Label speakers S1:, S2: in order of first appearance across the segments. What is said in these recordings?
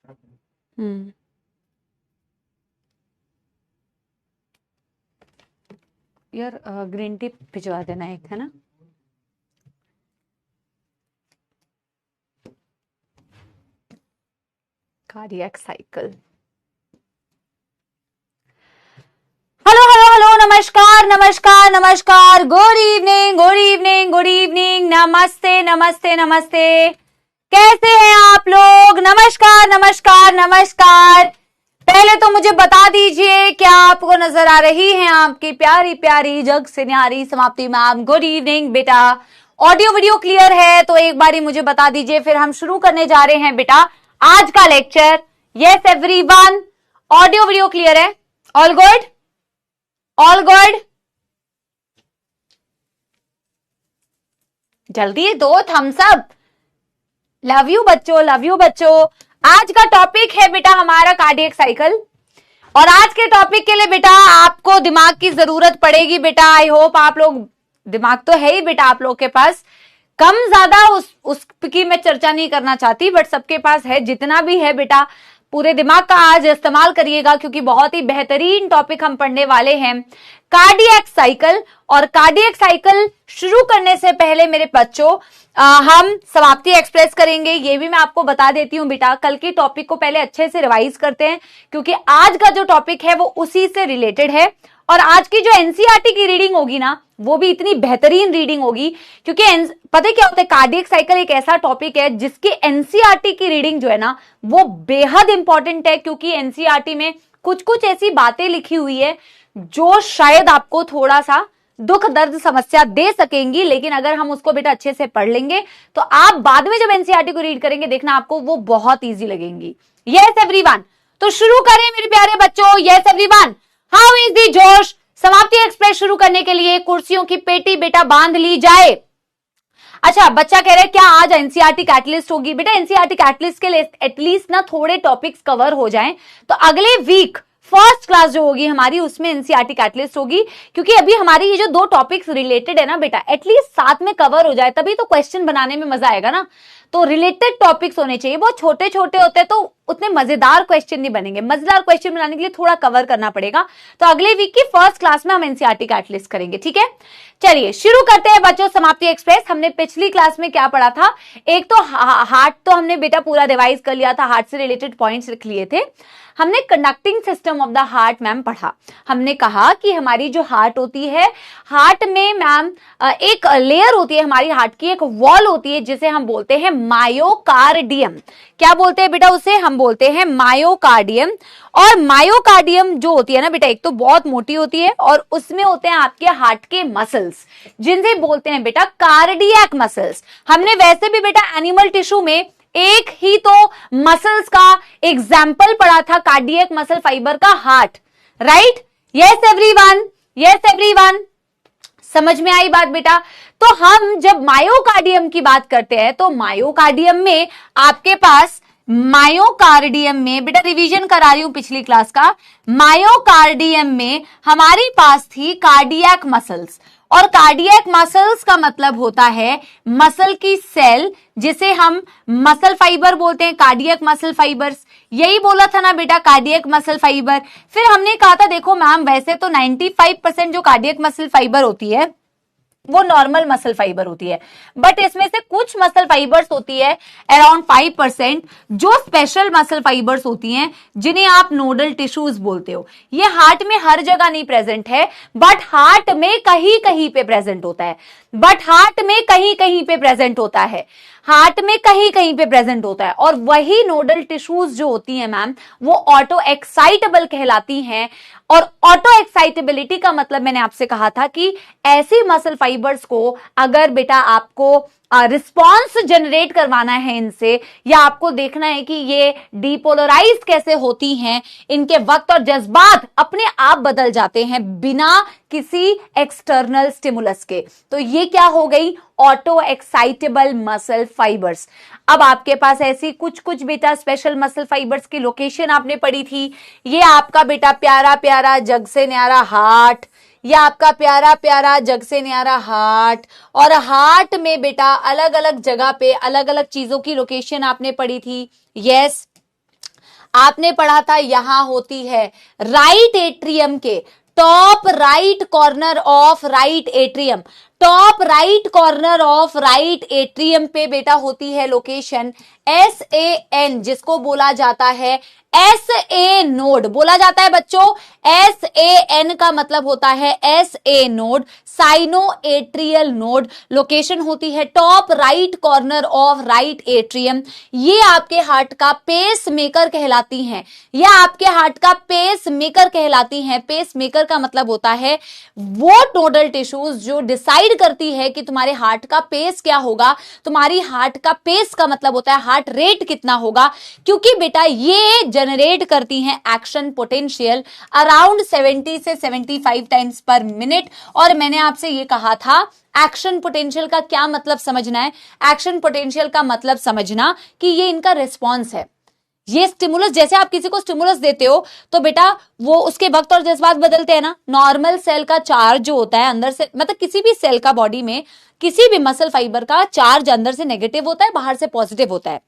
S1: हम्म यार green tea भिजवा देना एक, है ना। Cardiac cycle. Hello hello hello, नमस्कार नमस्कार नमस्कार, good evening good evening good evening, नमस्ते नमस्ते नमस्ते। कैसे हैं आप लोग? नमस्कार नमस्कार नमस्कार। पहले तो मुझे बता दीजिए, क्या आपको नजर आ रही है आपकी प्यारी प्यारी जग से न्यारी समाप्ति मैम? गुड इवनिंग बेटा। ऑडियो वीडियो क्लियर है तो एक बारी मुझे बता दीजिए, फिर हम शुरू करने जा रहे हैं बेटा आज का लेक्चर। Yes everyone, audio video clear है? All good, all good. जल्दी दो थम्स अप। लव यू बच्चों, लव यू बच्चों। आज का टॉपिक है बेटा हमारा कार्डियक साइकिल, और आज के टॉपिक के लिए बेटा आपको दिमाग की जरूरत पड़ेगी बेटा। आई होप आप लोग, दिमाग तो है ही बेटा आप लोग के पास, कम ज्यादा उसकी मैं चर्चा नहीं करना चाहती, बट सबके पास है, जितना भी है बेटा पूरे दिमाग का आज इस्तेमाल करिएगा, क्योंकि बहुत ही बेहतरीन टॉपिक हम पढ़ने वाले हैं, कार्डियक साइकिल। और कार्डियक साइकिल शुरू करने से पहले मेरे बच्चों हम समाप्ति एक्सप्रेस करेंगे, ये भी मैं आपको बता देती हूं बेटा। कल के टॉपिक को पहले अच्छे से रिवाइज करते हैं, क्योंकि आज का जो टॉपिक है वो उसी से रिलेटेड है। और आज की जो एनसीईआरटी की रीडिंग होगी ना, वो भी इतनी बेहतरीन रीडिंग होगी, क्योंकि पता है क्या होता है, कार्डियक साइकिल एक ऐसा टॉपिक है जिसकी एनसीईआरटी की रीडिंग जो है ना वो बेहद इंपॉर्टेंट है, क्योंकि एनसीईआरटी में कुछ कुछ ऐसी बातें लिखी हुई है जो शायद आपको थोड़ा सा दुख दर्द समस्या दे सकेंगी, लेकिन अगर हम उसको बेटा अच्छे से पढ़ लेंगे तो आप बाद में जब एनसीईआरटी को रीड करेंगे देखना आपको वो बहुत इजी लगेंगी। यस एवरीवन, तो शुरू करें मेरे प्यारे बच्चों। Yes everyone, how is the जोश? समाप्ति एक्सप्रेस शुरू करने के लिए कुर्सियों की पेटी बेटा बांध ली जाए। अच्छा, बच्चा कह रहे हैं क्या आज एनसीईआरटी कैटलिस्ट होगी? बेटा एनसीईआरटी कैटलिस्ट के लिए एटलीस्ट ना थोड़े टॉपिक्स कवर हो जाएं, तो अगले वीक फर्स्ट क्लास जो होगी हमारी उसमें एनसीईआरटी कैटलिस्ट होगी, क्योंकि अभी हमारी ये जो दो टॉपिक्स रिलेटेड है ना बेटा, एटलीस्ट साथ में कवर हो जाए, तभी तो क्वेश्चन बनाने में मजा आएगा ना। तो रिलेटेड टॉपिक्स होने चाहिए, बहुत छोटे छोटे होते हैं तो उतने मजेदार क्वेश्चन नहीं बनेंगे। मजेदार क्वेश्चन बनाने के लिए थोड़ा कवर करना पड़ेगा, तो अगले वीक की फर्स्ट क्लास में हम एनसीईआरटी कैटलिस्ट करेंगे, ठीक है। चलिए शुरू करते हैं बच्चों समाप्ति एक्सप्रेस। हमने पिछली क्लास में क्या पढ़ा था? एक तो हार्ट तो हमने बेटा पूरा रिवाइज कर लिया था, हार्ट से रिलेटेड पॉइंट्स लिख लिए थे। हमने conducting system of the heart ma'am पढ़ा। हमने कहा कि हमारी जो हार्ट होती है, हार्ट में मैम एक लेयर होती है, हमारी हार्ट की एक वॉल होती है जिसे हम बोलते हैं मायोकार्डियम। क्या बोलते हैं बेटा उसे? हम बोलते हैं मायोकार्डियम। और मायोकार्डियम जो होती है ना बेटा, एक तो बहुत मोटी होती है और उसमें होते हैं आपके हार्ट के मसल्स, जिनसे बोलते हैं बेटा कार्डियक मसल्स। हमने वैसे भी बेटा एनिमल टिश्यू में एक ही तो मसल्स का एग्जाम्पल पढ़ा था, कार्डियक मसल फाइबर का heart, right? Yes everyone, yes everyone, समझ में आई बात बेटा? तो हम जब मायोकार्डियम की बात करते हैं तो मायोकार्डियम में आपके पास, मायोकार्डियम में बेटा रिवीजन करा रही हूं पिछली क्लास का, मायोकार्डियम में हमारे पास थी कार्डियक मसल्स। और कार्डियक मसल्स का मतलब होता है मसल की सेल, जिसे हम मसल फाइबर बोलते हैं, कार्डियक मसल फाइबर्स। यही बोला था ना बेटा, कार्डियक मसल फाइबर। फिर हमने कहा था देखो मैम, वैसे तो 95% जो कार्डियक मसल फाइबर होती है वो नॉर्मल मसल फाइबर होती है, बट इसमें से कुछ मसल फाइबर्स होती है अराउंड 5% जो स्पेशल मसल फाइबर्स होती हैं, जिन्हें आप नोडल टिश्यूज बोलते हो। ये हार्ट में हर जगह नहीं प्रेजेंट है, बट हार्ट में कहीं कहीं पे प्रेजेंट होता है, बट हार्ट में कहीं कहीं पे प्रेजेंट होता है, हार्ट में कहीं कहीं पे प्रेजेंट होता है। और वही नोडल टिश्यूज जो होती हैं मैम, वो ऑटो एक्साइटेबल कहलाती हैं। और ऑटो एक्साइटेबिलिटी का मतलब मैंने आपसे कहा था कि ऐसी मसल फाइबर्स को अगर बेटा आपको रिस्पॉन्स जनरेट करवाना है इनसे, या आपको देखना है कि ये डीपोलराइज कैसे होती हैं, इनके वक्त और जज्बात अपने आप बदल जाते हैं बिना किसी एक्सटर्नल स्टिमुलस के, तो ये क्या हो गई? Auto excitable muscle fibres. अब आपके पास ऐसी कुछ कुछ बेटा स्पेशल मसल फाइबर्स की लोकेशन आपने पढ़ी थी। ये आपका बेटा प्यारा प्यारा जग से न्यारा हार्ट, ये आपका प्यारा प्यारा जग से न्यारा हार्ट। और हार्ट में बेटा अलग अलग जगह पे अलग अलग चीजों की लोकेशन आपने पढ़ी थी। यस, आपने पढ़ा था यहां होती है राइट एट्रियम के top right corner of right atrium, top right corner of right atrium पे बेटा होती है लोकेशन SAN, जिसको बोला जाता है SA नोड बोला जाता है बच्चों। SAN का मतलब होता है SA node, cyano atrial node. Location होती है top right corner of right atrium. ये आपके हार्ट का पेस मेकर कहलाती हैं, या आपके हार्ट का पेस मेकर कहलाती हैं। पेस मेकर का मतलब होता है वो नोडल टिश्यूज जो डिसाइड करती है कि तुम्हारे हार्ट का पेस क्या होगा। तुम्हारी हार्ट का पेस का मतलब होता है हार्ट रेट कितना होगा, क्योंकि बेटा ये जनरेट करती हैं एक्शन पोटेंशियल अराउंड 70 से 75 टाइम्स पर मिनट। और मैंने आपसे ये कहा था एक्शन पोटेंशियल का क्या मतलब समझना है। एक्शन पोटेंशियल का मतलब समझना कि ये इनका रिस्पॉन्स है। ये स्टिमुलस, जैसे आप किसी को स्टिमुलस देते हो तो बेटा वो उसके वक्त और जज्बात बदलते हैं ना। नॉर्मल सेल का चार्ज जो होता है अंदर से, मतलब किसी भी सेल का बॉडी में किसी भी मसल फाइबर का चार्ज अंदर से नेगेटिव होता है, बाहर से पॉजिटिव होता है।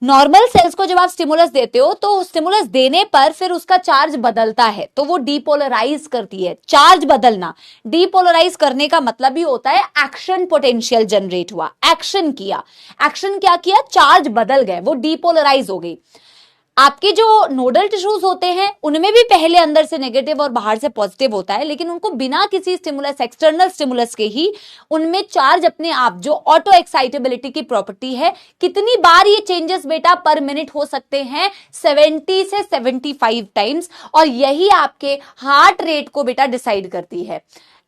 S1: नॉर्मल सेल्स को जब आप स्टिमुलस देते हो तो स्टिमुलस देने पर फिर उसका चार्ज बदलता है, तो वो डीपोलराइज करती है। चार्ज बदलना, डीपोलराइज करने का मतलब ही होता है एक्शन पोटेंशियल जनरेट हुआ, एक्शन किया। एक्शन क्या किया? चार्ज बदल गए, वो डीपोलराइज हो गई। आपके जो नोडल टिश्यूज होते हैं उनमें भी पहले अंदर से नेगेटिव और बाहर से पॉजिटिव होता है, लेकिन उनको बिना किसी स्टिमुलस, एक्सटर्नल स्टिमुलस के ही उनमें चार्ज अपने आप, जो ऑटो एक्साइटेबिलिटी की प्रॉपर्टी है, कितनी बार ये चेंजेस बेटा पर मिनट हो सकते हैं? 70 से 75 टाइम्स। और यही आपके हार्ट रेट को बेटा डिसाइड करती है।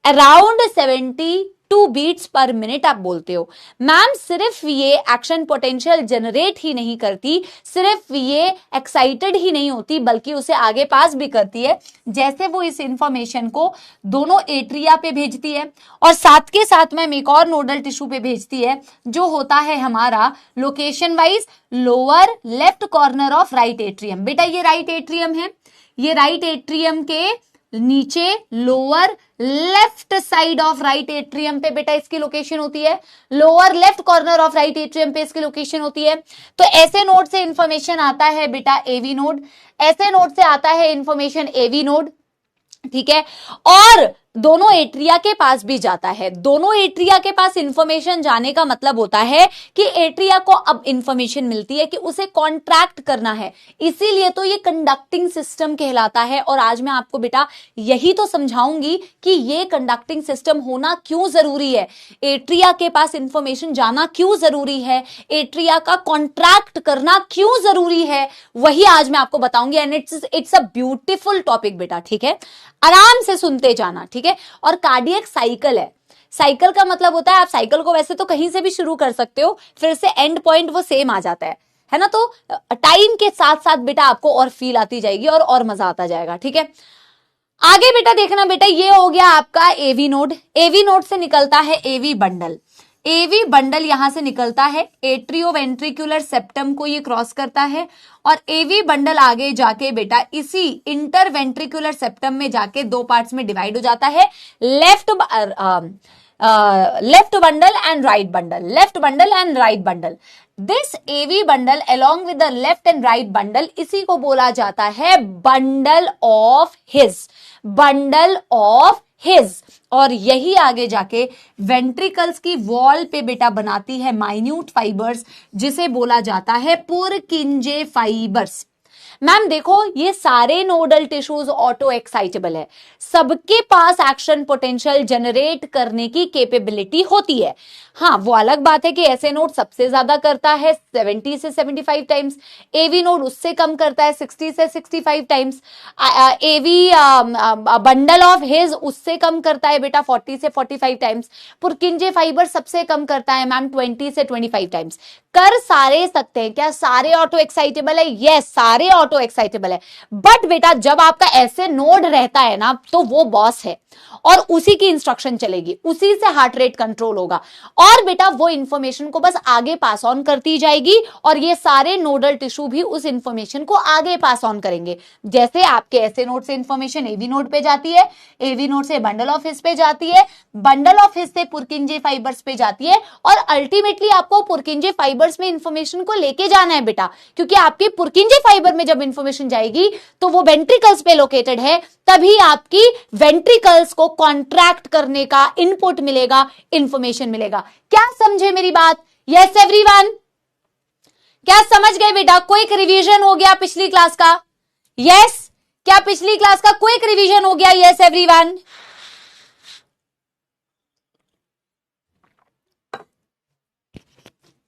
S1: अराउंड 72 बीट्स पर मिनट आप बोलते हो। मैम सिर्फ ये एक्शन पोटेंशियल जनरेट ही नहीं करती, सिर्फ ये एक्साइटेड ही नहीं होती, बल्कि उसे आगे पास भी करती है। जैसे वो इस इंफॉर्मेशन को दोनों एट्रिया पे भेजती है और साथ के साथ में एक और नोडल टिश्यू पे भेजती है, जो होता है हमारा location wise lower left corner of right atrium. बेटा ये राइट एट्रियम है, ये राइट एट्रियम के नीचे lower left side of right atrium पे बेटा इसकी लोकेशन होती है। Lower left corner of right atrium पे इसकी लोकेशन होती है। तो ऐसे नोड से इंफॉर्मेशन आता है बेटा एवी नोड, ऐसे नोड से आता है इंफॉर्मेशन एवी नोड, ठीक है। और दोनों एट्रिया के पास भी जाता है। दोनों एट्रिया के पास इंफॉर्मेशन जाने का मतलब होता है कि एट्रिया को अब इंफॉर्मेशन मिलती है कि उसे कॉन्ट्रैक्ट करना है, इसीलिए तो ये कंडक्टिंग सिस्टम कहलाता है। और आज मैं आपको बेटा यही तो समझाऊंगी कि ये कंडक्टिंग सिस्टम होना क्यों जरूरी है, एट्रिया के पास इंफॉर्मेशन जाना क्यों जरूरी है, एट्रिया का कॉन्ट्रैक्ट करना क्यों जरूरी है, वही आज मैं आपको बताऊंगी। And it's a beautiful topic बेटा, ठीक है, आराम से सुनते जाना, ठीक है। और कार्डियक साइकिल है, साइकिल का मतलब होता है, आप साइकिल को वैसे तो कहीं से भी शुरू कर सकते हो, फिर से एंड पॉइंट वो सेम आ जाता है ना। तो टाइम के साथ साथ बेटा आपको और फील आती जाएगी और मजा आता जाएगा, ठीक है। आगे बेटा देखना, बेटा ये हो गया आपका एवी नोड। एवी नोड से निकलता है एवी बंडल। एवी बंडल यहां से निकलता है, एट्रियोवेंट्रिकुलर सेप्टम को ये क्रॉस करता है और एवी बंडल आगे जाके बेटा इसी इंटरवेंट्रिकुलर सेप्टम में जाके दो पार्ट्स में डिवाइड हो जाता है, left bundle and right bundle, left bundle and right bundle. This AV bundle along with the left and right bundle, इसी को बोला जाता है bundle of His, bundle of His. और यही आगे जाके वेंट्रिकल्स की वॉल पे बेटा बनाती है माइन्यूट फाइबर्स, जिसे बोला जाता है पुरकिंजे फाइबर्स। मैम देखो ये सारे नोडल टिश्यूज ऑटो एक्साइटेबल है, सबके पास एक्शन पोटेंशियल जनरेट करने की कैपेबिलिटी होती है। हाँ वो अलग बात है कि ऐसे नोड सबसे ज्यादा करता है 70 से 75 टाइम्स, एवी नोड उससे कम करता है 60 से 65 times, AV bundle of His उससे कम करता है बेटा 40 से 45 टाइम्स, पुरकिंजे फाइबर सबसे कम करता है मैम 20 से 25 टाइम्स। कर सारे सकते हैं क्या? सारे ऑटो एक्साइटेबल है? यस सारे ऑटो एक्साइटेबल है। बट बेटा जब आपका ऐसे नोड रहता है ना तो वो बॉस है और उसी की इंस्ट्रक्शन चलेगी, उसी से हार्ट रेट कंट्रोल होगा और बेटा वो इंफॉर्मेशन को बस आगे पास ऑन करती जाएगी और ये सारे नोडल टिश्यू भी उस इंफॉर्मेशन को आगे पास ऑन करेंगे। जैसे आपके ऐसे नोड से इंफॉर्मेशन एवी नोड पे जाती है, एवी नोड से बंडल ऑफ हिज पे जाती है, बंडल ऑफ हिज से पुरकिंजे फाइबर्स पे जाती है और अल्टीमेटली आपको पुरकिंजे फाइबर्स में इंफॉर्मेशन को लेके जाना है बेटा, क्योंकि आपके पुरकिंजे फाइबर में जब जब इंफॉर्मेशन जाएगी तो वो वेंट्रिकल्स पे लोकेटेड है, तभी आपकी वेंट्रिकल्स को कॉन्ट्रैक्ट करने का इनपुट मिलेगा, इंफॉर्मेशन मिलेगा। क्या समझे मेरी बात? यस एवरीवन, क्या समझ गए बेटा? क्विक रिवीजन हो गया पिछली क्लास का? यस, क्या पिछली क्लास का क्विक रिवीजन हो गया? Yes everyone,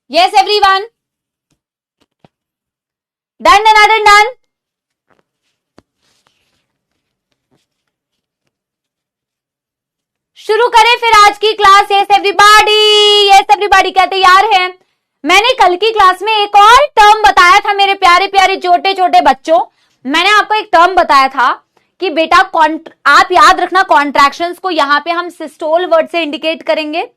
S1: yes everyone, done done done done. शुरू करें फिर आज की class. Yes everybody, yes everybody, क्या तैयार हैं? मैंने कल की क्लास में एक और टर्म बताया था मेरे प्यारे प्यारे छोटे छोटे बच्चों। मैंने आपको एक टर्म बताया था कि बेटा आप याद रखना, कॉन्ट्रैक्शंस को यहां पे हम सिस्टोल वर्ड से इंडिकेट करेंगे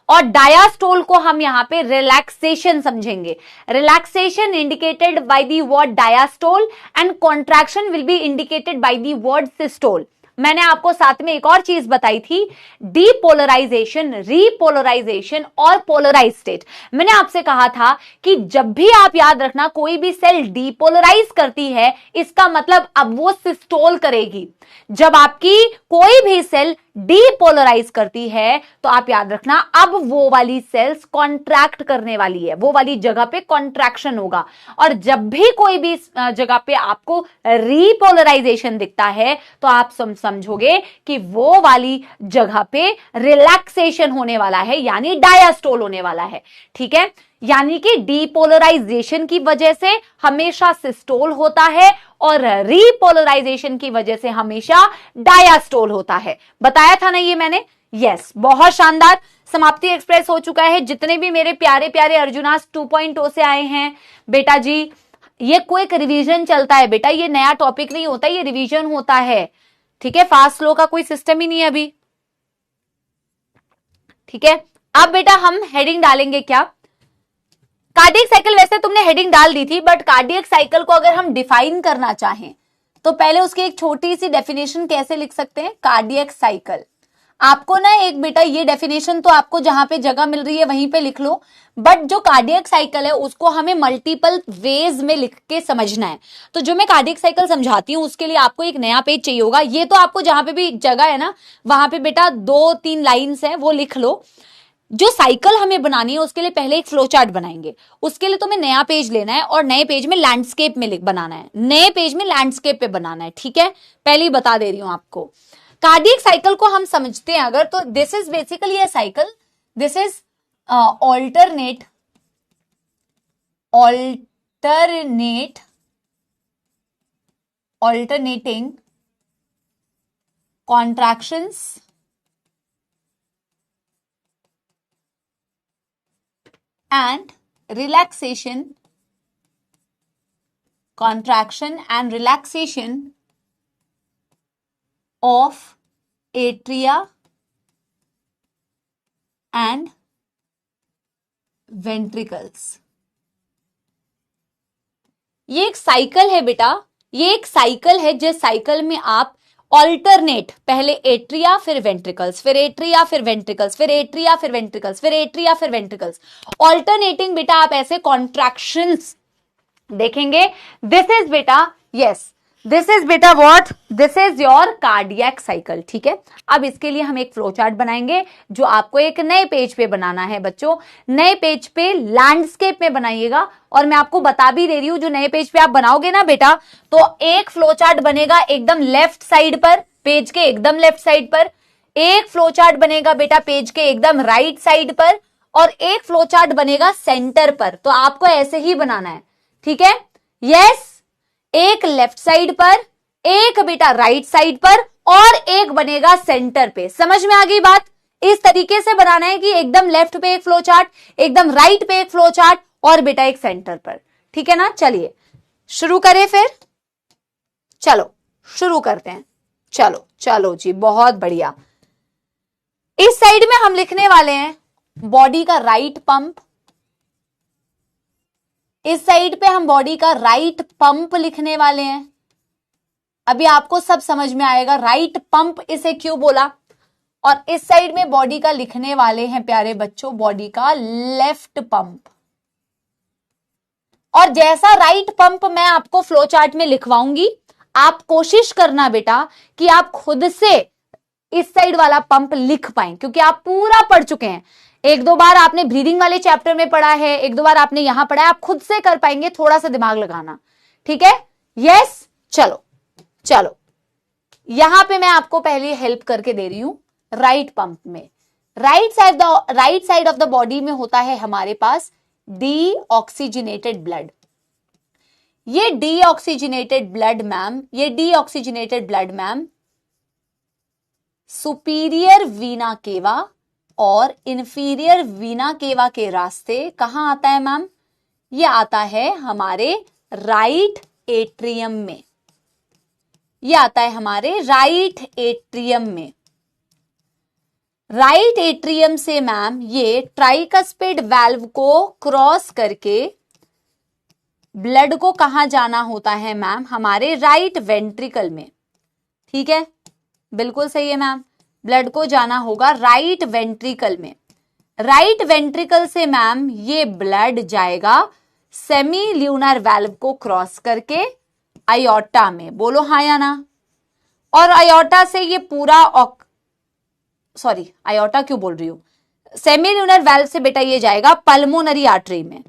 S1: और डायास्टोल को हम यहां पे रिलैक्सेशन समझेंगे। Relaxation indicated by the word diastole and contraction will be indicated by the word systole. मैंने आपको साथ में एक और चीज बताई थी, डीपोलराइजेशन, रीपोलराइजेशन और पोलराइज स्टेट। मैंने आपसे कहा था कि जब भी आप याद रखना कोई भी सेल डीपोलराइज करती है, इसका मतलब अब वो सिस्टोल करेगी। जब आपकी कोई भी सेल डीपोलराइज करती है तो आप याद रखना अब वो वाली सेल्स कॉन्ट्रैक्ट करने वाली है, वो वाली जगह पे कॉन्ट्रैक्शन होगा। और जब भी कोई भी जगह पे आपको रीपोलराइजेशन दिखता है तो आप समझोगे कि वो वाली जगह पे रिलैक्सेशन होने वाला है, यानी डायास्टोल होने वाला है। ठीक है, यानी कि डीपोलराइजेशन की वजह से हमेशा सिस्टोल होता है और रीपोलराइजेशन की वजह से हमेशा डायास्टोल होता है। बताया था ना ये मैंने? यस, बहुत शानदार। समाप्ति एक्सप्रेस हो चुका है। जितने भी मेरे प्यारे प्यारे अर्जुनास 2.0 से आए हैं बेटा जी, ये क्विक रिवीजन चलता है बेटा, ये नया टॉपिक नहीं होता, ये रिवीजन होता है। ठीक है, फास्ट स्लो का कोई सिस्टम ही नहीं है अभी। ठीक है, अब बेटा हम हेडिंग डालेंगे क्या? कार्डियक साइकिल वैसे तुमने हेडिंग डाल दी थी, बट कार्डियक साइकिल को अगर हम डिफाइन करना चाहें तो पहले उसकी एक छोटी सी डेफिनेशन कैसे लिख सकते हैं? कार्डियक साइकिल, आपको ना एक बेटा ये डेफिनेशन तो आपको जहां पे जगह मिल रही है वहीं पे लिख लो, बट जो कार्डियक साइकिल है उसको हमें मल्टीपल वेज में लिख के समझना है। तो जो मैं कार्डियक साइकिल समझाती हूं उसके लिए आपको एक नया पेज चाहिए होगा। ये तो आपको जहां पे भी जगह है ना वहां पे बेटा 2-3 लाइन्स है वो लिख लो। जो साइकिल हमें बनानी है उसके लिए पहले एक फ्लो चार्ट बनाएंगे। उसके लिए तुम्हें नया पेज लेना है और नए पेज में लैंडस्केप में बनाना है, नए पेज में लैंडस्केप पे बनाना है। ठीक है, पहले ही बता दे रही हूं आपको। कार्डियक साइकिल को हम समझते हैं अगर, तो this is basically a cycle, this is alternating contractions and relaxation, contraction and relaxation of atria and ventricles। ये एक साइकिल है बेटा, ये एक साइकिल है जिस साइकिल में आप ऑल्टरनेट, पहले एट्रिया फिर वेंट्रिकल्स, फिर एट्रिया फिर वेंट्रिकल्स, फिर एट्रिया फिर वेंट्रिकल्स, फिर एट्रिया फिर वेंट्रिकल्स, ऑल्टरनेटिंग बेटा आप ऐसे कॉन्ट्रैक्शंस देखेंगे। दिस इज बेटा, यस दिस इज बेटा what, this is your cardiac cycle. ठीक है, अब इसके लिए हम एक फ्लो चार्ट बनाएंगे जो आपको एक नए पेज पे बनाना है बच्चों। नए पेज पे लैंडस्केप में बनाइएगा और मैं आपको बता भी दे रही हूं, जो नए पेज पे आप बनाओगे ना बेटा तो एक फ्लो चार्ट बनेगा एकदम लेफ्ट साइड पर, पेज के एकदम लेफ्ट साइड पर, एक फ्लो चार्ट बनेगा बेटा पेज के एकदम राइट साइड पर, और एक फ्लो चार्ट बनेगा सेंटर पर। तो आपको ऐसे ही बनाना है। ठीक है, यस, एक लेफ्ट साइड पर, एक बेटा राइट साइड पर और एक बनेगा सेंटर पे। समझ में आ गई बात? इस तरीके से बनाना है कि एकदम लेफ्ट पे एक फ्लो चार्ट, एकदम राइट पे एक फ्लो चार्ट और बेटा एक सेंटर पर। ठीक है ना, चलिए शुरू करें फिर। चलो शुरू करते हैं। चलो चलो जी, बहुत बढ़िया। इस साइड में हम लिखने वाले हैं बॉडी का राइट पंप, इस साइड पे हम बॉडी का राइट पंप लिखने वाले हैं। अभी आपको सब समझ में आएगा राइट पंप इसे क्यों बोला। और इस साइड में बॉडी का लिखने वाले हैं प्यारे बच्चों बॉडी का लेफ्ट पंप। और जैसा राइट पंप मैं आपको फ्लो चार्ट में लिखवाऊंगी, आप कोशिश करना बेटा कि आप खुद से इस साइड वाला पंप लिख पाए, क्योंकि आप पूरा पढ़ चुके हैं। एक दो बार आपने ब्रीदिंग वाले चैप्टर में पढ़ा है, एक दो बार आपने यहां पढ़ा है, आप खुद से कर पाएंगे, थोड़ा सा दिमाग लगाना, ठीक है? यस, चलो चलो, यहां पे मैं आपको पहले हेल्प करके दे रही हूं। राइट पंप में right side of the body में होता है हमारे पास डीऑक्सीजनेटेड ब्लड। ये deoxygenated blood ma'am superior Veena केवा और इंफीरियर वीना केवा के रास्ते कहां आता है मैम? ये आता है हमारे राइट एट्रियम में। ये आता है हमारे राइट एट्रियम में। राइट एट्रियम से मैम ये ट्राइकस्पिड वाल्व को क्रॉस करके ब्लड को कहां जाना होता है मैम? हमारे राइट वेंट्रिकल में। ठीक है, बिल्कुल सही है मैम, ब्लड को जाना होगा राइट वेंट्रिकल में। राइट वेंट्रिकल से मैम ये ब्लड जाएगा सेमी ल्यूनर वाल्व को क्रॉस करके आयोटा में। बोलो हाँ या ना? और आयोटा से ये पूरा आयोटा क्यों बोल रही हूं, सेमी ल्यूनर वाल्व से बेटा ये जाएगा पल्मोनरी आर्टरी में,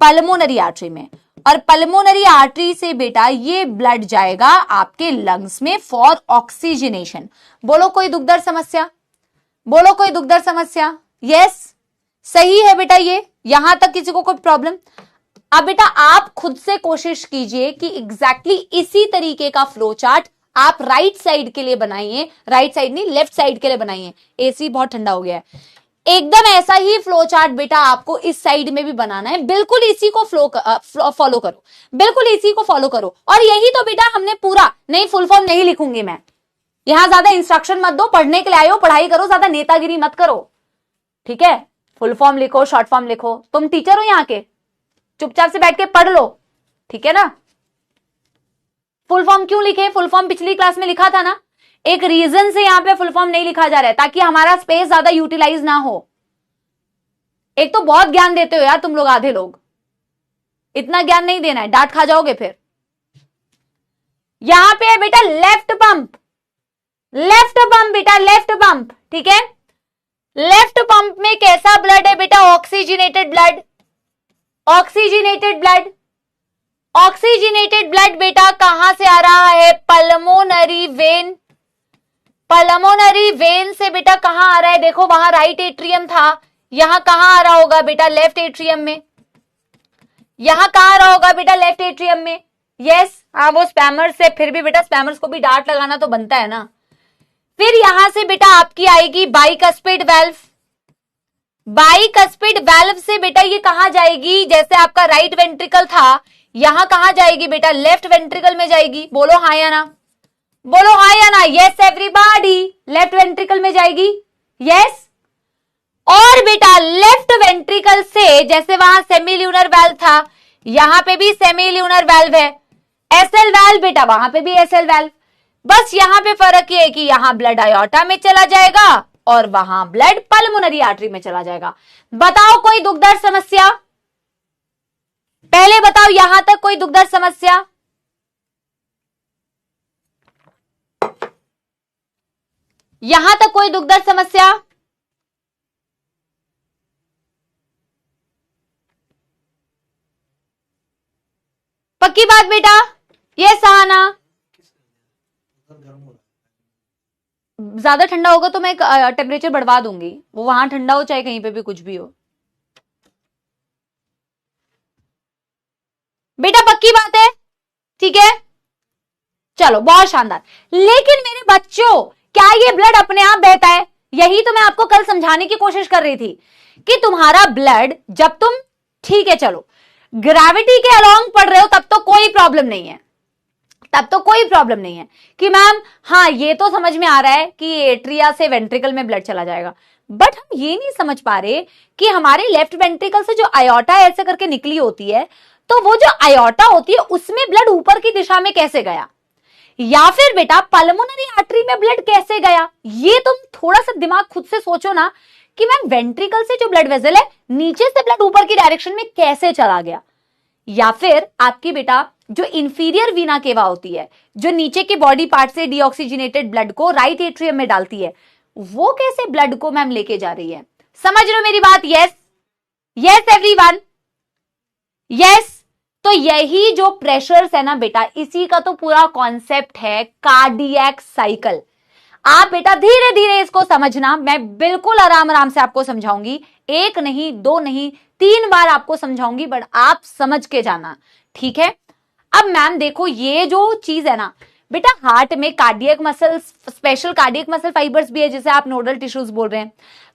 S1: पल्मोनरी आर्टरी में। और पल्मोनरी आर्टरी से बेटा ये ब्लड जाएगा आपके लंग्स में फॉर ऑक्सीजनेशन। बोलो कोई दुख दर्द समस्या? बोलो कोई दुख दर्द समस्या? यस, सही है बेटा, ये यहां तक किसी को कोई प्रॉब्लम? अब बेटा आप खुद से कोशिश कीजिए कि एग्जैक्टली इसी तरीके का फ्लो चार्ट आप राइट साइड के लिए बनाइए, राइट साइड नहीं लेफ्ट साइड के लिए बनाइए। एसी बहुत ठंडा हो गया है, एकदम ऐसा ही फ्लो चार्ट बेटा आपको इस साइड में भी बनाना है। बिल्कुल इसी को फॉलो करो, बिल्कुल इसी को फॉलो करो। और यही तो बेटा हमने पूरा, नहीं फुल फॉर्म नहीं लिखूंगी मैं, यहां ज्यादा इंस्ट्रक्शन मत दो, पढ़ने के लिए आयो, पढ़ाई करो, ज्यादा नेतागिरी मत करो, ठीक है? फुल फॉर्म लिखो, शॉर्ट फॉर्म लिखो, तुम टीचर हो यहाँ के, चुपचाप से बैठ के पढ़ लो, ठीक है ना? फुल फॉर्म क्यों लिखे? फुल फॉर्म पिछली क्लास में लिखा था ना, एक रीजन से यहां पे फुल फॉर्म नहीं लिखा जा रहा है, ताकि हमारा स्पेस ज्यादा यूटिलाइज ना हो। एक तो बहुत ज्ञान देते हो यार तुम लोग, आधे लोग, इतना ज्ञान नहीं देना है, डांट खा जाओगे फिर। यहां पे है बेटा लेफ्ट पंप बेटा, लेफ्ट पंप, ठीक है? लेफ्ट पंप में कैसा ब्लड है बेटा? Oxygenated blood. ऑक्सीजनेटेड ब्लड बेटा कहां से आ रहा है? Pulmonary vein. पल्मोनरी वेन से बेटा कहां आ रहा है? देखो वहां राइट एट्रियम था, यहां कहां आ रहा होगा बेटा? लेफ्ट एट्रियम में। यहां कहां आ रहा होगा बेटा? लेफ्ट एट्रियम में। यस, हाँ वो स्पैमर्स से, फिर भी बेटा स्पैमर्स को भी डांट लगाना तो बनता है ना। फिर यहां से बेटा आपकी आएगी बाइकस्पिड वाल्व। बाइकस्पिड वाल्व से बेटा ये कहां जाएगी? जैसे आपका राइट वेंट्रिकल था, यहां कहां जाएगी बेटा? लेफ्ट वेंट्रिकल में जाएगी। बोलो हाँ या ना? बोलो हाँ या ना? यस एवरीबॉडी, लेफ्ट वेंट्रिकल में जाएगी। यस, और बेटा लेफ्ट वेंट्रिकल से, जैसे वहां सेमी ल्यूनर वाल्व था, यहां पे भी सेमी ल्यूनर वाल्व है। एसएल वाल्व बेटा, वहां पे भी एसएल वाल्व। बस यहां पे फर्क ये है कि यहां ब्लड आयोटा में चला जाएगा और वहां ब्लड पल्मोनरी आर्टरी में चला जाएगा। बताओ कोई दुख दर्द समस्या? पहले बताओ, यहां तक कोई दुख दर्द समस्या? यहां तक कोई दुख दर्द समस्या? पक्की बात बेटा? ये सहाना, ज्यादा ठंडा होगा तो मैं टेम्परेचर बढ़वा दूंगी, वो वहां ठंडा हो चाहे कहीं पे भी कुछ भी हो। बेटा पक्की बात है, ठीक है? चलो बहुत शानदार। लेकिन मेरे बच्चों, क्या ये ब्लड अपने आप बहता है? यही तो मैं आपको कल समझाने की कोशिश कर रही थी कि तुम्हारा ब्लड जब तुम, ठीक है चलो, ग्रेविटी के अलोंग पढ़ रहे हो तब तो कोई प्रॉब्लम नहीं है, तब तो कोई प्रॉब्लम नहीं है कि मैम हाँ ये तो समझ में आ रहा है कि एट्रिया से वेंट्रिकल में ब्लड चला जाएगा, बट हम ये नहीं समझ पा रहे कि हमारे लेफ्ट वेंट्रिकल से जो आयोटा ऐसे करके निकली होती है, तो वो जो आयोटा होती है उसमें ब्लड ऊपर की दिशा में कैसे गया, या फिर बेटा पल्मोनरी आर्टरी में ब्लड कैसे गया? ये तुम थोड़ा सा दिमाग खुद से सोचो ना कि मैम वेंट्रिकल से जो ब्लड वेसल है नीचे से ब्लड ऊपर की डायरेक्शन में कैसे चला गया। या फिर आपकी बेटा जो इंफीरियर वीना केवा होती है, जो नीचे के बॉडी पार्ट से डीऑक्सीजनेटेड ब्लड को राइट एट्रियम में डालती है, वो कैसे ब्लड को मैम लेके जा रही है? समझ रहे हो मेरी बात? Yes yes everyone, yes. तो यही जो प्रेशर्स है ना बेटा, इसी का तो पूरा कॉन्सेप्ट है कार्डियक साइकिल। आप बेटा धीरे धीरे इसको समझना, मैं बिल्कुल आराम आराम से आपको समझाऊंगी, एक नहीं दो नहीं 3 बार आपको समझाऊंगी, बट आप समझ के जाना, ठीक है? अब मैम देखो, ये जो चीज है ना बेटा, हार्ट में cardiac muscle, special cardiac muscle fibres भी है, जिसे आप नोडल टिश्यूज बोल रहे हैं।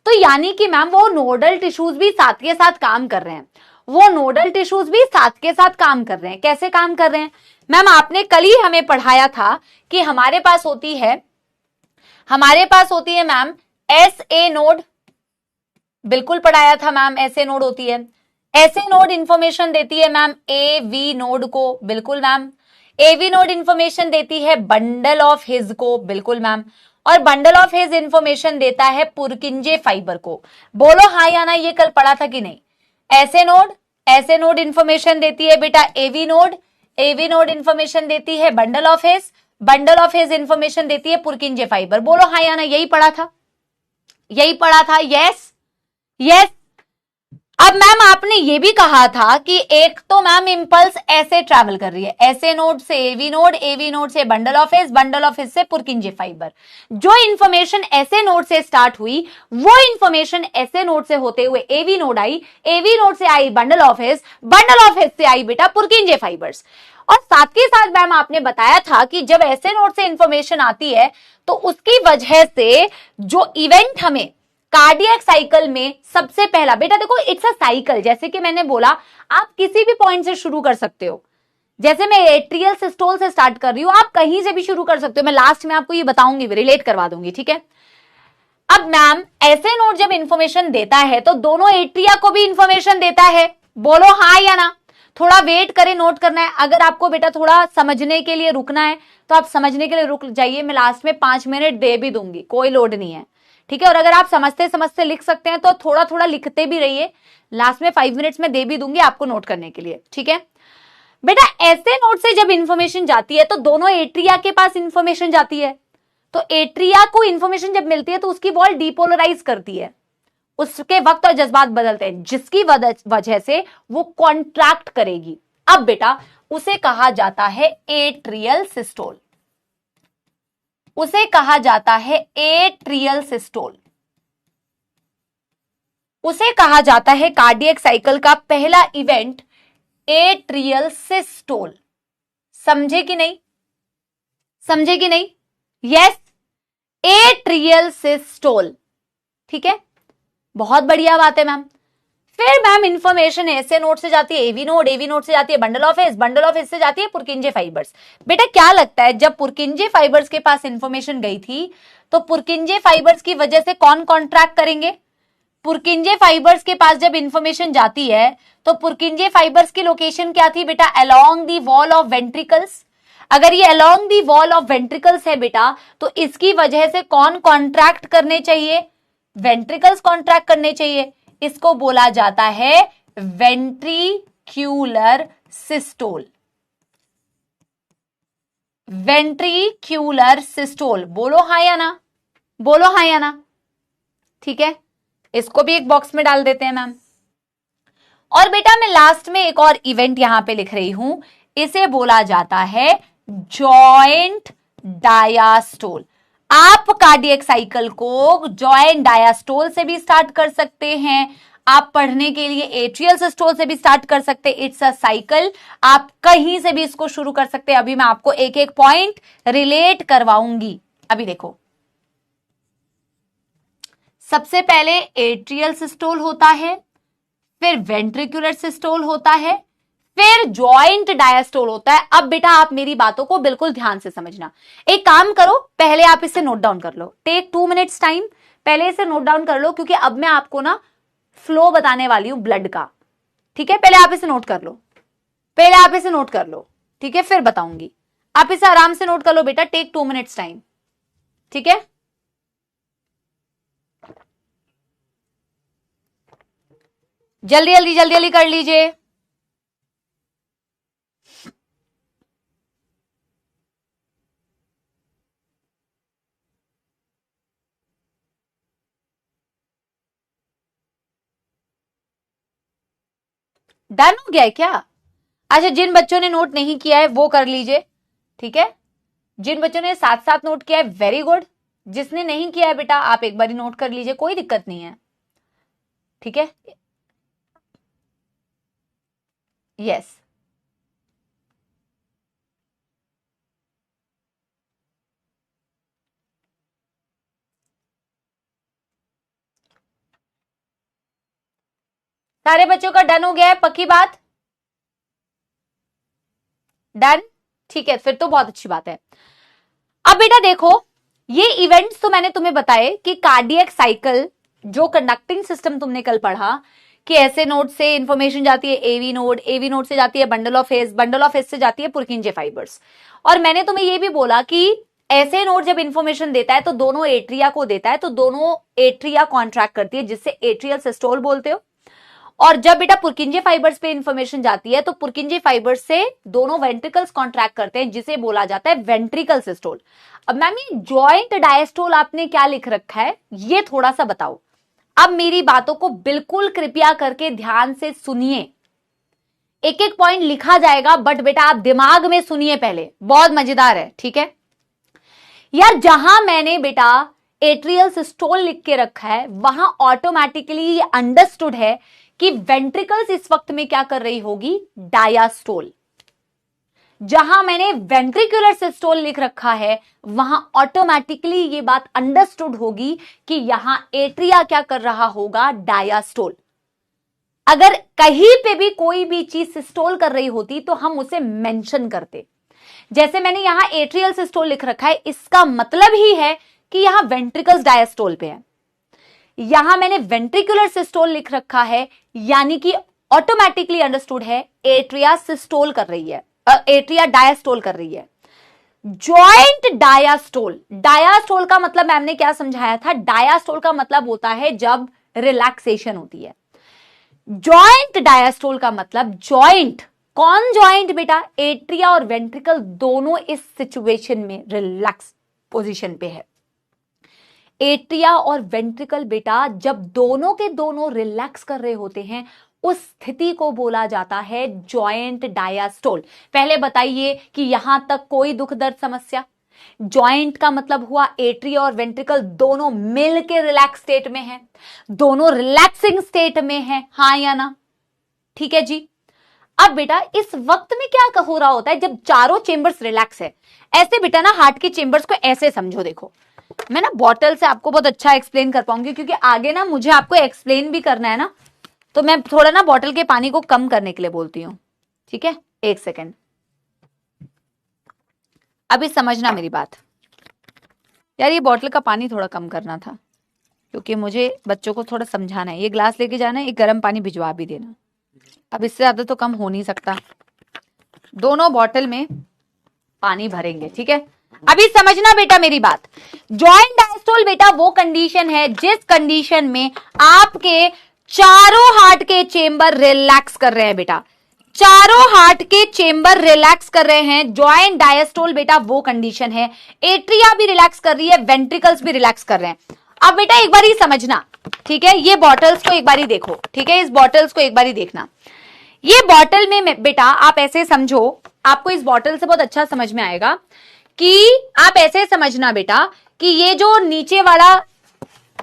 S1: तो यानी कि मैम वो नोडल टिश्यूज भी साथ के साथ काम कर रहे हैं, वो नोडल टिश्यूज भी साथ के साथ काम कर रहे हैं। कैसे काम कर रहे हैं मैम? आपने कल ही हमें पढ़ाया था कि हमारे पास होती है मैम एस ए नोड, बिल्कुल पढ़ाया था मैम, एस ए नोड होती है। एस ए नोड इंफॉर्मेशन देती है मैम ए वी नोड को, बिल्कुल ma'am. A V node information देती है बंडल ऑफ हिज को, बिल्कुल मैम। और बंडल ऑफ हिज इंफॉर्मेशन देता है पुरकिंजे फाइबर को। बोलो हाँ या ना, ये कल पढ़ा था कि नहीं? एस ए नोड इंफॉर्मेशन देती है बेटा एवी नोड इंफॉर्मेशन देती है बंडल ऑफ हिज इंफॉर्मेशन देती है पुरकिंजे फाइबर। बोलो हाँ या ना, यही पढ़ा था? Yes yes. अब मैम आपने ये भी कहा था कि एक तो मैम इंपल्स ऐसे ट्रैवल कर रही है, ऐसे नोड से एवी नोड से बंडल ऑफ हिज से पुरकिंजे फाइबर। जो इंफॉर्मेशन ऐसे नोड से स्टार्ट हुई, वो इंफॉर्मेशन ऐसे नोड से होते हुए एवी नोड आई, एवी नोड से आई बंडल ऑफ हिज से आई बेटा पुरकिंजे फाइबर्स। और साथ ही साथ मैम आपने बताया था कि जब ऐसे नोड से इंफॉर्मेशन आती है, तो उसकी वजह से जो इवेंट हमें कार्डियक साइकिल में सबसे पहला, बेटा देखो इट्स अ साइकिल, जैसे कि मैंने बोला आप किसी भी पॉइंट से शुरू कर सकते हो। जैसे मैं एट्रियल सिस्टोल से स्टार्ट कर रही हूं, आप कहीं से भी शुरू कर सकते हो, मैं लास्ट में आपको ये बताऊंगी, रिलेट करवा दूंगी, ठीक है? अब मैम ऐसे नोड जब इंफॉर्मेशन देता है तो दोनों एट्रिया को भी इंफॉर्मेशन देता है। बोलो हाँ या ना? थोड़ा वेट करें, नोट करना है। अगर आपको बेटा थोड़ा समझने के लिए रुकना है तो आप समझने के लिए रुक जाइए, मैं लास्ट में 5 मिनट दे भी दूंगी, कोई लोड नहीं है, ठीक है? और अगर आप समझते समझते लिख सकते हैं तो थोड़ा थोड़ा लिखते भी रहिए, लास्ट में 5 मिनट्स में दे भी दूंगी आपको नोट करने के लिए, ठीक है? बेटा ऐसे नोड से जब इंफॉर्मेशन जाती है तो दोनों एट्रिया के पास इंफॉर्मेशन जाती है, तो एट्रिया को इंफॉर्मेशन जब मिलती है तो उसकी वॉल डीपोलराइज करती है, उसके वक्त और जज्बात बदलते हैं, जिसकी वजह से वो कॉन्ट्रैक्ट करेगी। अब बेटा उसे कहा जाता है एट्रियल सिस्टोल, उसे कहा जाता है एट्रियल सिस्टोल, उसे कहा जाता है कार्डियक साइकिल का पहला इवेंट एट्रियल सिस्टोल। समझे कि नहीं? समझे कि नहीं? यस, एट्रियल सिस्टोल, ठीक है? बहुत बढ़िया बात है मैम। फिर मैम इंफॉर्मेशन ऐसे नोड से जाती है एवी नोड से जाती है बंडल ऑफ हिज से जाती है पुरकिंजे फाइबर्स। बेटा क्या लगता है जब पुरकिंजे फाइबर्स के पास इंफॉर्मेशन गई थी तो पुरकिंजे फाइबर्स की वजह से कौन कॉन्ट्रैक्ट करेंगे? पुरकिंजे फाइबर्स के पास जब इंफॉर्मेशन जाती है तो पुरकिंजे फाइबर्स की लोकेशन क्या थी बेटा? Along the wall of ventricles. अगर ये along the wall of ventricles है बेटा, तो इसकी वजह से कौन कॉन्ट्रैक्ट करने चाहिए? वेंट्रिकल्स कॉन्ट्रैक्ट करने चाहिए। इसको बोला जाता है वेंट्रिक्यूलर सिस्टोल, वेंट्रिक्यूलर सिस्टोल। बोलो हाँ या ना? बोलो हाँ या ना? ठीक है, इसको भी एक बॉक्स में डाल देते हैं मैम। और बेटा मैं लास्ट में एक और इवेंट यहां पे लिख रही हूं, इसे बोला जाता है जॉइंट डायास्टोल। आप कार्डियक साइकिल को जॉइंट डायास्टोल से भी स्टार्ट कर सकते हैं, आप पढ़ने के लिए एट्रियल सिस्टोल से भी स्टार्ट कर सकते हैं। इट्स अ साइकिल, आप कहीं से भी इसको शुरू कर सकते हैं। अभी मैं आपको एक एक पॉइंट रिलेट करवाऊंगी। अभी देखो, सबसे पहले एट्रियल सिस्टोल होता है, फिर वेंट्रिकुलर सिस्टोल होता है, फिर जॉइंट डायस्टोल होता है। अब बेटा आप मेरी बातों को बिल्कुल ध्यान से समझना। एक काम करो, पहले आप इसे नोट डाउन कर लो, टेक 2 मिनट्स टाइम, पहले इसे नोट डाउन कर लो, क्योंकि अब मैं आपको ना फ्लो बताने वाली हूं ब्लड का, ठीक है? पहले आप इसे नोट कर लो, पहले आप इसे नोट कर लो, ठीक है? फिर बताऊंगी। आप इसे आराम से नोट कर लो बेटा, टेक 2 मिनट्स टाइम, ठीक है? जल्दी जल्दी जल्दी जल्दी कर लीजिए। डन हो गया है क्या? अच्छा, जिन बच्चों ने नोट नहीं किया है वो कर लीजिए, ठीक है। जिन बच्चों ने साथ साथ नोट किया है वेरी गुड, जिसने नहीं किया है बेटा आप एक बार नोट कर लीजिए, कोई दिक्कत नहीं है, ठीक है। यस, सारे बच्चों का डन हो गया है, पक्की बात, डन, ठीक है, फिर तो बहुत अच्छी बात है। अब बेटा देखो, ये इवेंट्स तो मैंने तुम्हें बताए कि कार्डियक साइकिल, जो कंडक्टिंग सिस्टम तुमने कल पढ़ा कि ऐसे नोड से इंफॉर्मेशन जाती है एवी नोड से जाती है बंडल ऑफ हेज से जाती है पुरकिंजे फाइबर्स। और मैंने तुम्हें ये भी बोला कि ऐसे नोड जब इंफॉर्मेशन देता है तो दोनों एट्रिया को देता है, तो दोनों एट्रिया कॉन्ट्रैक्ट करती है, जिससे एट्रियल सिस्टोल बोलते हो। और जब बेटा पुरकिंजे फाइबर्स पे इंफॉर्मेशन जाती है तो पुरकिंजे फाइबर्स से दोनों वेंट्रिकल्स कॉन्ट्रैक्ट करते हैं, जिसे बोला जाता है वेंट्रिकल सिस्टोल। अब मैम ये जॉइंट डायस्टोल आपने क्या लिख रखा है, ये थोड़ा सा बताओ। अब मेरी बातों को बिल्कुल कृपया करके ध्यान से सुनिए, एक एक पॉइंट लिखा जाएगा बट बेटा आप दिमाग में सुनिए पहले, बहुत मजेदार है, ठीक है यार। जहां मैंने बेटा एट्रियल सिस्टोल लिख के रखा है वहां ऑटोमेटिकली ये अंडरस्टूड है कि वेंट्रिकल्स इस वक्त में क्या कर रही होगी, डायास्टोल। जहां मैंने वेंट्रिकुलर सिस्टोल लिख रखा है वहां ऑटोमेटिकली ये बात अंडरस्टूड होगी कि यहां एट्रिया क्या कर रहा होगा, डायास्टोल। अगर कहीं पे भी कोई भी चीज सिस्टोल कर रही होती तो हम उसे मेंशन करते। जैसे मैंने यहां एट्रियल सिस्टोल लिख रखा है, इसका मतलब ही है कि यहां वेंट्रिकल्स डायस्टोल पे है। यहां मैंने वेंट्रिकुलर सिस्टोल लिख रखा है, यानी कि ऑटोमेटिकली अंडरस्टूड है एट्रिया सिस्टोल कर रही है, एट्रिया डायस्टोल कर रही है। जॉइंट डायास्टोल, डायास्टोल का मतलब मैम ने क्या समझाया था, डायास्टोल का मतलब होता है जब रिलैक्सेशन होती है। जॉइंट डायास्टोल का मतलब जॉइंट, कौन जॉइंट बेटा, एट्रिया और वेंट्रिकल दोनों इस सिचुएशन में रिलैक्स पोजीशन पे है। एट्रिया और वेंट्रिकल बेटा जब दोनों के दोनों रिलैक्स कर रहे होते हैं उस स्थिति को बोला जाता है जॉइंट डायास्टोल। पहले बताइए कि यहां तक कोई दुख दर्द समस्या, जॉइंट का मतलब हुआ एट्रिया और वेंट्रिकल दोनों मिल के रिलैक्स स्टेट में है, दोनों रिलैक्सिंग स्टेट में है, हाँ या ना, ठीक है जी। अब बेटा इस वक्त में क्या हो रहा होता है जब चारों चेंबर्स रिलैक्स है, ऐसे बेटा ना हार्ट के चेंबर्स को ऐसे समझो, देखो मैं ना बॉटल से आपको बहुत अच्छा एक्सप्लेन कर पाऊंगी क्योंकि आगे ना मुझे आपको एक्सप्लेन भी करना है ना, तो मैं थोड़ा ना बॉटल के पानी को कम करने के लिए बोलती हूँ, ठीक है, एक सेकेंड, अभी समझना मेरी बात यार। ये बॉटल का पानी थोड़ा कम करना था क्योंकि मुझे बच्चों को थोड़ा समझाना है। ये ग्लास लेके जाना है, एक गर्म पानी भिजवा भी देना, अब इससे ज्यादा तो कम हो नहीं सकता। दोनों बॉटल में पानी भरेंगे, ठीक है। अभी समझना बेटा मेरी बात, जॉइंट डायस्टोल बेटा वो कंडीशन है जिस कंडीशन में आपके चारों हार्ट के चेंबर रिलैक्स कर रहे हैं बेटा, चारों हार्ट के चेंबर रिलैक्स कर रहे हैं। जॉइंट डायस्टोल बेटा वो कंडीशन है, एट्रिया भी रिलैक्स कर रही है, वेंट्रिकल्स भी रिलैक्स कर रहे हैं। अब बेटा एक बार ही समझना, ठीक है, ये बॉटल्स को एक बार ही देखो, ठीक है, इस बॉटल्स को एक बार ही देखना। ये बॉटल में बेटा आप ऐसे समझो, आपको इस बॉटल से बहुत अच्छा समझ में आएगा कि आप ऐसे समझना बेटा कि ये जो नीचे वाला,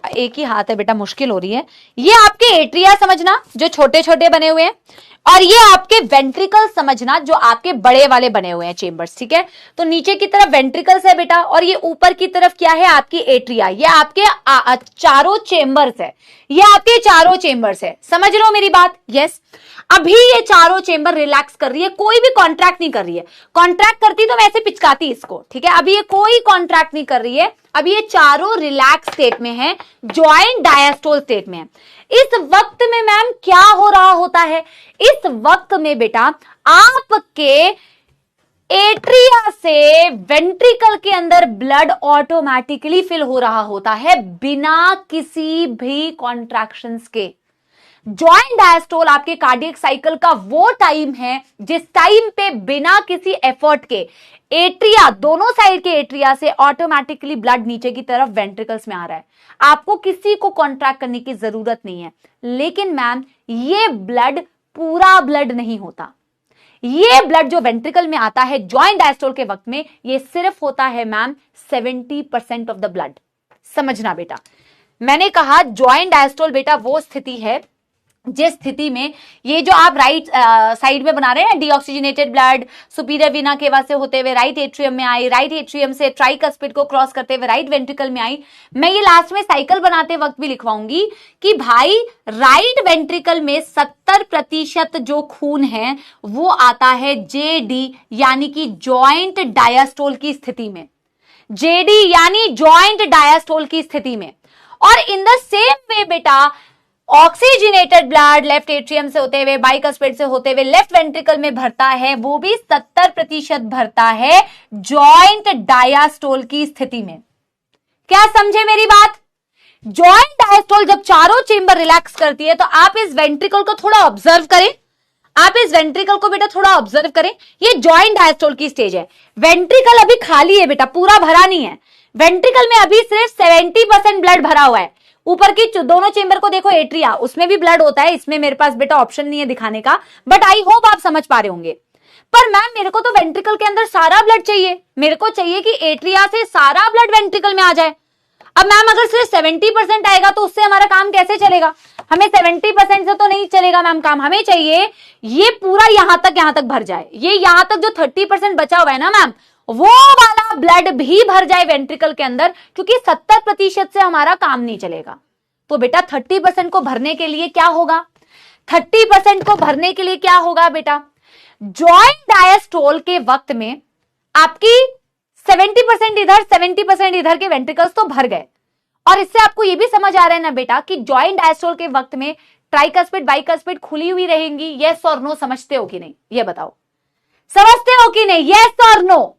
S1: एक ही हाथ है बेटा मुश्किल हो रही है, ये आपके एट्रिया समझना जो छोटे छोटे बने हुए हैं, और ये आपके वेंट्रिकल समझना जो आपके बड़े वाले बने हुए हैं चेंबर्स, ठीक है। तो नीचे की तरफ वेंट्रिकल्स है बेटा और ये ऊपर की तरफ क्या है, आपकी एट्रिया, ये आपके चारों चेंबर्स है, ये आपके चारों चेंबर्स है, समझ रहे हो मेरी बात, यस। अभी ये चारों चेंबर रिलैक्स कर रही है, कोई भी कॉन्ट्रैक्ट नहीं कर रही है, कॉन्ट्रैक्ट करती तो मैं ऐसे पिचकाती इसको, ठीक है। अभी ये कोई कॉन्ट्रैक्ट नहीं कर रही है, अभी ये चारों रिलैक्स स्टेट में है, जॉइंट डायस्टोल स्टेट में है। इस वक्त में मैम क्या हो रहा होता है, इस वक्त में बेटा आपके एट्रिया से वेंट्रिकल के अंदर ब्लड ऑटोमेटिकली फिल हो रहा होता है बिना किसी भी कॉन्ट्रैक्शंस के। जॉइंट डायस्टोल आपके कार्डियक साइकिल का वो टाइम है जिस टाइम पे बिना किसी एफर्ट के एट्रिया, दोनों साइड के एट्रिया से ऑटोमेटिकली ब्लड नीचे की तरफ वेंट्रिकल्स में आ रहा है, आपको किसी को कॉन्ट्रैक्ट करने की जरूरत नहीं है। लेकिन मैम ये ब्लड पूरा ब्लड नहीं होता। ये ब्लड जो वेंट्रिकल में आता है जॉइंट डायस्टोल के वक्त में, ये सिर्फ होता है मैम 70% ऑफ द ब्लड। समझना बेटा, मैंने कहा जॉइंट डायस्टोल बेटा वो स्थिति है जिस स्थिति में ये जो आप राइट साइड में बना रहे हैं डीऑक्सीजनेटेड ब्लड सुपीरियर वीना केवा से होते हुए राइट एट्रियम में आई, राइट एट्रियम से ट्राइकस्पिड को क्रॉस करते हुए राइट वेंट्रिकल में आई। मैं ये लास्ट में साइकिल बनाते वक्त भी लिखवाऊंगी कि भाई राइट वेंट्रिकल में 70% जो खून है वो आता है जेडी यानी कि जॉइंट डायस्टोल की स्थिति में, जेडी यानी जॉइंट डायस्टोल की स्थिति में। और इन द सेम वे बेटा ऑक्सीजनेटेड ब्लड लेफ्ट एट्रियम से होते हुए बाइकस्पिड से होते हुए लेफ्ट वेंट्रिकल में भरता है, वो भी 70% भरता है जॉइंट डायस्टोल की स्थिति में। क्या समझे मेरी बात? जॉइंट डायस्टोल जब चारों चेंबर रिलैक्स करती है तो आप इस वेंट्रिकल को थोड़ा ऑब्जर्व करें, आप इस वेंट्रिकल को बेटा थोड़ा ऑब्जर्व करें। ये जॉइंट डायस्टोल की स्टेज है, वेंट्रिकल अभी खाली है बेटा, पूरा भरा नहीं है। वेंट्रिकल में अभी सिर्फ 70% ब्लड भरा हुआ है। ऊपर की दोनों चेंबर को देखो, एट्रिया उसमें भी ब्लड होता है, इसमें मेरे पास बेटा ऑप्शन नहीं है दिखाने का, बट आई होप आप समझ पा रहे होंगे। पर मैम मेरे को तो वेंट्रिकल के अंदर सारा ब्लड चाहिए, मेरे को चाहिए कि एट्रिया से सारा ब्लड वेंट्रिकल में आ जाए। अब मैम अगर सिर्फ 70% आएगा तो उससे हमारा काम कैसे चलेगा? हमें 70% से तो नहीं चलेगा मैम काम, हमें चाहिए ये पूरा यहां तक भर जाए, ये यहां तक जो 30% बचा हुआ है ना मैम, वो वाला ब्लड भी भर जाए वेंट्रिकल के अंदर, क्योंकि 70% से हमारा काम नहीं चलेगा। तो बेटा 30% को भरने के लिए क्या होगा? 30% को भरने के लिए क्या होगा बेटा? जॉइंट डायस्टोल के वक्त में आपकी 70% इधर 70% इधर के वेंट्रिकल्स तो भर गए। और इससे आपको यह भी समझ आ रहा है ना बेटा कि जॉइंट डायस्टोल के वक्त में ट्राइकस्पिड बाइकस्पिड खुली हुई रहेंगी। यस और नो समझते हो कि नहीं? ये बताओ, समझते हो कि नहीं? यस और नो?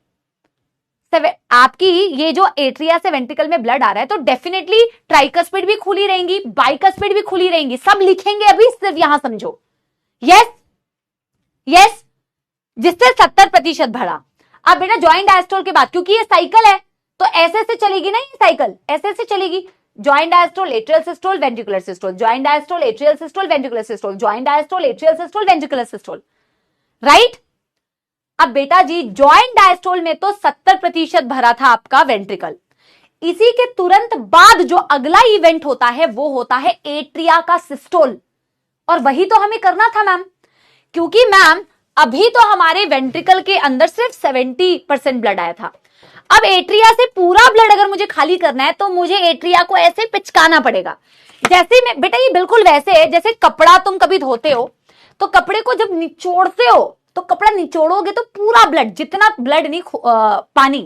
S1: आपकी ये जो एट्रिया से वेंट्रिकल में ब्लड आ रहा है तो डेफिनेटली ट्राइकस्पिड भी खुली रहेंगी, बाइकस्पिड भी खुली रहेंगी, सब लिखेंगे अभी, सिर्फ यहां समझो। यस यस, जिससे 70% भरा। अब बेटा जॉइंट डायस्टोल के बाद क्योंकि ये साइकिल है तो ऐसे से चलेगी ना, ये साइकिल ऐसे से चलेगी। Joint diastole atrial systole ventricular systole, joint diastole atrial systole ventricular systole, joint diastole atrial systole ventricular systole, right. अब बेटा जी जॉइंट डायस्टोल में तो 70% भरा था आपका वेंट्रिकल। इसी के तुरंत बाद जो अगला इवेंट होता है वो होता है एट्रिया का सिस्टोल, और वही तो हमें करना था मैम, क्योंकि मैम अभी तो हमारे वेंट्रिकल के अंदर सिर्फ 70% ब्लड आया था। अब एट्रिया से पूरा ब्लड अगर मुझे खाली करना है तो मुझे एट्रिया को ऐसे पिचकाना पड़ेगा। जैसे मैं बेटा ये बिल्कुल वैसे है जैसे कपड़ा तुम कभी धोते हो तो कपड़े को जब निचोड़ते हो तो कपड़ा निचोड़ोगे तो पूरा ब्लड, जितना ब्लड नहीं पानी,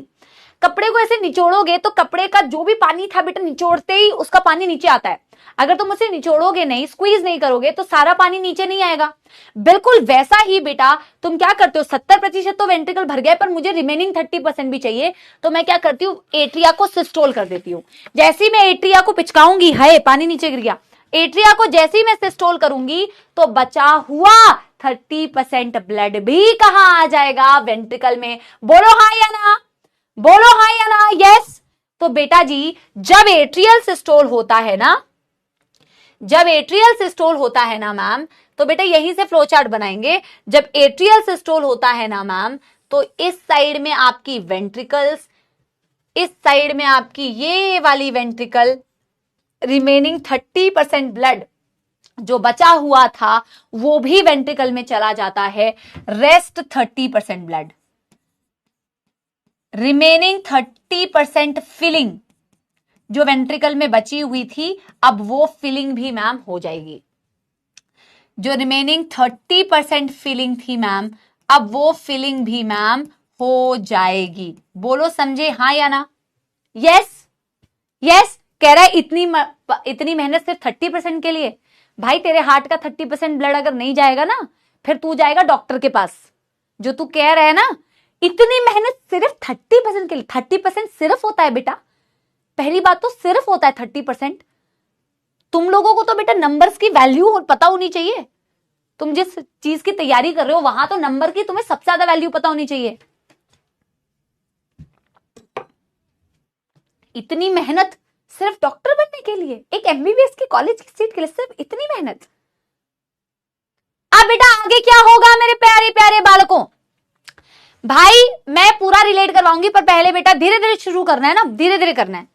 S1: कपड़े को ऐसे निचोड़ोगे तो कपड़े का जो भी पानी था बेटा निचोड़ते ही उसका पानी नीचे आता है। अगर तुम उसे निचोड़ोगे नहीं, स्क्वीज नहीं करोगे तो सारा पानी नीचे नहीं आएगा। बिल्कुल वैसा ही बेटा तुम क्या करते हो, 70% तो वेंट्रिकल भर गया पर मुझे रिमेनिंग 30% भी चाहिए, तो मैं क्या करती हूँ, एट्रिया को सिस्टोल कर देती हूँ। जैसे ही मैं एट्रिया को पिचकाऊंगी, हाय पानी नीचे गिर गया, एट्रिया को जैसे ही मैं सिस्टोल करूंगी तो बचा हुआ 30% ब्लड भी कहां आ जाएगा, वेंट्रिकल में। बोलो हाँ या ना, बोलो हाँ या ना? यस। तो बेटा जी जब एट्रियल सिस्टोल होता है ना, जब एट्रियल सिस्टोल होता है ना मैम, तो बेटा यहीं से फ्लो चार्ट बनाएंगे। जब एट्रियल सिस्टोल होता है ना मैम तो इस साइड में आपकी वेंट्रिकल्स, इस साइड में आपकी ये वाली वेंट्रिकल, रिमेनिंग 30% ब्लड जो बचा हुआ था वो भी वेंट्रिकल में चला जाता है। रेस्ट 30% ब्लड, रिमेनिंग 30% फिलिंग जो वेंट्रिकल में बची हुई थी, अब वो फिलिंग भी मैम हो जाएगी। जो रिमेनिंग 30% फिलिंग थी मैम, अब वो फिलिंग भी मैम हो जाएगी। बोलो समझे हाँ या ना? Yes yes. कह रहा है इतनी मेहनत सिर्फ 30% के लिए। भाई तेरे हार्ट का 30% ब्लड अगर नहीं जाएगा ना, फिर तू जाएगा डॉक्टर के पास। जो तू कह रहा है ना इतनी मेहनत सिर्फ 30% के लिए, 30% सिर्फ होता है बेटा, पहली बात तो सिर्फ होता है 30%। तुम लोगों को तो बेटा नंबर्स की वैल्यू पता होनी चाहिए। तुम जिस चीज की तैयारी कर रहे हो वहां तो नंबर की तुम्हें सबसे ज्यादा वैल्यू पता होनी चाहिए। इतनी मेहनत सिर्फ डॉक्टर बनने के लिए, एक एमबीबीएस की कॉलेज की सीट के लिए सिर्फ इतनी मेहनत। अब बेटा आगे क्या होगा मेरे प्यारे प्यारे बालकों? भाई मैं पूरा रिलेट करवाऊंगी, पर पहले बेटा धीरे धीरे शुरू करना है ना, धीरे धीरे करना है।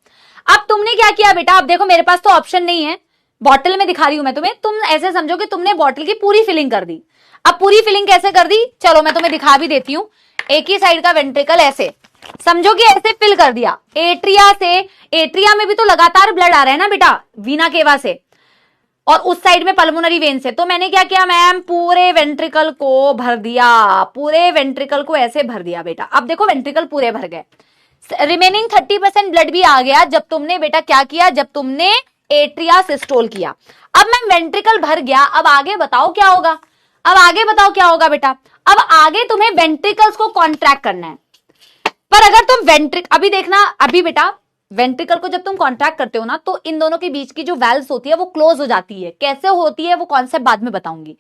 S1: अब तुमने क्या किया बेटा, अब देखो मेरे पास तो ऑप्शन नहीं है, बॉटल में दिखा रही हूं मैं तुम्हें, तुम ऐसे समझो कि तुमने बॉटल की पूरी फिलिंग कर दी। अब पूरी फिलिंग कैसे कर दी, चलो मैं तुम्हें दिखा भी देती हूं। एक ही साइड का वेंट्रिकल ऐसे समझो कि ऐसे फिल कर दिया, एट्रिया से, एट्रिया में भी तो लगातार ब्लड आ रहा है ना बेटा, वीना केवा से, और उस साइड में पल्मोनरी वेन से। तो मैंने क्या किया मैम, पूरे वेंट्रिकल को भर दिया, पूरे वेंट्रिकल को ऐसे भर दिया बेटा। अब देखो वेंट्रिकल पूरे भर गए, रिमेनिंग 30% ब्लड भी आ गया जब तुमने बेटा क्या किया, जब तुमने एट्रिया सिस्टोल किया। अब मैम वेंट्रिकल भर गया, अब आगे बताओ क्या होगा, अब आगे बताओ क्या होगा बेटा। अब आगे तुम्हें वेंट्रिकल्स को कॉन्ट्रैक्ट करना है, पर अगर तुम अभी देखना, अभी बेटा वेंट्रिकल को जब तुम कॉन्ट्रैक्ट करते हो ना, तो इन दोनों के बीच की जो वैल्व्स होती है वो क्लोज हो जाती है। कैसे होती है वो कॉन्सेप्ट बाद में बताऊंगी।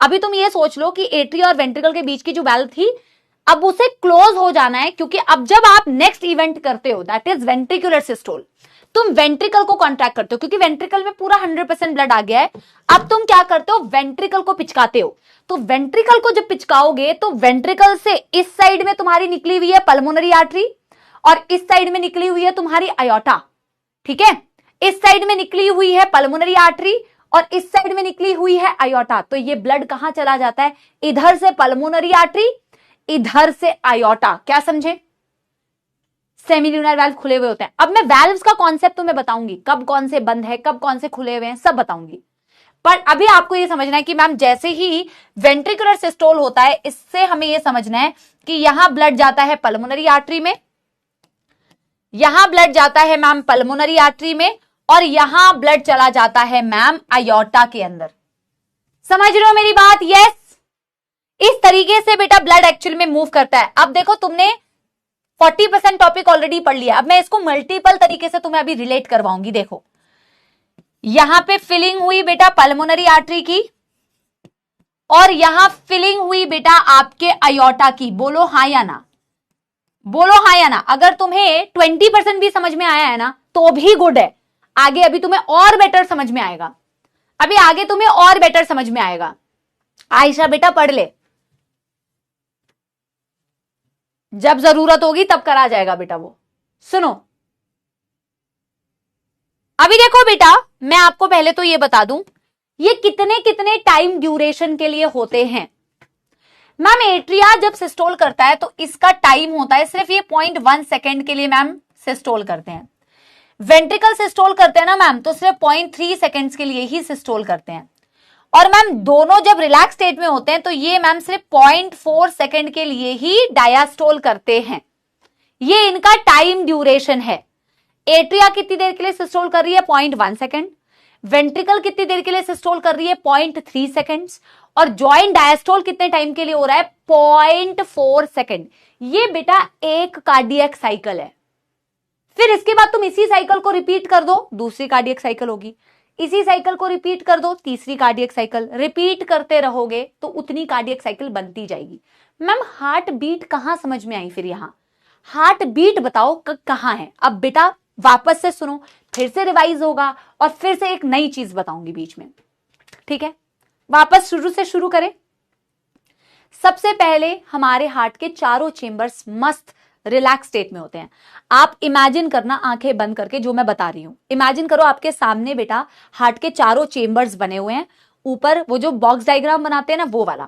S1: अभी तुम ये सोच लो कि एट्रिया और वेंट्रिकल के बीच की जो वैल्व थी, अब उसे क्लोज हो जाना है, क्योंकि अब जब आप नेक्स्ट इवेंट करते हो, दैट इज वेंट्रिकुलर सिस्टोल, तुम वेंट्रिकल को कॉन्ट्रैक्ट करते हो, क्योंकि वेंट्रिकल में पूरा 100% ब्लड आ गया है। अब तुम क्या करते हो, वेंट्रिकल को पिचकाते हो। तो वेंट्रिकल को जब पिचकाओगे तो वेंट्रिकल से इस साइड में तुम्हारी निकली हुई है पल्मोनरी आर्टरी, और इस साइड में निकली हुई है तुम्हारी अयोटा, ठीक है, इस साइड में निकली हुई है पल्मोनरी आर्टरी और इस साइड में निकली हुई है अयोटा। तो ये ब्लड कहां चला जाता है, इधर से पल्मोनरी आर्टरी, इधर से अयोटा। क्या समझे, सेमिल्यूनर वाल्व खुले हुए होते हैं। अब मैं वाल्व्स का कॉन्सेप्ट तुम्हें बताऊंगी, कब कौन से बंद है, कब कौन से खुले हुए हैं, सब बताऊंगी। पर अभी आपको ये समझना है कि मैम जैसे ही वेंट्रिकुलर सिस्टोल होता है, इससे हमें ये समझना है कि यहां ब्लड जाता है पल्मोनरी आर्टरी में, यहां ब्लड जाता है मैम पल्मोनरी आर्टरी में, और यहां ब्लड चला जाता है मैम अयोटा के अंदर। समझ रहे हो मेरी बात? यस, इस तरीके से बेटा ब्लड एक्चुअल में मूव करता है। अब देखो तुमने 40% टॉपिक ऑलरेडी पढ़ लिया, अब मैं इसको मल्टीपल तरीके से तुम्हें अभी रिलेट करवाऊंगी। देखो यहां पे फिलिंग हुई बेटा पल्मोनरी आर्टरी की, और यहां फिलिंग हुई बेटा आपके अयोटा की। बोलो हाँ या ना, बोलो हाँ या ना। अगर तुम्हें 20% भी समझ में आया है ना तो भी गुड है, आगे अभी तुम्हें और बेटर समझ में आएगा, अभी आगे तुम्हें और बेटर समझ में आएगा। आयशा बेटा पढ़ ले, जब जरूरत होगी तब करा जाएगा बेटा वो। सुनो अभी देखो बेटा, मैं आपको पहले तो ये बता दूं, ये कितने कितने टाइम ड्यूरेशन के लिए होते हैं। मैम एट्रिया जब सिस्टोल करता है तो इसका टाइम होता है सिर्फ ये 0.1 सेकेंड के लिए मैम सिस्टोल करते हैं। वेंट्रिकल सिस्टोल करते हैं ना मैम तो सिर्फ 0.3 सेकेंड्स के लिए ही सिस्टोल करते हैं। और मैम दोनों जब रिलैक्स स्टेट में होते हैं तो ये मैम सिर्फ 0.4 सेकेंड के लिए ही डायास्टोल करते हैं। ये इनका टाइम ड्यूरेशन है। एट्रिया कितनी देर के लिए सिस्टोल कर रही है, 0.1 सेकेंड। वेंट्रिकल कितनी देर के लिए सिस्टोल कर रही है, 0.3 सेकेंड्स। और जॉइंट डायस्टोल कितने टाइम के लिए हो रहा है, 0.4 सेकेंड। ये बेटा एक कार्डियक साइकिल है। फिर इसके बाद तुम इसी साइकिल को रिपीट कर दो, दूसरी कार्डियक साइकिल होगी। इसी साइकिल को रिपीट कर दो, तीसरी कार्डियक साइकिल। रिपीट करते रहोगे तो उतनी कार्डियक साइकिल बनती जाएगी। मैम हार्ट बीट कहां समझ में आई फिर, यहां हार्ट बीट बताओ कहां है। अब बेटा वापस से सुनो, फिर से रिवाइज होगा और फिर से एक नई चीज बताऊंगी बीच में, ठीक है। वापस शुरू से शुरू करें। सबसे पहले हमारे हार्ट के चारों चेंबर्स मस्त रिलैक्स स्टेट में होते हैं। आप इमेजिन करना आंखें बंद करके जो मैं बता रही हूं, इमेजिन करो आपके सामने बेटा हार्ट के चारों चेंबर्स बने हुए हैं। ऊपर वो जो बॉक्स डायग्राम बनाते हैं ना वो वाला,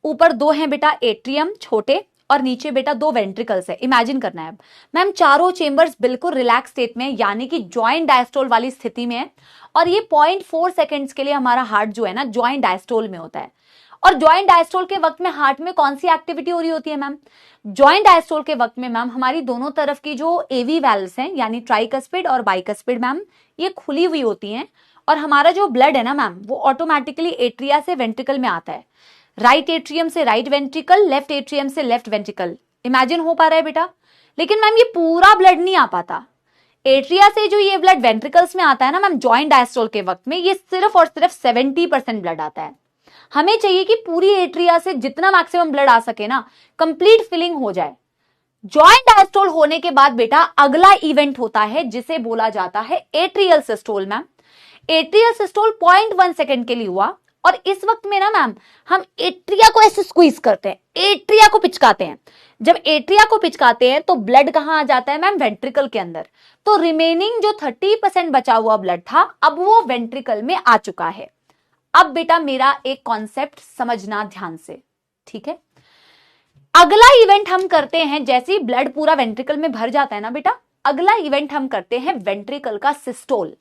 S1: ऊपर दो हैं बेटा एट्रियम छोटे, और नीचे बेटा दो वेंट्रिकल्स है। इमेजिन करना है मैम चारों चेंबर्स बिल्कुल रिलैक्स स्टेट में, यानी कि जॉइंट डायस्टोल वाली स्थिति में है। और ये 0.4 सेकेंड्स के लिए हमारा हार्ट जो है ना जॉइंट डायस्टोल में होता है। और जॉइंट डायस्टोल के वक्त में हार्ट में कौन सी एक्टिविटी हो रही होती है मैम, जॉइंट डायस्टोल के वक्त में मैम हमारी दोनों तरफ की जो एवी वैल्व्स हैं यानी ट्राइकस्पिड और बाइकस्पिड मैम ये खुली हुई होती हैं। और हमारा जो ब्लड है ना मैम वो ऑटोमेटिकली एट्रिया से वेंट्रिकल में आता है, राइट एट्रियम से राइट वेंट्रिकल, लेफ्ट एट्रियम से लेफ्ट वेंट्रिकल। इमेजिन हो पा रहा है बेटा। लेकिन मैम ये पूरा ब्लड नहीं आ पाता एट्रिया से, जो ये ब्लड वेंट्रिकल्स में आता है ना मैम जॉइंट डायस्टोल के वक्त में, ये सिर्फ और सिर्फ 70% ब्लड आता है। हमें चाहिए कि पूरी एट्रिया से जितना मैक्सिमम ब्लड आ सके ना, कंप्लीट फिलिंग हो जाए। जॉइंट डायस्टोल होने के बाद बेटा अगला इवेंट होता है जिसे बोला जाता है atrial systole. Ma'am atrial systole 0.1 second के लिए हुआ और इस वक्त में ना मैम हम एट्रिया को ऐसे स्क्वीज करते हैं, एट्रिया को पिचकाते हैं। जब एट्रिया को पिचकाते हैं तो ब्लड कहां आ जाता है मैम? वेंट्रिकल के अंदर। तो रिमेनिंग जो 30% बचा हुआ ब्लड था अब वो वेंट्रिकल में आ चुका है। अब बेटा मेरा एक कॉन्सेप्ट समझना ध्यान से, ठीक है। अगला इवेंट हम करते हैं, जैसे ही ब्लड पूरा वेंट्रिकल में भर जाता है ना बेटा, अगला इवेंट हम करते हैं वेंट्रिकल का सिस्टोल।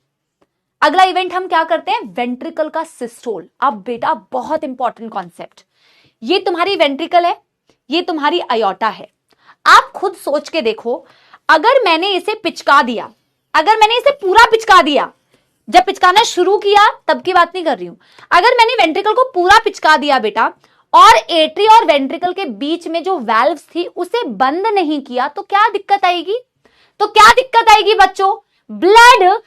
S1: अगला इवेंट हम क्या करते हैं? वेंट्रिकल का सिस्टोल। अब बेटा बहुत इंपॉर्टेंट कॉन्सेप्ट, ये तुम्हारी वेंट्रिकल है, ये तुम्हारी अयोटा है। आप खुद सोच के देखो, अगर मैंने इसे पिचका दिया, अगर मैंने इसे पूरा पिचका दिया, जब पिचकाना शुरू किया तब की बात नहीं कर रही हूं, अगर मैंने वेंट्रिकल को पूरा पिचका दिया बेटा और एट्रिया और वेंट्रिकल के बीच में जो वाल्व्स थी उसे बंद नहीं किया, तो क्या दिक्कत आएगी? तो क्या दिक्कत आएगी बच्चों? ब्लड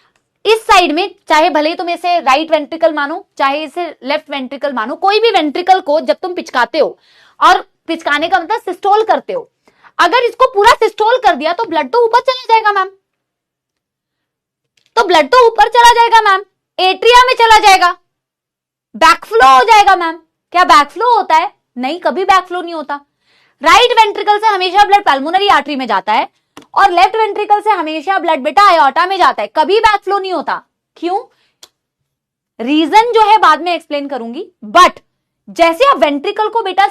S1: इस साइड में, चाहे भले ही तुम इसे राइट वेंट्रिकल मानो चाहे इसे लेफ्ट वेंट्रिकल मानो, कोई भी वेंट्रिकल को जब तुम पिचकाते हो, और पिचकाने का मतलब सिस्टोल करते हो, अगर इसको पूरा सिस्टोल कर दिया तो ब्लड तो ऊपर चला जाएगा मैम, तो ब्लड तो ऊपर चला जाएगा मैम, एट्रिया में चला जाएगा, बैकफ्लो हो जाएगा मैम। क्या बैकफ्लो होता है? नहीं, कभी बैकफ्लो नहीं होता। राइट वेंट्रिकल से हमेशा ब्लड पल्मोनरी आर्टरी में जाता है और लेफ्ट वेंट्रिकल से हमेशा ब्लड बेटा अयोर्टा में जाता है, कभी बैकफ्लो नहीं होता। क्यों? रीजन जो है बाद में एक्सप्लेन करूंगी, बट जैसे आप वेंट्रिकल को बेटा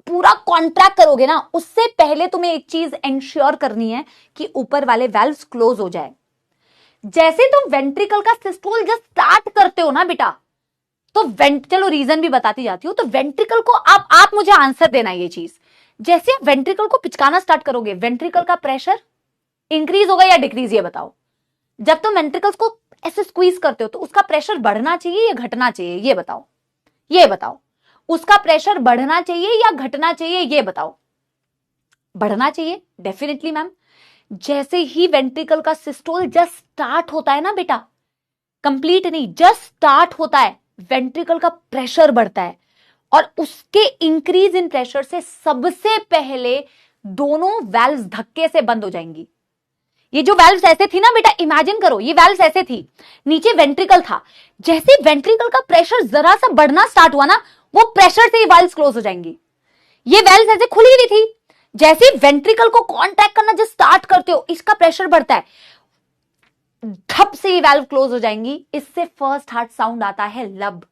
S1: पूरा कॉन्ट्रैक्ट करोगे ना, उससे पहले तुम्हें एक चीज एंश्योर करनी है कि ऊपर वाले वाल्व्स क्लोज हो जाए। जैसे तुम वेंट्रिकल का सिस्टोल जस्ट स्टार्ट करते हो ना बेटा, तो चलो रीजन भी बताती जाती हूं, तो वेंट्रिकल को आप मुझे आंसर देना ये चीज, जैसे आप वेंट्रिकल को पिचकाना स्टार्ट करोगे वेंट्रिकल का प्रेशर इंक्रीज होगा या डिक्रीज, ये बताओ। जब तुम वेंट्रिकल्स को ऐसे स्क्वीज करते हो तो उसका प्रेशर बढ़ना चाहिए या घटना चाहिए, ये बताओ, ये बताओ। उसका प्रेशर बढ़ना चाहिए या घटना चाहिए, ये बताओ। बढ़ना चाहिए डेफिनेटली मैम। जैसे ही वेंट्रिकल का सिस्टोल जस्ट स्टार्ट होता है ना बेटा, कंप्लीट नहीं, जस्ट स्टार्ट होता है, वेंट्रिकल का प्रेशर बढ़ता है और उसके इंक्रीज इन प्रेशर से सबसे पहले दोनों वाल्व्स धक्के से बंद हो जाएंगी। ये जो वाल्व्स ऐसे थी ना बेटा, इमेजिन करो ये वाल्व्स ऐसे थी, नीचे वेंट्रिकल था, जैसे वेंट्रिकल का प्रेशर जरा सा बढ़ना स्टार्ट हुआ ना, वो प्रेशर से ये वाल्व्स क्लोज हो जाएंगी। ये वाल्व्स ऐसे खुली हुई थी, जैसे वेंट्रिकल को कॉन्टैक्ट करना जो स्टार्ट करते हो, इसका प्रेशर बढ़ता है, धप से ये वाल्व क्लोज हो जाएंगी। इससे फर्स्ट हार्ट साउंड आता है लब।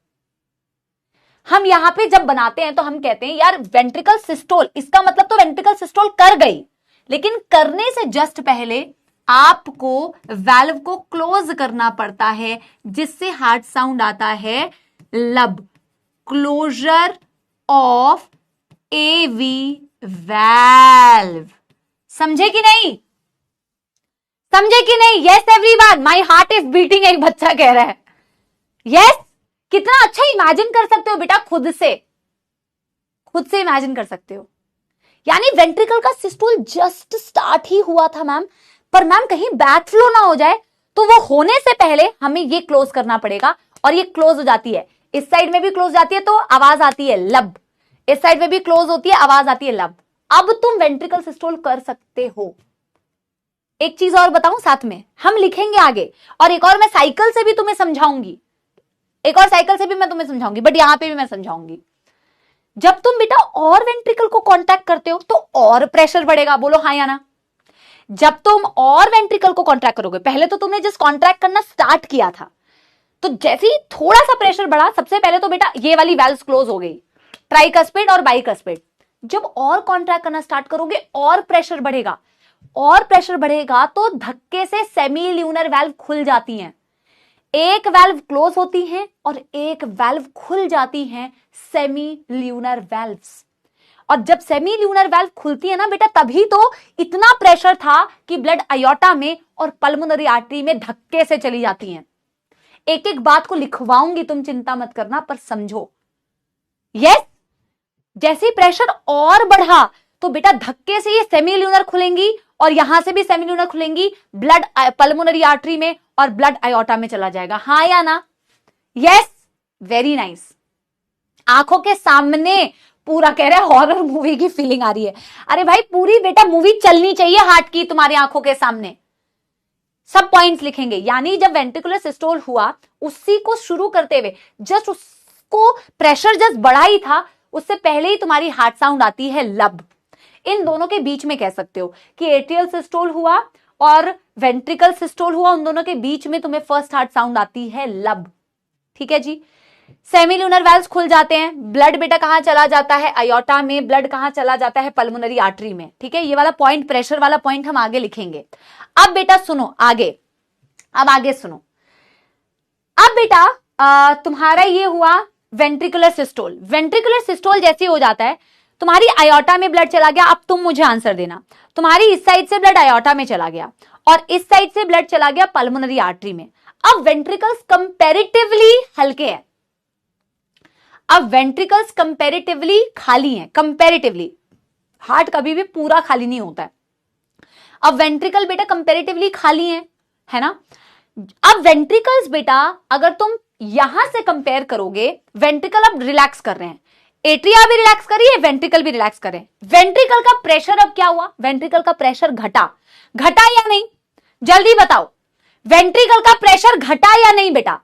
S1: हम यहां पे जब बनाते हैं तो हम कहते हैं यार वेंट्रिकल सिस्टोल, इसका मतलब तो वेंट्रिकल सिस्टोल कर गई, लेकिन करने से जस्ट पहले आपको वाल्व को क्लोज करना पड़ता है, जिससे हार्ट साउंड आता है लब, क्लोजर ऑफ एवी वाल्व। समझे कि नहीं? समझे कि नहीं? Yes everyone, my heart is beating, एक बच्चा कह रहा है यस। कितना अच्छा इमेजिन कर सकते हो बेटा, खुद से इमेजिन कर सकते हो। यानी वेंट्रिकल का सिस्टोल जस्ट स्टार्ट ही हुआ था मैम, पर मैम कहीं बैकफ्लो ना हो जाए, तो वो होने से पहले हमें ये क्लोज करना पड़ेगा, और ये क्लोज हो जाती है, इस साइड में भी क्लोज जाती है तो आवाज आती है लब, इस साइड में भी क्लोज होती है, आवाज आती है लब। अब तुम वेंट्रिकल सिस्टोल कर सकते हो। एक चीज और बताऊं साथ में, हम लिखेंगे आगे, और एक और मैं साइकिल से भी तुम्हें समझाऊंगी, एक और साइकिल से भी मैं तुम्हें समझाऊंगी, बट यहां पे भी मैं समझाऊंगी। जब तुम बेटा और वेंट्रिकल को कांटेक्ट करते हो तो और प्रेशर बढ़ेगा, बोलो हाँ या ना। जब तुम और वेंट्रिकल को कॉन्ट्रैक्ट करोगे, पहले तो तुमने जस्ट कॉन्ट्रैक्ट करना स्टार्ट किया था, तो जैसे ही थोड़ा सा प्रेशर बढ़ा, सबसे पहले तो बेटा ये वाली वाल्व्स क्लोज हो गई, ट्राइकस्पिड और बाइकस्पिड। जब और कॉन्ट्रैक्ट करना स्टार्ट करोगे और प्रेशर बढ़ेगा, और प्रेशर बढ़ेगा तो धक्के से सेमी ल्यूनर वाल्व खुल जाती हैं, एक वाल्व क्लोज होती हैं और एक वाल्व खुल जाती हैं, सेमी ल्यूनर वाल्व्स। और जब सेमी ल्यूनर वाल्व खुलती है ना बेटा, तभी तो इतना प्रेशर था कि ब्लड अयोर्टा में और पल्मोनरी आर्टरी में धक्के से चली जाती हैं। एक एक बात को लिखवाऊंगी, तुम चिंता मत करना, पर समझो। यस, जैसे प्रेशर और बढ़ा तो बेटा धक्के से ये सेमी ल्यूनर खुलेंगी और यहां से भी सेमी ल्यूनर खुलेंगी, ब्लड पल्मोनरी आर्टरी में और ब्लड अयोर्टा में चला जाएगा, हाँ या ना? Yes, very nice. आंखों के सामने पूरा कह रहे हैं हॉरर मूवी की फीलिंग आ रही है। अरे भाई पूरी बेटा मूवी चलनी चाहिए हार्ट की तुम्हारी आंखों के सामने। सब पॉइंट्स लिखेंगे, यानी जब वेंट्रिकुलर सिस्टोल हुआ उसी को शुरू करते हुए जस्ट आपको प्रेशर जस्ट बढ़ा ही था, उससे पहले ही तुम्हारी हार्ट साउंड आती है लब। इन दोनों के बीच में कह सकते हो कि एट्रियल सिस्टोल हुआ और वेंट्रिकल सिस्टोल हुआ, उन दोनों के बीच में तुम्हें फर्स्ट हार्ट साउंड आती है लब। ठीक है जी। सेमील्यूनर वेल्व्स खुल जाते हैं, ब्लड बेटा कहां चला जाता है, अयोटा में, ब्लड कहां चला जाता है, पल्मोनरी आर्टरी में। ठीक है, ये वाला पॉइंट, प्रेशर वाला पॉइंट हम आगे लिखेंगे। अब बेटा सुनो आगे, अब आगे सुनो। अब बेटा तुम्हारा ये हुआ वेंट्रिकुलर सिस्टोल। वेंट्रिकुलर सिस्टोल जैसे हो जाता है, तुम्हारी अयोटा में ब्लड चला गया। अब तुम मुझे आंसर देना, तुम्हारी इस साइड से ब्लड अयोटा में चला गया और इस साइड से ब्लड चला गया पल्मोनरी आर्टरी में। अब वेंट्रिकल्स कंपैरेटिवली हल्के हैं, अब वेंट्रिकल्स कंपैरेटिवली खाली हैं। कंपैरेटिवली, हार्ट कभी भी पूरा खाली नहीं होता है। अब वेंट्रिकल बेटा कंपैरेटिवली खाली हैं, है ना। अब वेंट्रिकल्स बेटा अगर तुम यहां से कंपेयर करोगे, वेंट्रिकल अब रिलैक्स कर रहे हैं, एट्रिया भी रिलैक्स कर रही है, वेंट्रिकल भी रिलैक्स कर रहे हैं। वेंट्रिकल का प्रेशर अब क्या हुआ, वेंट्रिकल का प्रेशर घटा, घटा या नहीं, जल्दी बताओ। वेंट्रिकल का प्रेशर घटा या नहीं बेटा।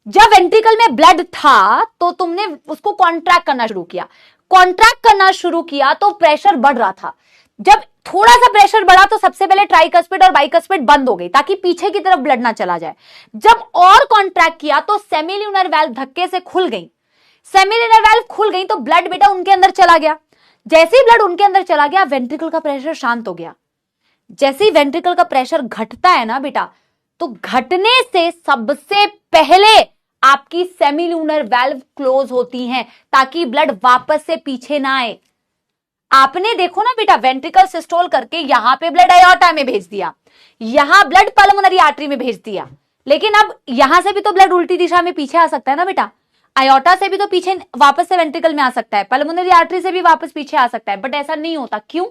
S1: जब वेंट्रिकल में ब्लड था तो तुमने उसको कॉन्ट्रैक्ट करना शुरू किया, कॉन्ट्रैक्ट करना शुरू किया तो प्रेशर बढ़ रहा था। जब थोड़ा सा प्रेशर बढ़ा तो सबसे पहले ट्राइकस्पिड और बाइकस्पिड बंद हो गई ताकि पीछे की तरफ ब्लड ना चला जाए। जब और कॉन्ट्रैक्ट किया तो सेमील्यूनर वेल्व धक्के से खुल गई, सेमील्यूनर वेल्व खुल गई तो ब्लड बेटा उनके अंदर चला गया। जैसे ही ब्लड उनके अंदर चला गया, वेंट्रिकल का प्रेशर शांत हो गया। जैसे ही वेंट्रिकल का प्रेशर घटता है ना बेटा, तो घटने से सबसे पहले आपकी सेमील्यूनर वेल्व क्लोज होती हैं ताकि ब्लड वापस से पीछे ना आए। आपने देखो ना बेटा, वेंट्रिकल सिस्टोल करके यहां पे ब्लड अयोर्टा में भेज दिया, यहां ब्लड पल्मोनरी आर्टरी में भेज दिया, लेकिन अब यहां से भी तो ब्लड उल्टी दिशा में पीछे आ सकता है ना बेटा। अयोर्टा से भी तो पीछे वापस से वेंट्रिकल में आ सकता है, पल्मोनरी आर्टरी से भी वापस पीछे आ सकता है, बट ऐसा नहीं होता। क्यों?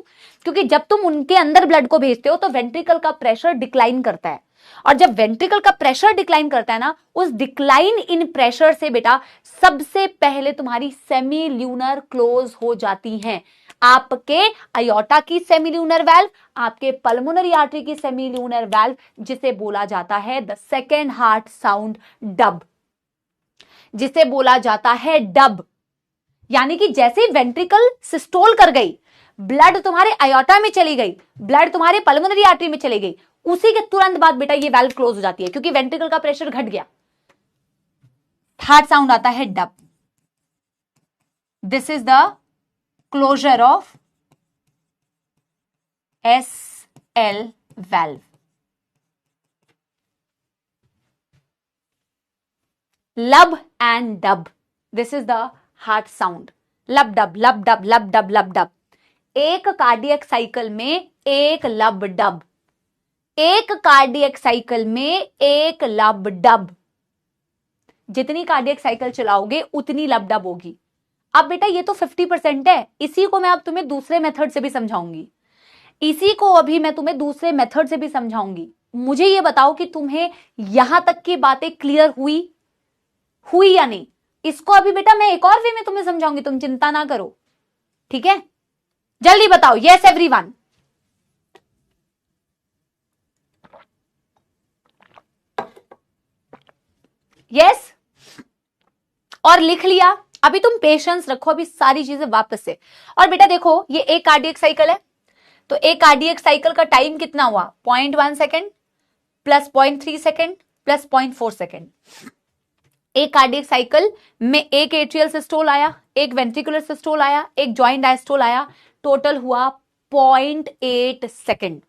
S1: क्योंकि जब तुम उनके अंदर ब्लड को भेजते हो तो वेंट्रिकल का प्रेशर डिक्लाइन करता है, और जब वेंट्रिकल का प्रेशर डिक्लाइन करता है ना, उस डिक्लाइन इन प्रेशर से बेटा सबसे पहले तुम्हारी सेमील्यूनर क्लोज हो जाती हैं। आपके अयोर्टा की सेमील्यूनर वेल्व, आपके पल्मोनरी आर्टरी की सेमील्यूनर वेल्व, जिसे बोला जाता है the second heart sound dub, जिसे बोला जाता है डब। यानी कि जैसे ही वेंट्रिकल सिस्टोल कर गई, ब्लड तुम्हारे अयोर्टा में चली गई, ब्लड तुम्हारे पल्मोनरी आर्टरी में चली गई, उसी के तुरंत बाद बेटा ये वेल्व क्लोज हो जाती है, क्योंकि वेंट्रिकल का प्रेशर घट गया। हार्ट साउंड आता है dub. This is the closure of SL valve. Lub and dub. This is the heart sound. Lub dub, lub dub, lub dub, lub dub. एक कार्डियक साइकिल में एक लब डब, एक कार्डियक साइकिल में एक लब डब। जितनी कार्डियक साइकिल चलाओगे उतनी लब डब होगी। अब बेटा ये तो 50% है, इसी को मैं अब तुम्हें दूसरे मेथड से भी समझाऊंगी, इसी को अभी मैं तुम्हें दूसरे मेथड से भी समझाऊंगी। मुझे ये बताओ कि तुम्हें यहां तक की बातें क्लियर हुई या नहीं। इसको अभी बेटा मैं एक और वे में तुम्हें समझाऊंगी, तुम चिंता ना करो, ठीक है। जल्दी बताओ, यस एवरीवन। यस, और लिख लिया। अभी तुम पेशेंस रखो, अभी सारी चीजें वापस से। और बेटा देखो, ये एक कार्डियक साइकिल है, तो एक कार्डियक साइकिल का टाइम कितना हुआ, 0.1 second plus 0.3 second plus 0.4 second. एक कार्डियक साइकिल में एक एट्रियल सिस्टोल आया, एक वेंट्रिकुलर सिस्टोल आया, एक जॉइंट डायस्टोल आया, टोटल हुआ 0.8 सेकेंड।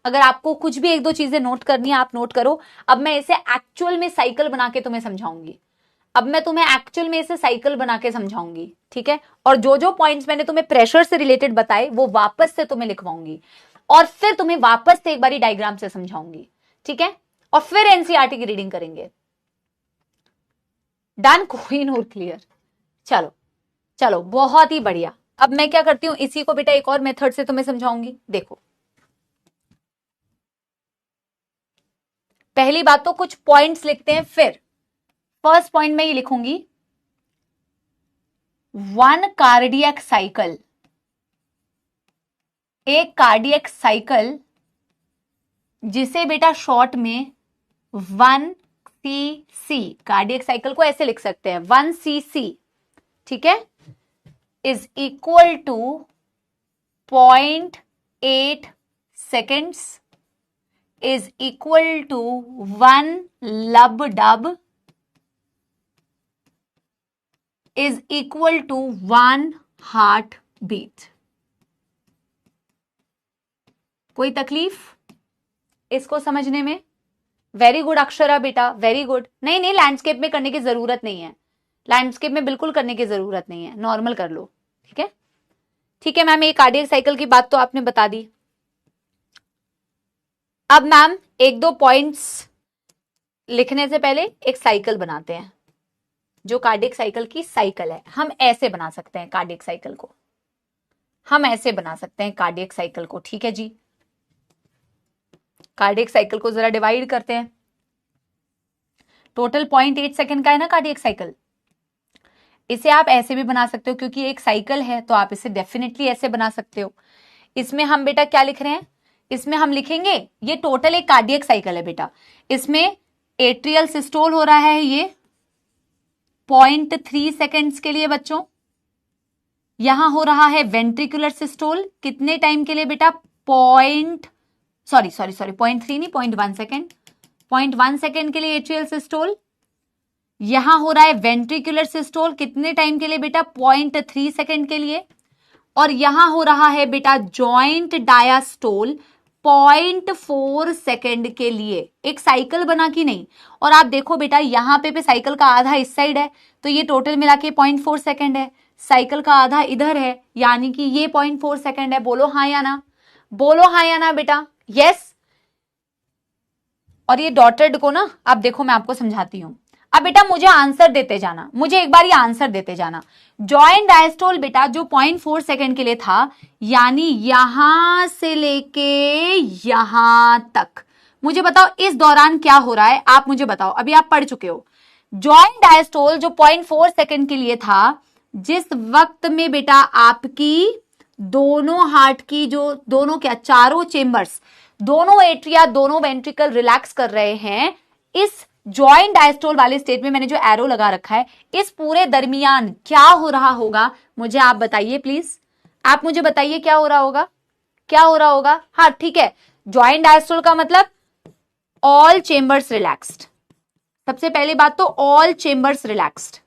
S1: अगर आपको कुछ भी एक दो चीजें नोट करनी है आप नोट करो। अब मैं इसे एक्चुअल में साइकिल बना के तुम्हें समझाऊंगी, अब मैं तुम्हें एक्चुअल में इसे साइकिल बना के समझाऊंगी, ठीक है। और जो जो पॉइंट्स मैंने तुम्हें प्रेशर से रिलेटेड बताए वो वापस से तुम्हें लिखवाऊंगी, और फिर तुम्हें वापस से एक बारी डायग्राम से समझाऊंगी, ठीक है। और फिर एनसीईआरटी की रीडिंग करेंगे। डन, कोई नोट क्लियर? चलो चलो, बहुत ही बढ़िया। अब मैं क्या करती हूं, इसी को बेटा एक और मेथड से तुम्हें समझाऊंगी। देखो, पहली बात तो कुछ पॉइंट्स लिखते हैं, फिर फर्स्ट पॉइंट में ये लिखूंगी, वन कार्डियक साइकिल, एक कार्डियक साइकिल जिसे बेटा शॉर्ट में 1cc, कार्डियक साइकिल को ऐसे लिख सकते हैं 1cc, ठीक है, is equal to 0.8 seconds is equal to 1 lub dub is equal to 1 heart beat. कोई तकलीफ इसको समझने में? वेरी गुड अक्षरा बेटा, वेरी गुड। नहीं नहीं, लैंडस्केप में करने की जरूरत नहीं है, लैंडस्केप में बिल्कुल करने की जरूरत नहीं है, नॉर्मल कर लो। ठीक है, ठीक है मैम, ये कार्डियक साइकिल की बात तो आपने बता दी। अब मैम एक दो पॉइंट्स लिखने से पहले एक साइकिल बनाते हैं, जो कार्डियक साइकिल की साइकिल है। हम ऐसे बना सकते हैं कार्डियक साइकिल को, हम ऐसे बना सकते हैं कार्डियक साइकिल को। ठीक है जी, कार्डियक साइकिल को जरा डिवाइड करते हैं। टोटल 0.8 सेकेंड का है ना कार्डियक साइकिल। इसे आप ऐसे भी बना सकते हो, क्योंकि एक साइकिल है तो आप इसे डेफिनेटली ऐसे बना सकते हो। इसमें हम बेटा क्या लिख रहे हैं, इसमें हम लिखेंगे ये टोटल एक कार्डियक साइकिल है बेटा। इसमें एट्रियल सिस्टोल हो रहा है ये 0.3 सेकेंड्स के लिए बच्चों। यहां हो रहा है वेंट्रिकुलर सिस्टोल कितने टाइम के लिए बेटा, 0.3 नहीं 0.1 सेकेंड, 0.1 सेकेंड के लिए एट्रियल सिस्टोल। यहां हो रहा है वेंट्रिकुलर सिस्टोल कितने टाइम के लिए बेटा, 0.3 सेकेंड के लिए। और यहां हो रहा है बेटा जॉइंट डायास्टोल 0.4 सेकेंड के लिए। एक साइकिल बना कि नहीं? और आप देखो बेटा यहां पे साइकिल का आधा इस साइड है, तो ये टोटल मिला के 0.4 सेकेंड है। साइकिल का आधा इधर है, यानी कि ये 0.4 सेकेंड है। बोलो हाँ या ना, बोलो हाँ या ना बेटा, यस। और ये डॉटेड को ना, अब देखो मैं आपको समझाती हूं। अब बेटा मुझे आंसर देते जाना, मुझे एक बार ये आंसर देते जाना। जॉइंट डायस्टोल बेटा जो 0.4 सेकेंड के लिए था, यानी यहां से लेके यहां तक, मुझे बताओ इस दौरान क्या हो रहा है, आप मुझे बताओ। अभी आप पढ़ चुके हो जॉइंट डायस्टोल जो 0.4 सेकेंड के लिए था, जिस वक्त में बेटा आपकी दोनों हार्ट की जो दोनों क्या चारों चेंबर्स, दोनों एट्रिया, दोनों वेंट्रिकल रिलैक्स कर रहे हैं, इस जॉइंट डायस्टोल वाले स्टेट में मैंने जो एरो लगा रखा है, इस पूरे दरमियान क्या हो रहा होगा मुझे आप बताइए प्लीज। आप मुझे बताइए क्या हो रहा होगा, क्या हो रहा होगा। हाँ ठीक है, जॉइंट डायस्टोल का मतलब ऑल चेंबर्स रिलैक्स्ड। सबसे पहली बात तो ऑल चेंबर्स रिलैक्स्ड।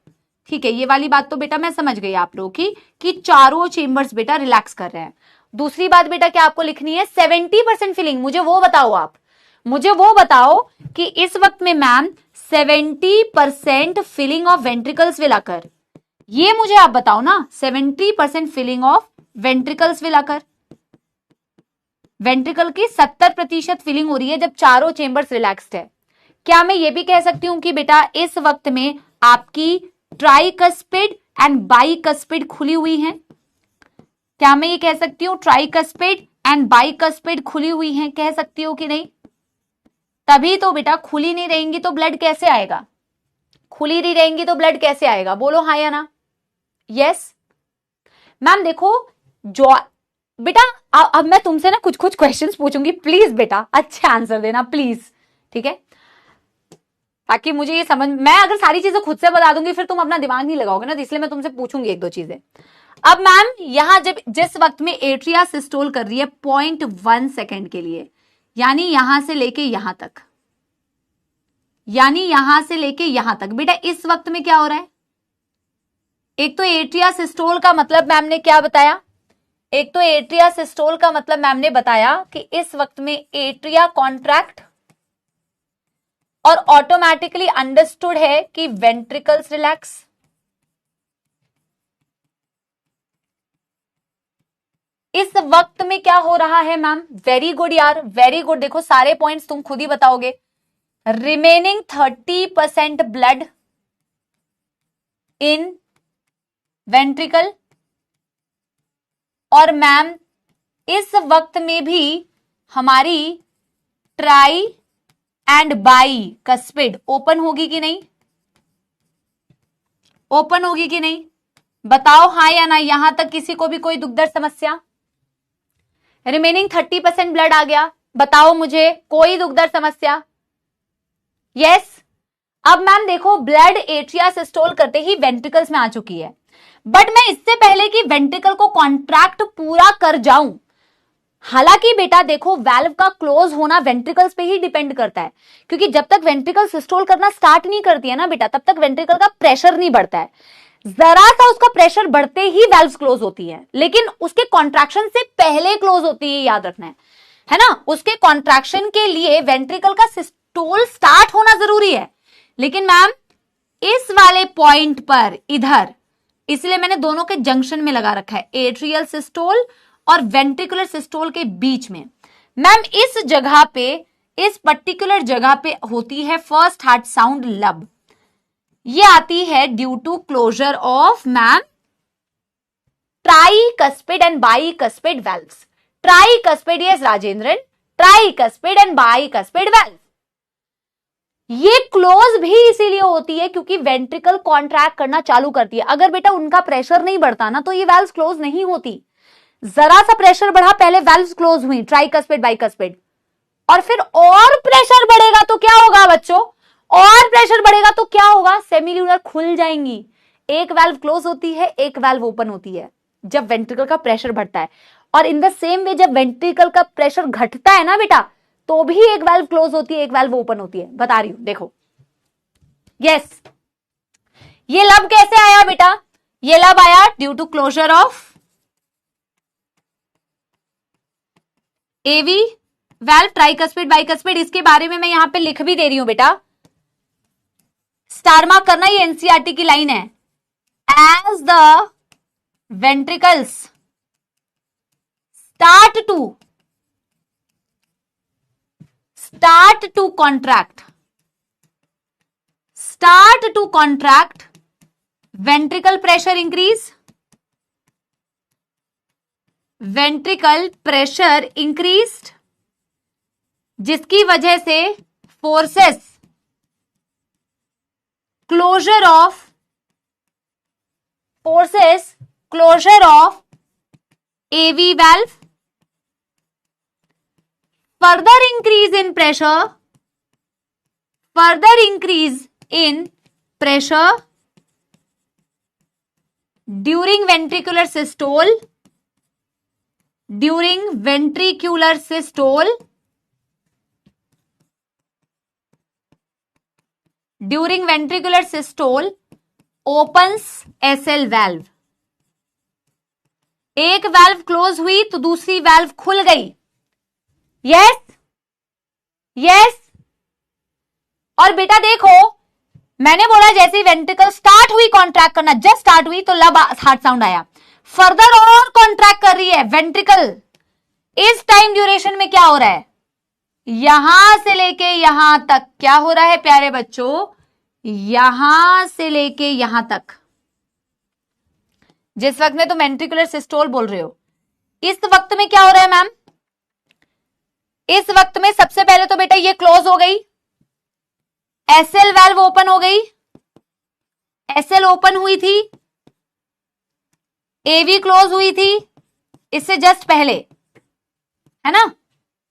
S1: ठीक है, ये वाली बात तो बेटा मैं समझ गई आप लोगों की कि चारों चेंबर्स बेटा रिलैक्स कर रहे हैं। दूसरी बात बेटा क्या आपको लिखनी है, 70% फीलिंग। मुझे वो बताओ, आप मुझे वो बताओ कि इस वक्त में ma'am 70% filling of ventricles will occur. ये मुझे आप बताओ ना, 70% filling of ventricles will occur. Ventricle की 70% फिलिंग हो रही है जब चारों चेंबर्स रिलैक्स्ड है। क्या मैं ये भी कह सकती हूं कि बेटा इस वक्त में आपकी ट्राइकस्पिड एंड बाइकस्पिड खुली हुई है? क्या मैं ये कह सकती हूं ट्राइकस्पिड एंड बाइकस्पिड खुली हुई है? कह सकती हूं कि नहीं? तभी तो बेटा, खुली नहीं रहेंगी तो ब्लड कैसे आएगा, खुली नहीं रहेंगी तो ब्लड कैसे आएगा, बोलो हाँ या ना, यस। मैम देखो जो बेटा अब मैं तुमसे ना कुछ कुछ क्वेश्चंस पूछूंगी, प्लीज बेटा अच्छे आंसर देना प्लीज, ठीक है, ताकि मुझे ये समझ, मैं अगर सारी चीजें खुद से बता दूंगी फिर तुम अपना दिमाग नहीं लगाओगे ना, इसलिए मैं तुमसे पूछूंगी एक दो चीजें। अब मैम यहां जब जिस वक्त में एट्रिया सिस्टोल कर रही है 0.1 सेकेंड के लिए, यानी यहां से लेके यहां तक, यानी यहां से लेके यहां तक, बेटा इस वक्त में क्या हो रहा है? एक तो एट्रिया सिस्टोल का मतलब मैम ने क्या बताया, एक तो एट्रिया सिस्टोल का मतलब मैम ने बताया कि इस वक्त में एट्रिया कॉन्ट्रैक्ट, और ऑटोमेटिकली अंडरस्टूड है कि वेंट्रिकल्स रिलैक्स। इस वक्त में क्या हो रहा है मैम? वेरी गुड यार, वेरी गुड। देखो सारे पॉइंट्स तुम खुद ही बताओगे। रिमेनिंग 30% ब्लड इन वेंट्रिकल, और मैम इस वक्त में भी हमारी try and by cuspid open होगी कि नहीं, ओपन होगी कि नहीं, बताओ हाँ या ना। यहां तक किसी को भी कोई दुख दर्द समस्या? रिमेनिंग 30% ब्लड आ गया, बताओ मुझे कोई दुख दर्द समस्या? यस। अब मैम देखो ब्लड एट्रिया सिस्टोल करते ही वेंट्रिकल्स में आ चुकी है, बट मैं इससे पहले कि वेंट्रिकल को कॉन्ट्रैक्ट पूरा कर जाऊं, हालांकि बेटा देखो वैल्व का क्लोज होना वेंट्रिकल्स पे ही डिपेंड करता है, क्योंकि जब तक वेंट्रिकल सिस्टोल करना स्टार्ट नहीं करती है ना बेटा, तब तक वेंट्रिकल का प्रेशर नहीं बढ़ता है। जरा सा उसका प्रेशर बढ़ते ही वैल्व्स क्लोज होती है, लेकिन उसके कॉन्ट्रैक्शन से पहले क्लोज होती है, याद रखना है ना। उसके कॉन्ट्रैक्शन के लिए वेंट्रिकल का सिस्टोल स्टार्ट होना जरूरी है। लेकिन मैम इस वाले पॉइंट पर इधर, इसलिए मैंने दोनों के जंक्शन में लगा रखा है, एट्रियल सिस्टोल और वेंट्रिकुलर सिस्टोल के बीच में। मैम इस जगह पे, इस पर्टिकुलर जगह पे होती है फर्स्ट हार्ट साउंड लब। ये आती है due to closure of ma'am tricuspid and bicuspid valves. Tricuspid, yes Rajendran, tricuspid and bicuspid valve. ये क्लोज भी इसीलिए होती है क्योंकि वेंट्रिकल कॉन्ट्रैक्ट करना चालू करती है। अगर बेटा उनका प्रेशर नहीं बढ़ता ना तो ये वाल्व्स क्लोज नहीं होती। जरा सा प्रेशर बढ़ा, पहले वाल्व्स क्लोज हुई, ट्राइकस्पिड बाइकस्पिड, और फिर और प्रेशर बढ़ेगा तो क्या होगा बच्चों, और प्रेशर बढ़ेगा तो क्या होगा, सेमील्यूनर खुल जाएंगी। एक वाल्व क्लोज होती है, एक वाल्व ओपन होती है जब वेंट्रिकल का प्रेशर बढ़ता है। और इन द सेम वे जब वेंट्रिकल का प्रेशर घटता है ना बेटा, तो भी एक वाल्व क्लोज होती है, एक वाल्व ओपन होती है। बता रही हूं, देखो। यस, ये लब कैसे आया बेटा, ये लब आया due to closure of AV valve, tricuspid bicuspid. इसके बारे में मैं यहां पे लिख भी दे रही हूं बेटा, स्टार मार्क करना, ये एनसीईआरटी की लाइन है। As the ventricles start to contract, ventricle pressure increased, जिसकी वजह से forces, closure of AV valve, further increase in pressure during ventricular systole, opens SL valve। एक वाल्व क्लोज हुई तो दूसरी वाल्व खुल गई। यस, और बेटा देखो मैंने बोला जैसे ही वेंट्रिकल स्टार्ट हुई कॉन्ट्रैक्ट करना, जस्ट स्टार्ट हुई तो लब हार्ट साउंड आया, फर्दर और कॉन्ट्रैक्ट कर रही है वेंट्रिकल। इस टाइम ड्यूरेशन में क्या हो रहा है, यहां से लेके यहां तक क्या हो रहा है प्यारे बच्चों, यहां से लेके यहां तक, जिस वक्त में तुम वेंट्रिकुलर सिस्टोल बोल रहे हो, इस वक्त में क्या हो रहा है मैम, इस वक्त में सबसे पहले तो बेटा ये क्लोज हो गई, एसएल वाल्व ओपन हो गई, एसएल ओपन हुई थी, एवी क्लोज हुई थी इससे जस्ट पहले, है ना।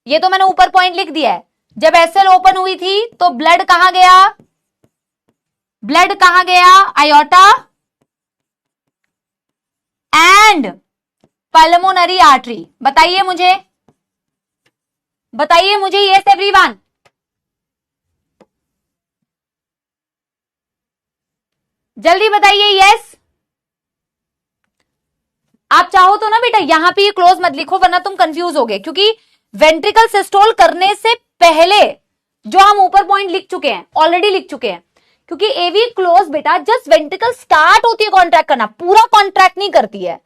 S1: ये तो मैंने ऊपर पॉइंट लिख दिया है। जब एसएल ओपन हुई थी तो ब्लड कहां गया, आयोटा एंड पल्मोनरी आर्टरी। बताइए मुझे यस एवरीवन, जल्दी बताइए यस। आप चाहो तो ना बेटा यहां पे ये क्लोज मत लिखो वरना तुम कंफ्यूज होगे, क्योंकि वेंट्रिकल सिस्टोल करने से पहले जो हम ऊपर पॉइंट लिख चुके हैं, ऑलरेडी लिख चुके हैं, क्योंकि एवी क्लोज बेटा जस्ट वेंट्रिकल स्टार्ट होती है कॉन्ट्रैक्ट करना, पूरा कॉन्ट्रैक्ट नहीं करती है।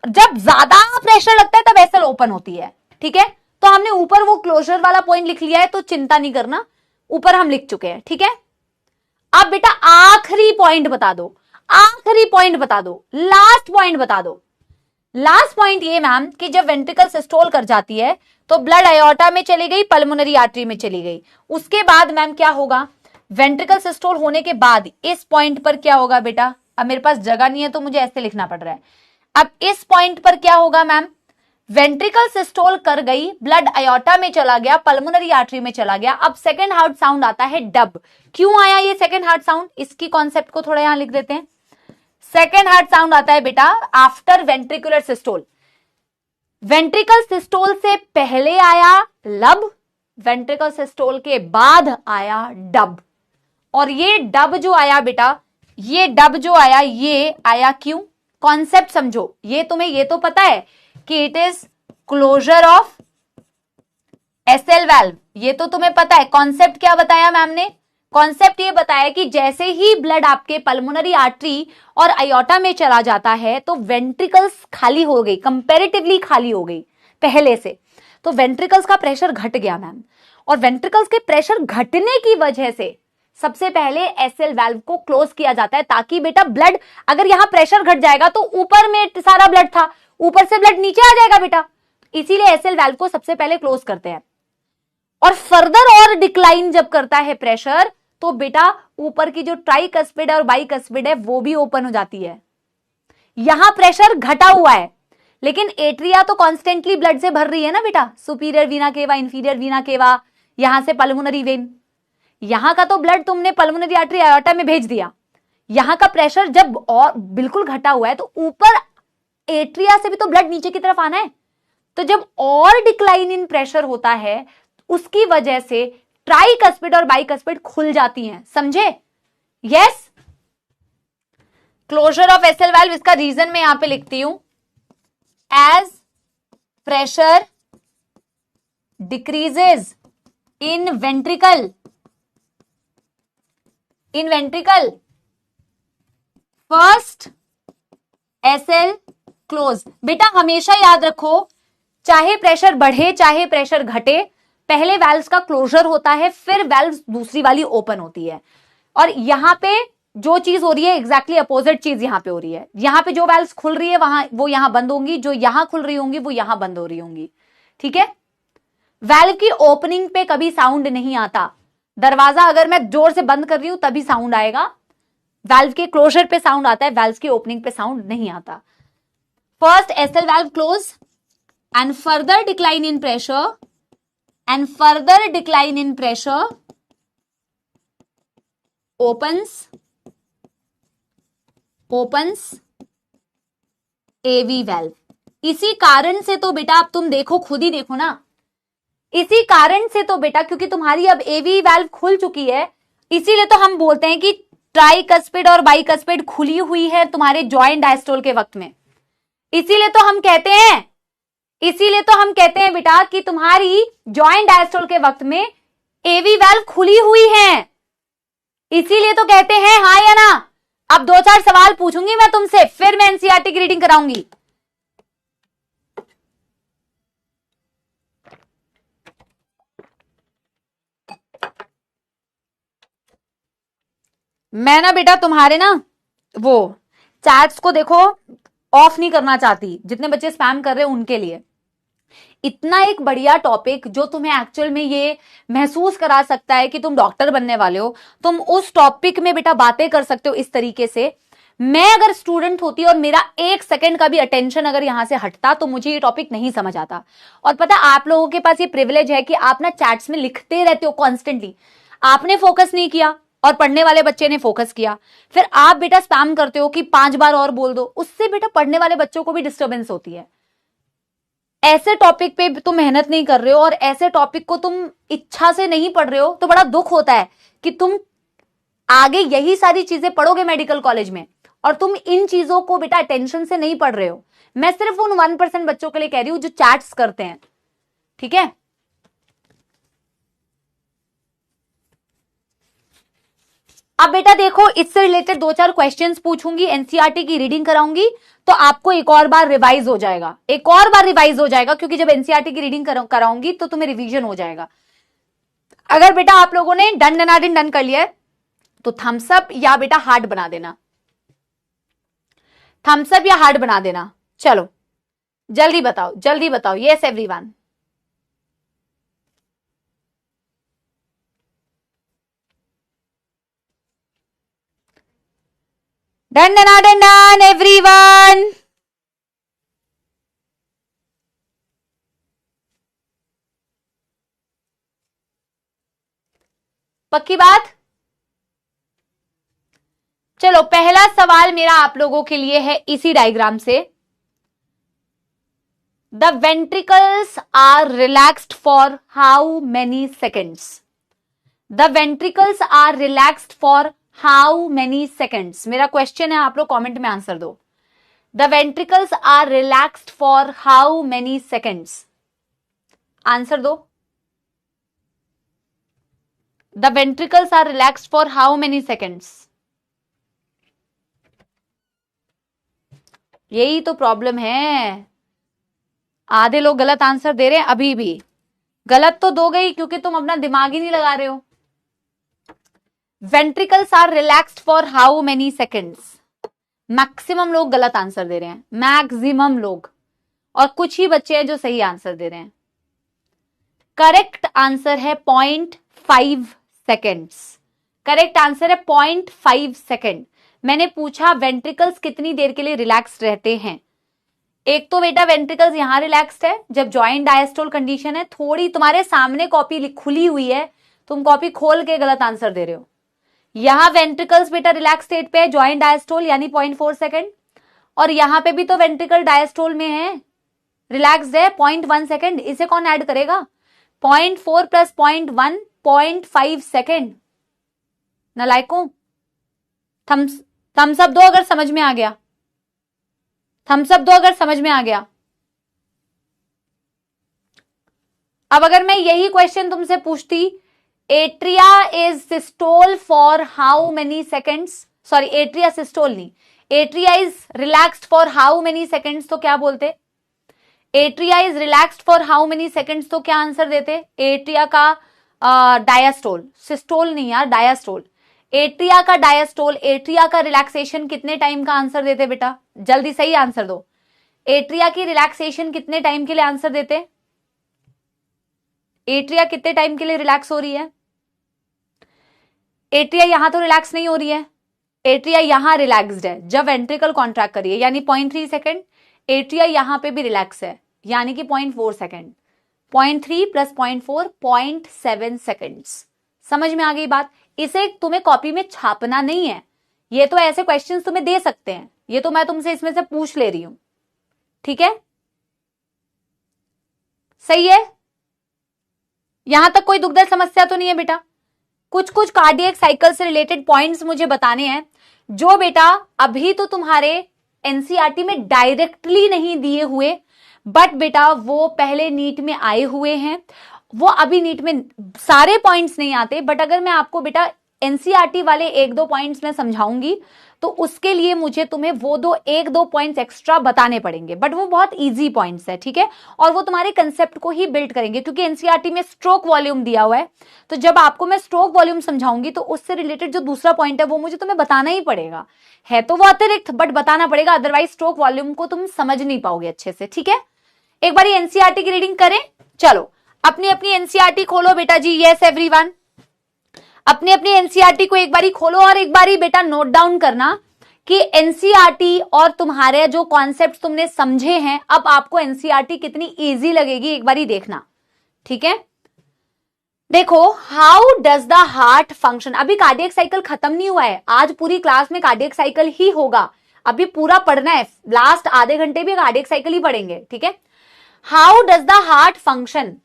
S1: जब ज्यादा प्रेशर लगता है तब एसएल ओपन होती है, ठीक है। तो हमने ऊपर वो क्लोजर वाला पॉइंट लिख लिया है तो चिंता नहीं करना, ऊपर हम लिख चुके हैं, ठीक है। अब बेटा आखिरी पॉइंट बता दो, लास्ट पॉइंट बता दो। लास्ट पॉइंट ये मैम कि जब वेंट्रिकल सिस्टोल कर जाती है तो ब्लड आयोटा में चली गई, पल्मोनरी आर्टरी में चली गई। उसके बाद मैम क्या होगा, वेंट्रिकल सिस्टोल होने के बाद इस पॉइंट पर क्या होगा बेटा, अब मेरे पास जगह नहीं है तो मुझे ऐसे लिखना पड़ रहा है। अब इस पॉइंट पर क्या होगा मैम, वेंट्रिकल सिस्टोल कर गई, ब्लड आयोटा में चला गया, पल्मोनरी आर्टरी में चला गया। अब सेकंड हार्ट साउंड आता है डब। क्यों आया ये सेकंड हार्ट साउंड, इसकी कॉन्सेप्ट को थोड़ा यहां लिख देते हैं। सेकेंड हार्ट साउंड आता है बेटा after ventricular systole. Ventricle systole से पहले आया लब, वेंट्रिकल सिस्टोल के बाद आया डब। और ये डब जो आया बेटा, ये डब जो आया, ये आया क्यों? कॉन्सेप्ट समझो। ये तुम्हें ये तो पता है कि it is closure of SL valve, ये तो तुम्हें पता है। कॉन्सेप्ट क्या बताया मैम ने? कॉन्सेप्ट ये बताया कि जैसे ही ब्लड आपके पल्मोनरी आर्टरी और आयोटा में चला जाता है तो वेंट्रिकल्स खाली हो गई, कंपैरेटिवली खाली हो गई पहले से, तो वेंट्रिकल्स का प्रेशर घट गया मैम। और वेंट्रिकल्स के प्रेशर घटने की वजह से सबसे पहले एसएल वाल्व को क्लोज किया जाता है, ताकि बेटा ब्लड, अगर यहां प्रेशर घट जाएगा तो ऊपर में सारा ब्लड था, ऊपर से ब्लड नीचे आ जाएगा बेटा, इसीलिए एसएल वाल्व को सबसे पहले क्लोज करते हैं। और फर्दर और डिक्लाइन जब करता है प्रेशर, तो बेटा ऊपर की जो ट्राइकस्पिड और बाइकस्पिड है वो भी ओपन हो जाती है। यहां प्रेशर घटा हुआ है, लेकिन एट्रिया तो कॉन्स्टेंटली ब्लड से भर रही है ना बेटा, सुपीरियर वीना केवा, इंफीरियर वीना केवा, यहां से पल्मोनरी वेन, यहां का तो ब्लड तुमने पल्मोनरी आर्टरी आयोटा में भेज दिया। यहां का प्रेशर जब और बिल्कुल घटा हुआ है तो ऊपर एट्रिया से भी तो ब्लड नीचे की तरफ आना है, तो जब और डिक्लाइन इन प्रेशर होता है उसकी वजह से ट्राइकस्पिड और बाइकस्पिड खुल जाती हैं, समझे? Yes, closure of SL valve, इसका रीजन मैं यहां पे लिखती हूं, as pressure decreases in ventricle, in ventricle first SL close. बेटा हमेशा याद रखो, चाहे प्रेशर बढ़े चाहे प्रेशर घटे, पहले वाल्व्स का क्लोजर होता है, फिर वाल्व्स दूसरी वाली ओपन होती है। और यहां पे जो चीज हो रही है एग्जैक्टली अपोजिट चीज यहां पे हो रही है। यहां पे जो वाल्व्स खुल रही है वहां वो यहां बंद होंगी, जो यहां खुल रही होंगी वो यहां बंद हो रही होंगी, ठीक है? वाल्व की ओपनिंग पे कभी साउंड नहीं आता, दरवाजा अगर मैं जोर से बंद कर रही हूं तभी साउंड आएगा, वाल्व के क्लोजर पे साउंड आता है, वाल्व की ओपनिंग पे साउंड नहीं आता। First SL valve close and further decline in pressure, and further decline in pressure opens AV valve। इसी कारण से तो बेटा अब तुम देखो, खुद ही देखो ना, इसी कारण से तो बेटा, क्योंकि तुम्हारी अब AV valve खुल चुकी है, इसीलिए तो हम बोलते हैं कि ट्राइकस्पिड और बाइकस्पिड खुली हुई है तुम्हारे जॉइंट डायस्टोल के वक्त में। इसीलिए तो हम कहते हैं बेटा कि तुम्हारी जॉइंट डायस्टोल के वक्त में एवी वाल्व खुली हुई है, इसीलिए तो कहते हैं, हाँ या ना? अब 2-4 सवाल पूछूंगी मैं तुमसे, फिर मैं एनसीईआरटी की रीडिंग कराऊंगी। मैं ना बेटा तुम्हारे ना वो चैट्स को देखो ऑफ नहीं करना चाहती, जितने बच्चे स्पैम कर रहे हैं उनके लिए। इतना एक बढ़िया टॉपिक जो तुम्हें एक्चुअल में ये महसूस करा सकता है कि तुम डॉक्टर बनने वाले हो, तुम उस टॉपिक में बेटा बातें कर सकते हो इस तरीके से। मैं अगर स्टूडेंट होती और मेरा 1 सेकंड का भी अटेंशन अगर यहां से हटता तो मुझे ये टॉपिक नहीं समझ आता। और पता आप लोगों के पास ये प्रिविलेज है कि आप ना चैट्स में लिखते रहते हो कॉन्स्टेंटली, आपने फोकस नहीं किया और पढ़ने वाले बच्चे ने फोकस किया, फिर आप बेटा स्पैम करते हो कि 5 बार और बोल दो, उससे बेटा पढ़ने वाले बच्चों को भी डिस्टर्बेंस होती है। ऐसे टॉपिक पे तुम मेहनत नहीं कर रहे हो और ऐसे टॉपिक को तुम इच्छा से नहीं पढ़ रहे हो, तो बड़ा दुख होता है कि तुम आगे यही सारी चीजें पढ़ोगे मेडिकल कॉलेज में और तुम इन चीजों को बेटा अटेंशन से नहीं पढ़ रहे हो। मैं सिर्फ उन 1% बच्चों के लिए कह रही हूं जो चैट्स करते हैं, ठीक है? अब बेटा देखो, इससे रिलेटेड 2-4 क्वेश्चंस पूछूंगी, एनसीईआरटी की रीडिंग कराऊंगी, तो आपको एक और बार रिवाइज हो जाएगा, क्योंकि जब एनसीईआरटी की रीडिंग कराऊंगी तो तुम्हें रिवीजन हो जाएगा। अगर बेटा आप लोगों ने डन कर लिया है तो थम्स अप या बेटा हार्ट बना देना, थम्स अप या हार्ट बना देना। चलो जल्दी बताओ। Yes everyone, done everyone. पक्की बात? चलो पहला सवाल मेरा आप लोगों के लिए है इसी डायग्राम से। The ventricles are relaxed for how many seconds? The ventricles are relaxed for how many seconds? मेरा क्वेश्चन है, आप लोग कमेंट में आंसर दो। The ventricles are relaxed for how many seconds? Answer दो। The ventricles are relaxed for how many seconds? यही तो problem है, आधे लोग गलत आंसर दे रहे हैं। अभी भी गलत तो दो गई क्योंकि तुम अपना दिमाग ही नहीं लगा रहे हो। Ventricles are relaxed for how many seconds? Maximum लोग गलत आंसर दे रहे हैं, मैक्सिमम लोग, और कुछ ही बच्चे हैं जो सही आंसर दे रहे हैं। करेक्ट आंसर है 0.5 सेकेंड्स। करेक्ट आंसर है 0.5 सेकेंड। मैंने पूछा वेंट्रिकल्स कितनी देर के लिए रिलैक्स्ड रहते हैं। एक तो बेटा वेंट्रिकल्स यहां रिलैक्स्ड है जब जॉइंट डायस्टोल कंडीशन है। थोड़ी तुम्हारे सामने कॉपी खुली हुई है, तुम कॉपी खोल के गलत आंसर दे रहे हो। यहां वेंट्रिकल्स बेटा रिलैक्स स्टेट पे है, जॉइंट डायस्टोल यानी 0.4 सेकेंड, और यहां पे भी तो वेंट्रिकल डायस्टोल में है, रिलैक्स्ड है 0.1 सेकेंड। इसे कौन ऐड करेगा? 0.4 प्लस 0.1 0.5 सेकेंड। नालायकों, थम्स अप दो अगर समझ में आ गया। थम्स अप दो अगर समझ में आ गया। अब अगर मैं यही क्वेश्चन तुमसे पूछती, atria is systole for how many seconds? Sorry, atria systole नहीं, atria is relaxed for how many seconds, तो क्या बोलते? Atria is relaxed for how many seconds, तो क्या आंसर देते? एट्रिया का डायस्टोल, सिस्टोल नहीं यार, डायस्टोल। एट्रिया का डायस्टोल, एट्रिया का रिलैक्सेशन कितने टाइम का आंसर देते बेटा? जल्दी सही आंसर दो। एट्रिया की रिलैक्सेशन कितने टाइम के लिए आंसर देते? एट्रिया कितने टाइम के लिए रिलैक्स हो रही है? एट्रिया यहां तो रिलैक्स नहीं हो रही है, एट्रिया यहां रिलैक्स्ड है जब वेंट्रिकल कॉन्ट्रैक्ट करिए यानी 0.3 सेकेंड। एट्रिया यहां पे भी रिलैक्स है यानी कि 0.4 सेकेंड। 0.3 plus 0.4 0.7 seconds. समझ में आ गई बात? इसे तुम्हें कॉपी में छापना नहीं है, ये तो ऐसे क्वेश्चंस तुम्हें दे सकते हैं, ये तो मैं तुमसे इसमें से पूछ ले रही हूं। ठीक है, सही है? यहां तक कोई दुखद समस्या तो नहीं है बेटा? कुछ कुछ कार्डियक साइकिल से रिलेटेड पॉइंट्स मुझे बताने हैं जो बेटा अभी तो तुम्हारे एनसीईआरटी में डायरेक्टली नहीं दिए हुए, बट बेटा वो पहले नीट में आए हुए हैं। वो अभी नीट में सारे पॉइंट्स नहीं आते, बट अगर मैं आपको बेटा एनसीईआरटी वाले एक दो पॉइंट्स में समझाऊंगी तो उसके लिए मुझे तुम्हें वो एक दो पॉइंट्स एक्स्ट्रा बताने पड़ेंगे, बट वो बहुत इजी पॉइंट्स है। ठीक है, और वो तुम्हारे कंसेप्ट को ही बिल्ड करेंगे क्योंकि एनसीईआरटी में स्ट्रोक वॉल्यूम दिया हुआ है। तो जब आपको मैं स्ट्रोक वॉल्यूम समझाऊंगी तो उससे रिलेटेड जो दूसरा पॉइंट है वो मुझे तुम्हें बताना ही पड़ेगा। है तो वो अतिरिक्त, बट बताना पड़ेगा, अदरवाइज स्ट्रोक वॉल्यूम को तुम समझ नहीं पाओगे अच्छे से। ठीक है, एक बार एनसीईआरटी की रीडिंग करें। चलो अपनी अपनी एनसीईआरटी खोलो बेटा जी। यस एवरीवन, अपनी अपनी एनसीईआरटी को एक बारी खोलो और एक बारी बेटा नोट डाउन करना कि एनसीईआरटी और तुम्हारे जो कॉन्सेप्ट तुमने समझे हैं, अब आपको एनसीईआरटी कितनी इजी लगेगी एक बारी देखना। ठीक है, देखो, how does the heart function. अभी कार्डियक साइकिल खत्म नहीं हुआ है, आज पूरी क्लास में कार्डियक साइकिल ही होगा, अभी पूरा पढ़ना है, लास्ट आधे घंटे भी कार्डियक साइकिल ही पढ़ेंगे। ठीक है, how does the heart function,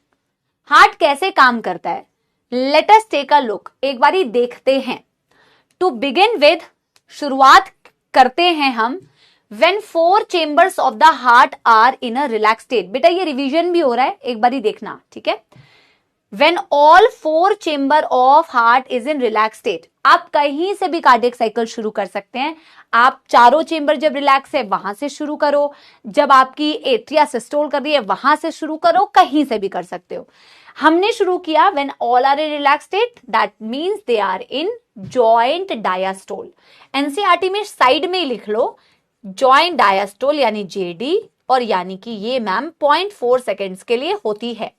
S1: heart कैसे काम करता है। Let us take a look, एक बारी देखते हैं। टू बिगिन विद, शुरुआत करते हैं हम। When 4 chambers of the heart are in a relax state, बेटा ये रिवीजन भी हो रहा है, एक बारी देखना। ठीक है, when all 4 chamber of heart is in relax state, आप कहीं से भी कार्डियक साइकिल शुरू कर सकते हैं। आप चारों चेंबर जब रिलैक्स है वहां से शुरू करो, जब आपकी एट्रिया सिस्टोल कर रही है वहां से शुरू करो, कहीं से भी कर सकते हो। हमने शुरू किया when all are in relax state, that means they are in joint diastole. NCERT में साइड में ही लिख लो जॉइंट डायस्टोल यानी जेडी, और यानी कि ये मैम 0.4 सेकेंड्स के लिए होती है।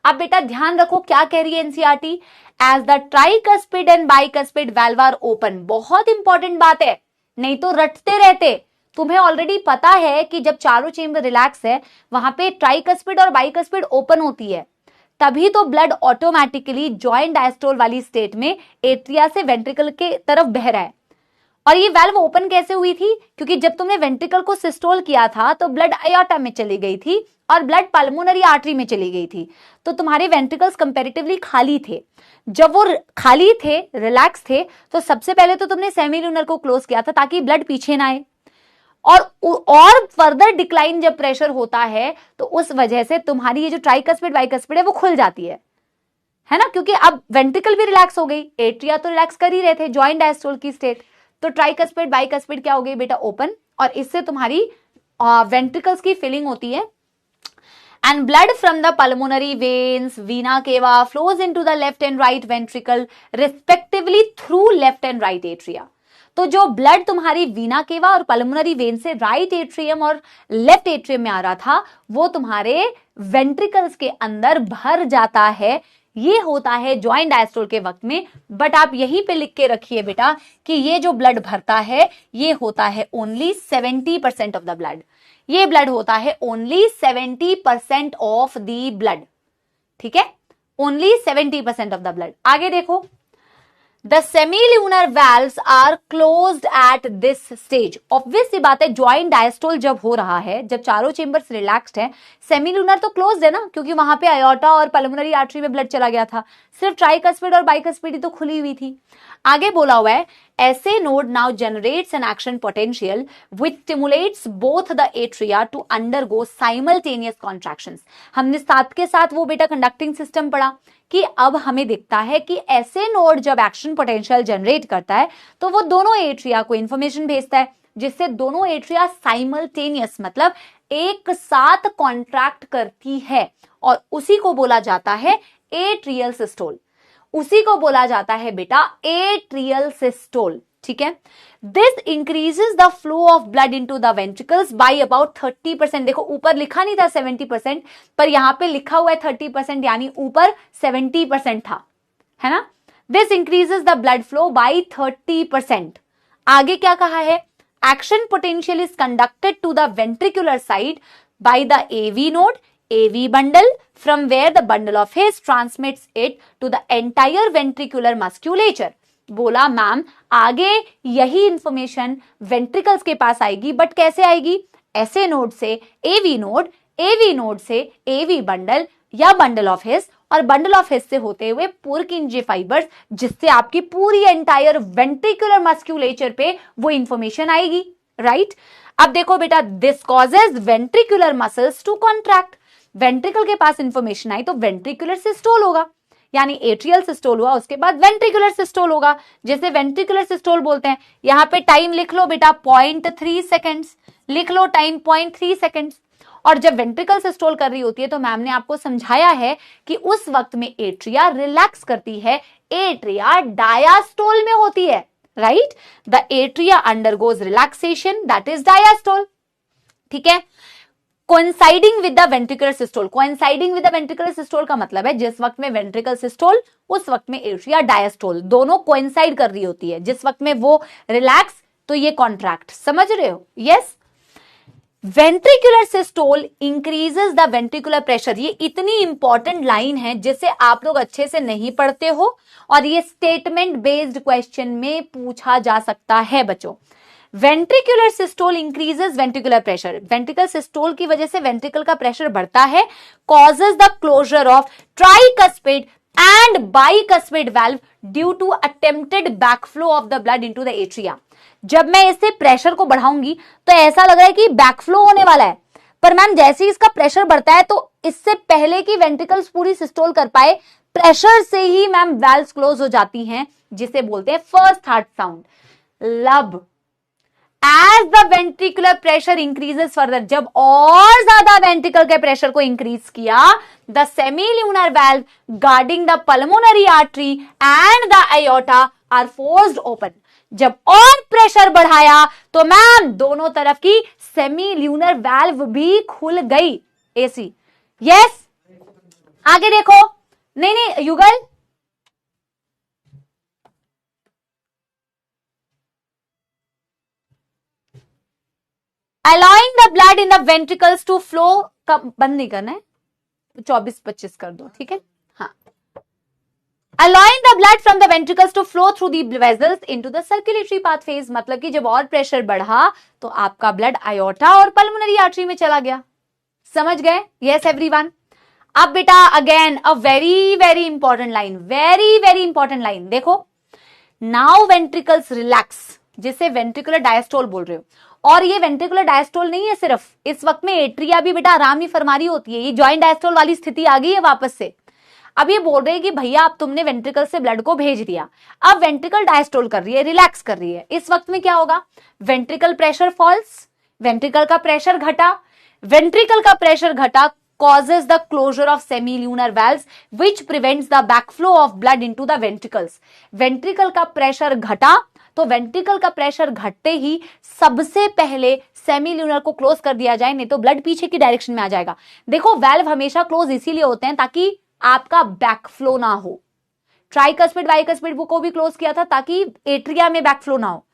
S1: अब बेटा ध्यान रखो क्या कह रही है NCERT, as the tricuspid and bicuspid valve are open. बहुत इंपॉर्टेंट बात है, नहीं तो रटते रहते। तुम्हें ऑलरेडी पता है कि जब चारों चेंबर रिलैक्स है वहां पे ट्राइकस्पिड और बाइकस्पिड ओपन होती है, तभी तो ब्लड ऑटोमेटिकली जॉइंट डायस्टोल वाली स्टेट में एट्रिया से वेंट्रिकल के तरफ बह रहा है। और ये वाल्व ओपन कैसे हुई थी? क्योंकि जब तुमने वेंट्रिकल को सिस्टोल किया था तो ब्लड अयोर्टा में चली गई थी और ब्लड पल्मोनरी आर्टरी में चली गई थी। तो तुम्हारे वेंट्रिकल्स कंपैरेटिवली खाली थे। जब वो खाली थे, रिलैक्स थे, तो सबसे पहले तो तुमने सेमील्यूनर को क्लोज किया था ताकि ब्लड पीछे ना आए, और फर्दर डिक्लाइन जब प्रेशर होता है तो उस वजह से तुम्हारी ये जो ट्राइकस्पिड बाइकस्पिड है वो खुल जाती है ना, क्योंकि अब वेंट्रिकल भी रिलैक्स हो गई, एट्रिया तो रिलैक्स कर ही रहे थे, जॉइंट डायस्टोल की स्टेट। तो ट्राइकस्पिड बाइकस्पिड क्या हो गई बेटा? ओपन, और इससे तुम्हारी वेंट्रिकल्स की फिलिंग होती है। And blood from the pulmonary veins, vena cava, flows into the left and right ventricle respectively through left and right atria. तो जो ब्लड तुम्हारी वीना केवा और पल्मोनरी वेन से राइट एट्रियम और लेफ्ट एट्रियम में आ रहा था, वो तुम्हारे वेंट्रिकल्स के अंदर भर जाता है। ये होता है जॉइंट डायस्टोल के वक्त में। बट आप यहीं पे लिख के रखिए बेटा कि ये जो ब्लड भरता है ये होता है ओनली 70% ऑफ द ब्लड। ये ब्लड होता है ओनली 70% ऑफ द ब्लड, ठीक है, ओनली 70% ऑफ द ब्लड। आगे देखो, The semilunar valves are closed at this stage. Obvious सी बात है, ज्वाइंट डायस्टोल जब हो रहा है, जब चारों चेंबर्स रिलैक्स्ड है, सेमिलुनर तो क्लोज्ड है ना, क्योंकि वहां पे अयोर्टा और पल्मोनरी आर्टरी में ब्लड चला गया था, सिर्फ ट्राइकस्पिड और बाइकस्पिड ही तो खुली हुई थी। आगे बोला हुआ है, SA node now generates an action potential which stimulates both the atria to undergo simultaneous contractions. हमने साथ के साथ वो बेटा कंडक्टिंग सिस्टम पढ़ा कि अब हमें दिखता है कि ऐसे नोड जब एक्शन पोटेंशियल जनरेट करता है तो वो दोनों एट्रिया को इंफॉर्मेशन भेजता है, जिससे दोनों एट्रिया साइमल्टेनियस मतलब एक साथ कॉन्ट्रैक्ट करती है, और उसी को बोला जाता है एट्रियल सिस्टोल। उसी को बोला जाता है बेटा एट्रियल सिस्टोल, ठीक है। This increases the flow of blood into the ventricles by about 30%। देखो ऊपर लिखा नहीं था 70%, पर यहां पे लिखा हुआ है 30%, यानी ऊपर 70% था, है ना। This increases the blood flow by 30%। आगे क्या कहा है? Action potential is conducted to the ventricular side by the AV node, AV bundle, from where the bundle of His transmits it to the entire ventricular musculature. बोला ma'am आगे यही information ventricles के पास आएगी, but कैसे आएगी? ऐसे node से AV node, AV node से AV बंडल या बंडल ऑफ हिस, और बंडल ऑफ हिस से होते हुए पुरकिंजी फाइबर्स, जिससे आपकी पूरी एंटायर वेंट्रिकुलर मस्क्यूलेचर पे वो इंफॉर्मेशन आएगी, राइट। अब देखो बेटा, this causes ventricular muscles to contract. Ventricle के पास इंफॉर्मेशन आई तो वेंट्रिकुलर सिस्टोल होगा, यानी एट्रियल सिस्टोल हुआ, उसके बाद वेंट्रिकुलर सिस्टोल होगा, जैसे वेंट्रिकुलर सिस्टोल बोलते हैं। यहां पे टाइम लिख लो बेटा 0.3 सेकेंड्स, लिख लो टाइम 0.3 सेकेंड्स। और जब वेंट्रिकल सिस्टोल कर रही होती है तो मैम ने आपको समझाया है कि उस वक्त में एट्रिया रिलैक्स करती है, एट्रिया डायास्टोल में होती है, right. The atria undergoes relaxation, that is diastole, ठीक है। Coinciding with the ventricular systole, coinciding with the ventricular systole का मतलब है जिस वक्त में वेंट्रिकल सिस्टोल उस वक्त में एट्रिया डायस्टोल, दोनों कोइंसाइड कर रही होती है। जिस वक्त में वो रिलैक्स तो ये कॉन्ट्रैक्ट, समझ रहे हो? Yes. Ventricular systole increases the ventricular pressure. ये इतनी इंपॉर्टेंट लाइन है जिसे आप लोग अच्छे से नहीं पढ़ते हो, और ये स्टेटमेंट बेस्ड क्वेश्चन में पूछा जा सकता है बच्चों। Ventricular systole increases ventricular pressure, ventricle systole की वजह से वेंट्रिकल का प्रेशर बढ़ता है, causes the closure of tricuspid and bicuspid valve due to attempted backflow of the blood into the atria. जब मैं इससे प्रेशर को बढ़ाऊंगी तो ऐसा लग रहा है कि बैकफ्लो होने वाला है, पर मैम जैसे ही इसका प्रेशर बढ़ता है तो इससे पहले कि वेंट्रिकल्स पूरी सिस्टोल कर पाए, प्रेशर से ही मैम वाल्व्स क्लोज हो जाती हैं, जिसे बोलते हैं फर्स्ट हार्ट साउंड, लब। As the ventricular pressure increases further, जब और ज्यादा वेंट्रिकल के प्रेशर को इंक्रीज किया, the semilunar valve guarding the pulmonary artery and the aorta are forced open. जब और प्रेशर बढ़ाया तो मैम दोनों तरफ की सेमील्यूनर वाल्व भी खुल गई, एसी। यस, आगे देखो। नहीं युगल, allowing the blood in the ventricles to flow, बंद नहीं करना है, 24-25 कर दो, ठीक है। हाँ, allowing the blood from the ventricles to flow through the vessels into the circulatory pathways। मतलब कि जब और प्रेशर बढ़ा तो आपका ब्लड आयोटा और पल्मोनरी आर्टरी में चला गया। समझ गए? Yes everyone. अब बेटा again a very very important line, very very important line देखो, नाउ वेंट्रिकल्स रिलैक्स, जिसे वेंट्रिकुलर डायस्टोल बोल रहे हो। और ये वेंट्रिकुलर डायस्टोल नहीं है सिर्फ, इस वक्त में एट्रिया भी बेटा आराम ही फरमा रही होती है। ये जॉइंट डायस्टोल वाली स्थिति आ गई है वापस से। अब ये बोल रहे हैं कि भैया अब तुमने वेंट्रिकल से ब्लड को भेज दिया, अब वेंट्रिकल डायस्टोल कर रही है, रिलैक्स कर रही है। इस वक्त में क्या होगा? वेंट्रिकल प्रेशर फॉल्स, वेंट्रिकल का प्रेशर घटा, वेंट्रिकल का प्रेशर घटा causes the closure of semilunar valves which prevents the backflow of blood into the ventricles। Ventricle का प्रेशर घटा तो वेंट्रिकल का प्रेशर घटते ही सबसे पहले सेमील्यूनर को क्लोज कर दिया जाए, नहीं तो ब्लड पीछे की डायरेक्शन में आ जाएगा। देखो वेल्व हमेशा क्लोज इसीलिए होते हैं ताकि आपका बैकफ्लो ना हो। ट्राइकस्पिड बाइकस्पिड को भी क्लोज किया था ताकि एट्रिया में बैकफ्लो ना हो।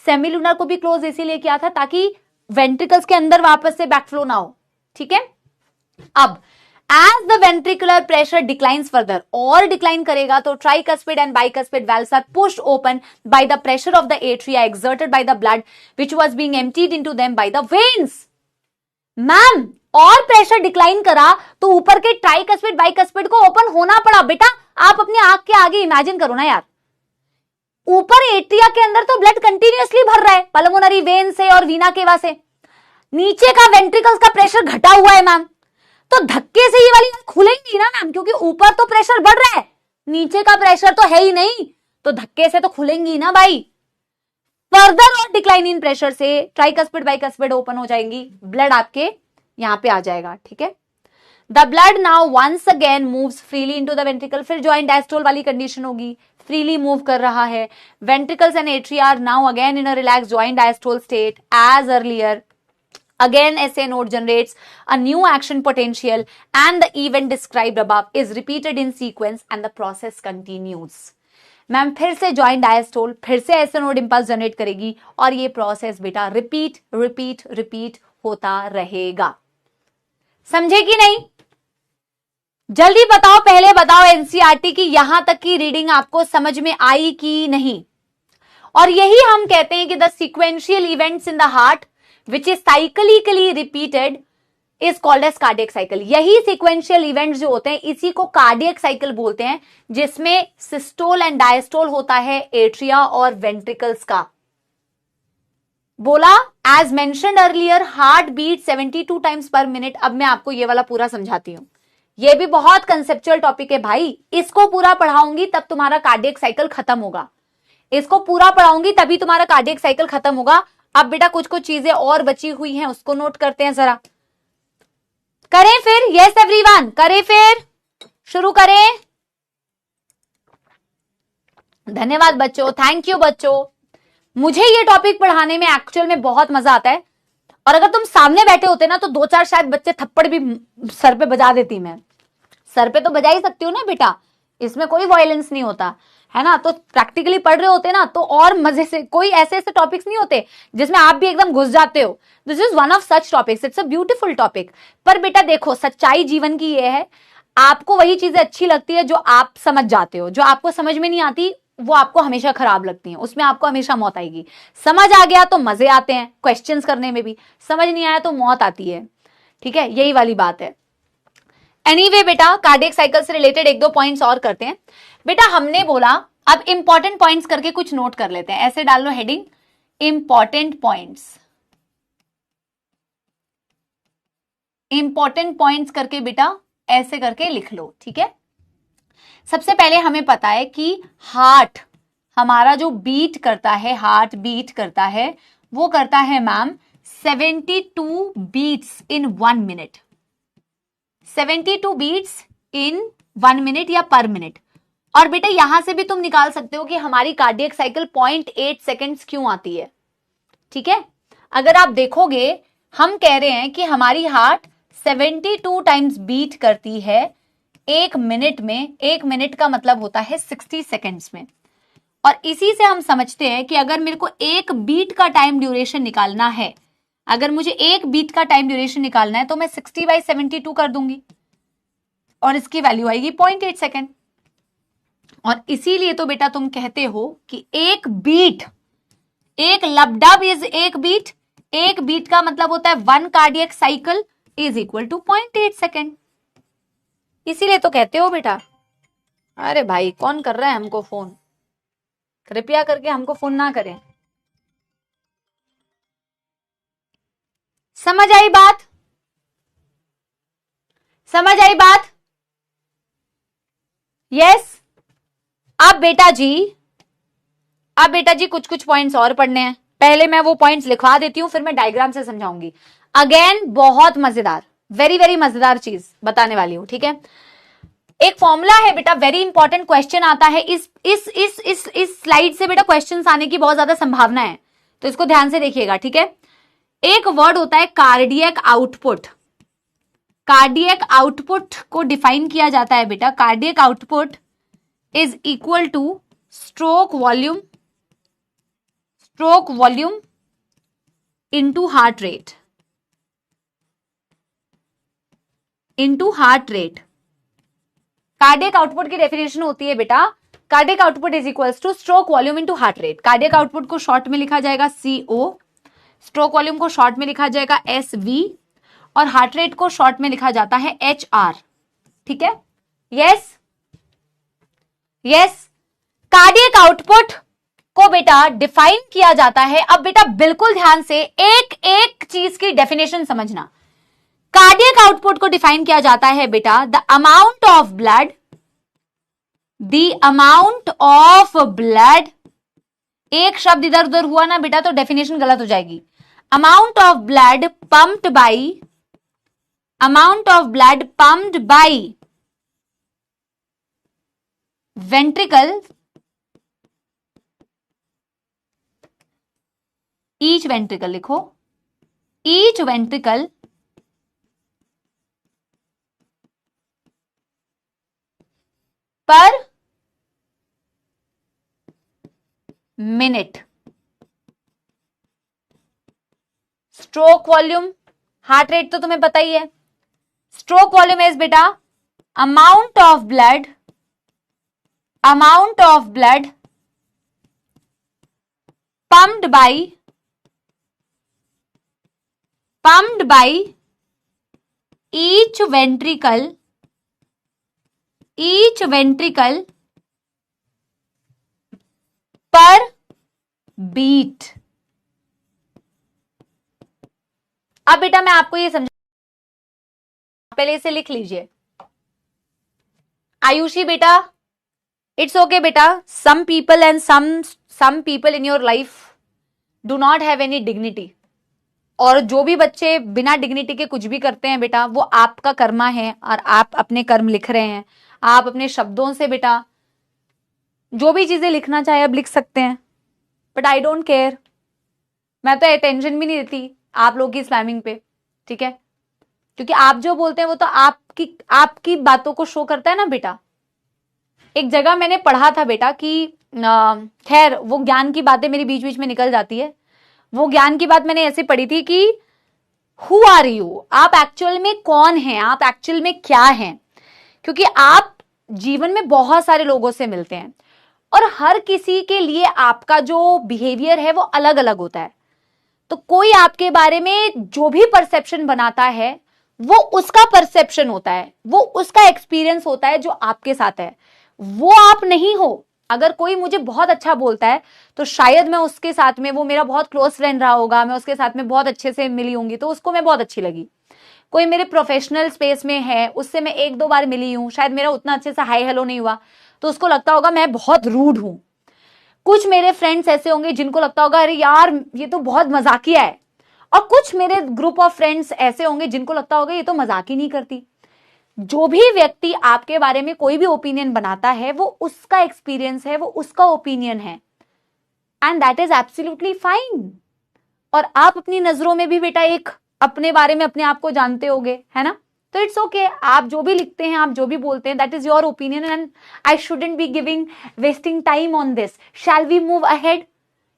S1: सेमील्यूनर को भी क्लोज इसीलिए किया था ताकि वेंट्रिकल्स के अंदर वापस से बैकफ्लो ना हो। ठीक है, अब as the ventricular pressure declines further, और डिक्लाइन करेगा तो tricuspid and bicuspid valves are pushed open by the pressure of the atria exerted by the blood which was being emptied into them by the veins। Ma'am और pressure decline करा तो ऊपर के tricuspid bicuspid को open होना पड़ा। बेटा आप अपने आंख के आगे इमेजिन करो ना यार, ऊपर एट्रिया के अंदर तो ब्लड कंटिन्यूअसली भर रहा है पल्मोनरी वेन से और वीना केवा से, नीचे का वेंट्रिकल्स का प्रेशर घटा हुआ है मैम, तो धक्के से ये वाली खुलेंगी ना मैम, क्योंकि ऊपर तो प्रेशर बढ़ रहा है, नीचे का प्रेशर तो है ही नहीं, तो धक्के से तो खुलेंगी ना भाई। फर्दर और डिक्लाइन इन प्रेशर से ट्राइकस्पिड बाइकस्पिड ओपन हो जाएंगी, ब्लड आपके यहां पे आ जाएगा। ठीक है, the blood now once again moves freely into the ventricle. फिर जॉइंट डायस्टोल वाली कंडीशन होगी, फ्रीली मूव कर रहा है। Ventricles and atria are now again in a relax joint diastole state as earlier. Again, SA node generates a new action potential and the event described above is repeated in sequence and the process continues। Ma'am फिर से joint diastole, फिर से SA node impulse generate करेगी और ये process बेटा repeat repeat repeat होता रहेगा। समझे कि नहीं? जल्दी बताओ, पहले बताओ एनसीईआरटी की यहां तक की रीडिंग आपको समझ में आई कि नहीं? और यही हम कहते हैं कि the sequential events in the heart which is cyclically repeated is called as cardiac cycle। यही sequential events जो होते हैं इसी को cardiac cycle बोलते हैं, जिसमें सिस्टोल एंड डायस्टोल होता है एट्रिया और वेंट्रिकल्स का। बोला as mentioned earlier heart beat 72 times per minute। अब मैं आपको ये वाला पूरा समझाती हूं, ये भी बहुत कंसेप्चुअल टॉपिक है भाई, इसको पूरा पढ़ाऊंगी तब तुम्हारा कार्डियक साइकिल खत्म होगा, इसको पूरा पढ़ाऊंगी तभी तुम्हारा कार्डियक साइकिल खत्म होगा। अब बेटा कुछ कुछ चीजें और बची हुई हैं उसको नोट करते हैं जरा। करें फिर? यस एवरीवन, करें फिर, शुरू करें। धन्यवाद बच्चों, थैंक यू बच्चों। मुझे ये टॉपिक पढ़ाने में एक्चुअल में बहुत मजा आता है, और अगर तुम सामने बैठे होते ना तो 2-4 शायद बच्चे थप्पड़ भी सर पे बजा देती। मैं सर पे तो बजा ही सकती हूँ ना बेटा, इसमें कोई वायलेंस नहीं होता है ना। तो प्रैक्टिकली पढ़ रहे होते ना तो और मजे से, कोई ऐसे ऐसे टॉपिक्स नहीं होते जिसमें आप भी एकदम घुस जाते हो। This is one of such topics, it's a beautiful topic. पर बेटा देखो सच्चाई जीवन की ये है, आपको वही चीजें अच्छी लगती है जो आप समझ जाते हो, जो आपको समझ में नहीं आती वो आपको हमेशा खराब लगती है, उसमें आपको हमेशा मौत आएगी। समझ आ गया तो मजे आते हैं क्वेश्चंस करने में भी, समझ नहीं आया तो मौत आती है। ठीक है, यही वाली बात है। एनीवे बेटा कार्डियक साइकिल से रिलेटेड 1-2 पॉइंट्स और करते हैं। बेटा हमने बोला अब इंपॉर्टेंट पॉइंट्स करके कुछ नोट कर लेते हैं, ऐसे डाल लो heading important points. Important points करके बेटा ऐसे करके लिख लो। ठीक है, सबसे पहले हमें पता है कि हार्ट हमारा जो बीट करता है, हार्ट बीट करता है वो करता है मैम 72 बीट्स इन 1 मिनट। 72 बीट्स इन 1 मिनट या पर मिनट। और बेटा यहां से भी तुम निकाल सकते हो कि हमारी कार्डियक साइकिल 0.8 सेकेंड्स क्यों आती है। ठीक है, अगर आप देखोगे हम कह रहे हैं कि हमारी हार्ट 72 टाइम्स बीट करती है 1 मिनट में। 1 मिनट का मतलब होता है 60 सेकेंड्स में। और इसी से हम समझते हैं कि अगर मेरे को एक बीट का टाइम ड्यूरेशन निकालना है, अगर मुझे एक बीट का टाइम ड्यूरेशन निकालना है तो मैं 60/72 कर दूंगी और इसकी वैल्यू आएगी 0.8 सेकेंड। और इसीलिए तो बेटा तुम कहते हो कि एक बीट, एक लबडब इज एक बीट, एक बीट का मतलब होता है 1 cardiac cycle is equal to 0.8 second. इसीलिए तो कहते हो बेटा। अरे भाई कौन कर रहा है हमको फोन, कृपया करके हमको फोन ना करें। समझ आई बात, समझ आई बात? यस। अब बेटा जी कुछ कुछ पॉइंट्स और पढ़ने हैं। पहले मैं वो पॉइंट्स लिखवा देती हूं, फिर मैं डायग्राम से समझाऊंगी। अगेन बहुत मजेदार, वेरी वेरी मजेदार चीज बताने वाली हूं, ठीक है। एक फॉर्मूला है बेटा, वेरी इंपॉर्टेंट क्वेश्चन आता है इस स्लाइड से बेटा, क्वेश्चंस आने की बहुत ज्यादा संभावना है, तो इसको ध्यान से देखिएगा, ठीक है। एक वर्ड होता है कार्डियक आउटपुट। कार्डियक आउटपुट को डिफाइन किया जाता है बेटा, cardiac output is equal to stroke volume into heart rate, cardiac output की डेफिनेशन होती है बेटा, cardiac output is equals to stroke volume into heart rate. Cardiac output को शॉर्ट में लिखा जाएगा CO, स्ट्रोक वॉल्यूम को शॉर्ट में लिखा जाएगा SV, और हार्ट रेट को शॉर्ट में लिखा जाता है HR, ठीक है। Yes yes. कार्डियक आउटपुट को बेटा डिफाइन किया जाता है। अब बेटा बिल्कुल ध्यान से एक एक चीज की डेफिनेशन समझना। कार्डियक आउटपुट को डिफाइन किया जाता है बेटा, द अमाउंट ऑफ ब्लड, एक शब्द इधर उधर हुआ ना बेटा तो डेफिनेशन गलत हो जाएगी। Amount of blood pumped by ventricle, each ventricle लिखो, each ventricle per minute. Stroke volume, heart rate तो तुम्हें पता ही है। स्ट्रोक वॉल्यूम इज बेटा amount of blood pumped by each ventricle per beat। अब बेटा मैं आपको ये समझा, पहले इसे लिख लीजिए। आयुषी बेटा, इट्स ओके बेटा, some people in your life do not have any dignity, और जो भी बच्चे बिना डिग्निटी के कुछ भी करते हैं बेटा वो आपका कर्मा है, और आप अपने कर्म लिख रहे हैं। आप अपने शब्दों से बेटा जो भी चीजें लिखना चाहे अब लिख सकते हैं, बट आई डोंट केयर, मैं तो अटेंशन भी नहीं देती आप लोगों की स्पैमिंग पे, ठीक है, क्योंकि आप जो बोलते हैं वो तो आपकी बातों को शो करता है ना बेटा। एक जगह मैंने पढ़ा था बेटा कि खैर वो ज्ञान की बातें मेरी बीच बीच में निकल जाती है। वो ज्ञान की बात मैंने ऐसे पढ़ी थी कि हु आर यू, आप एक्चुअल में कौन हैं, आप एक्चुअल में क्या हैं, क्योंकि आप जीवन में बहुत सारे लोगों से मिलते हैं और हर किसी के लिए आपका जो बिहेवियर है वो अलग अलग होता है। तो कोई आपके बारे में जो भी परसेप्शन बनाता है वो उसका परसेप्शन होता है, वो उसका एक्सपीरियंस होता है जो आपके साथ है, वो आप नहीं हो। अगर कोई मुझे बहुत अच्छा बोलता है तो शायद मैं उसके साथ में, वो मेरा बहुत क्लोज फ्रेंड रहा होगा, मैं उसके साथ में बहुत अच्छे से मिली होंगी तो उसको मैं बहुत अच्छी लगी। कोई मेरे प्रोफेशनल स्पेस में है, उससे मैं 1-2 बार मिली हूं, शायद मेरा उतना अच्छे से हाई हेलो नहीं हुआ तो उसको लगता होगा मैं बहुत रूड हूं। कुछ मेरे फ्रेंड्स ऐसे होंगे जिनको लगता होगा अरे यार ये तो बहुत मजाकिया है, और कुछ मेरे ग्रुप ऑफ फ्रेंड्स ऐसे होंगे जिनको लगता होगा ये तो मजाक ही नहीं करती। जो भी व्यक्ति आपके बारे में कोई भी ओपिनियन बनाता है वो उसका एक्सपीरियंस है, वो उसका ओपिनियन है, and that is absolutely fine. और आप अपनी नजरों में भी बेटा एक अपने बारे में अपने आप को जानते होगे, है ना, तो इट्स ओके। आप जो भी लिखते हैं, आप जो भी बोलते हैं, that is your opinion and I shouldn't be giving wasting time on this. Shall we move ahead?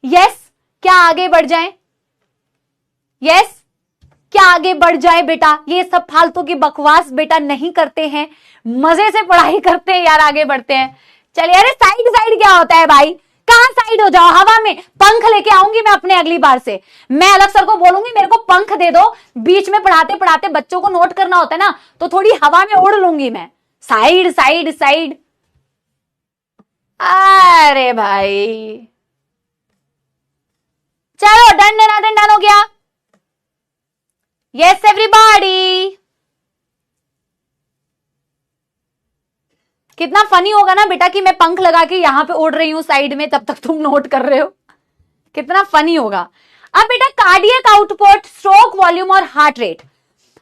S1: Yes, क्या आगे बढ़ जाएं? यस, क्या आगे बढ़ जाए बेटा? ये सब फालतू की बकवास बेटा नहीं करते हैं, मजे से पढ़ाई करते हैं यार, आगे बढ़ते हैं। चलिए, अरे साइड साइड क्या होता है भाई, कहां साइड हो जाओ, हवा में पंख लेके आऊंगी मैं अपने अगली बार से। मैं अलग सर को बोलूंगी मेरे को पंख दे दो, बीच में पढ़ाते पढ़ाते बच्चों को नोट करना होता है ना, तो थोड़ी हवा में उड़ लूंगी मैं, साइड साइड साइड। अरे भाई चलो डन डन डन हो गया। यस एवरीबॉडी, कितना फनी होगा ना बेटा कि मैं पंख लगा के यहां पे उड़ रही हूं साइड में, तब तक तुम नोट कर रहे हो, कितना फनी होगा। अब बेटा कार्डियक आउटपुट, स्ट्रोक वॉल्यूम और हार्ट रेट।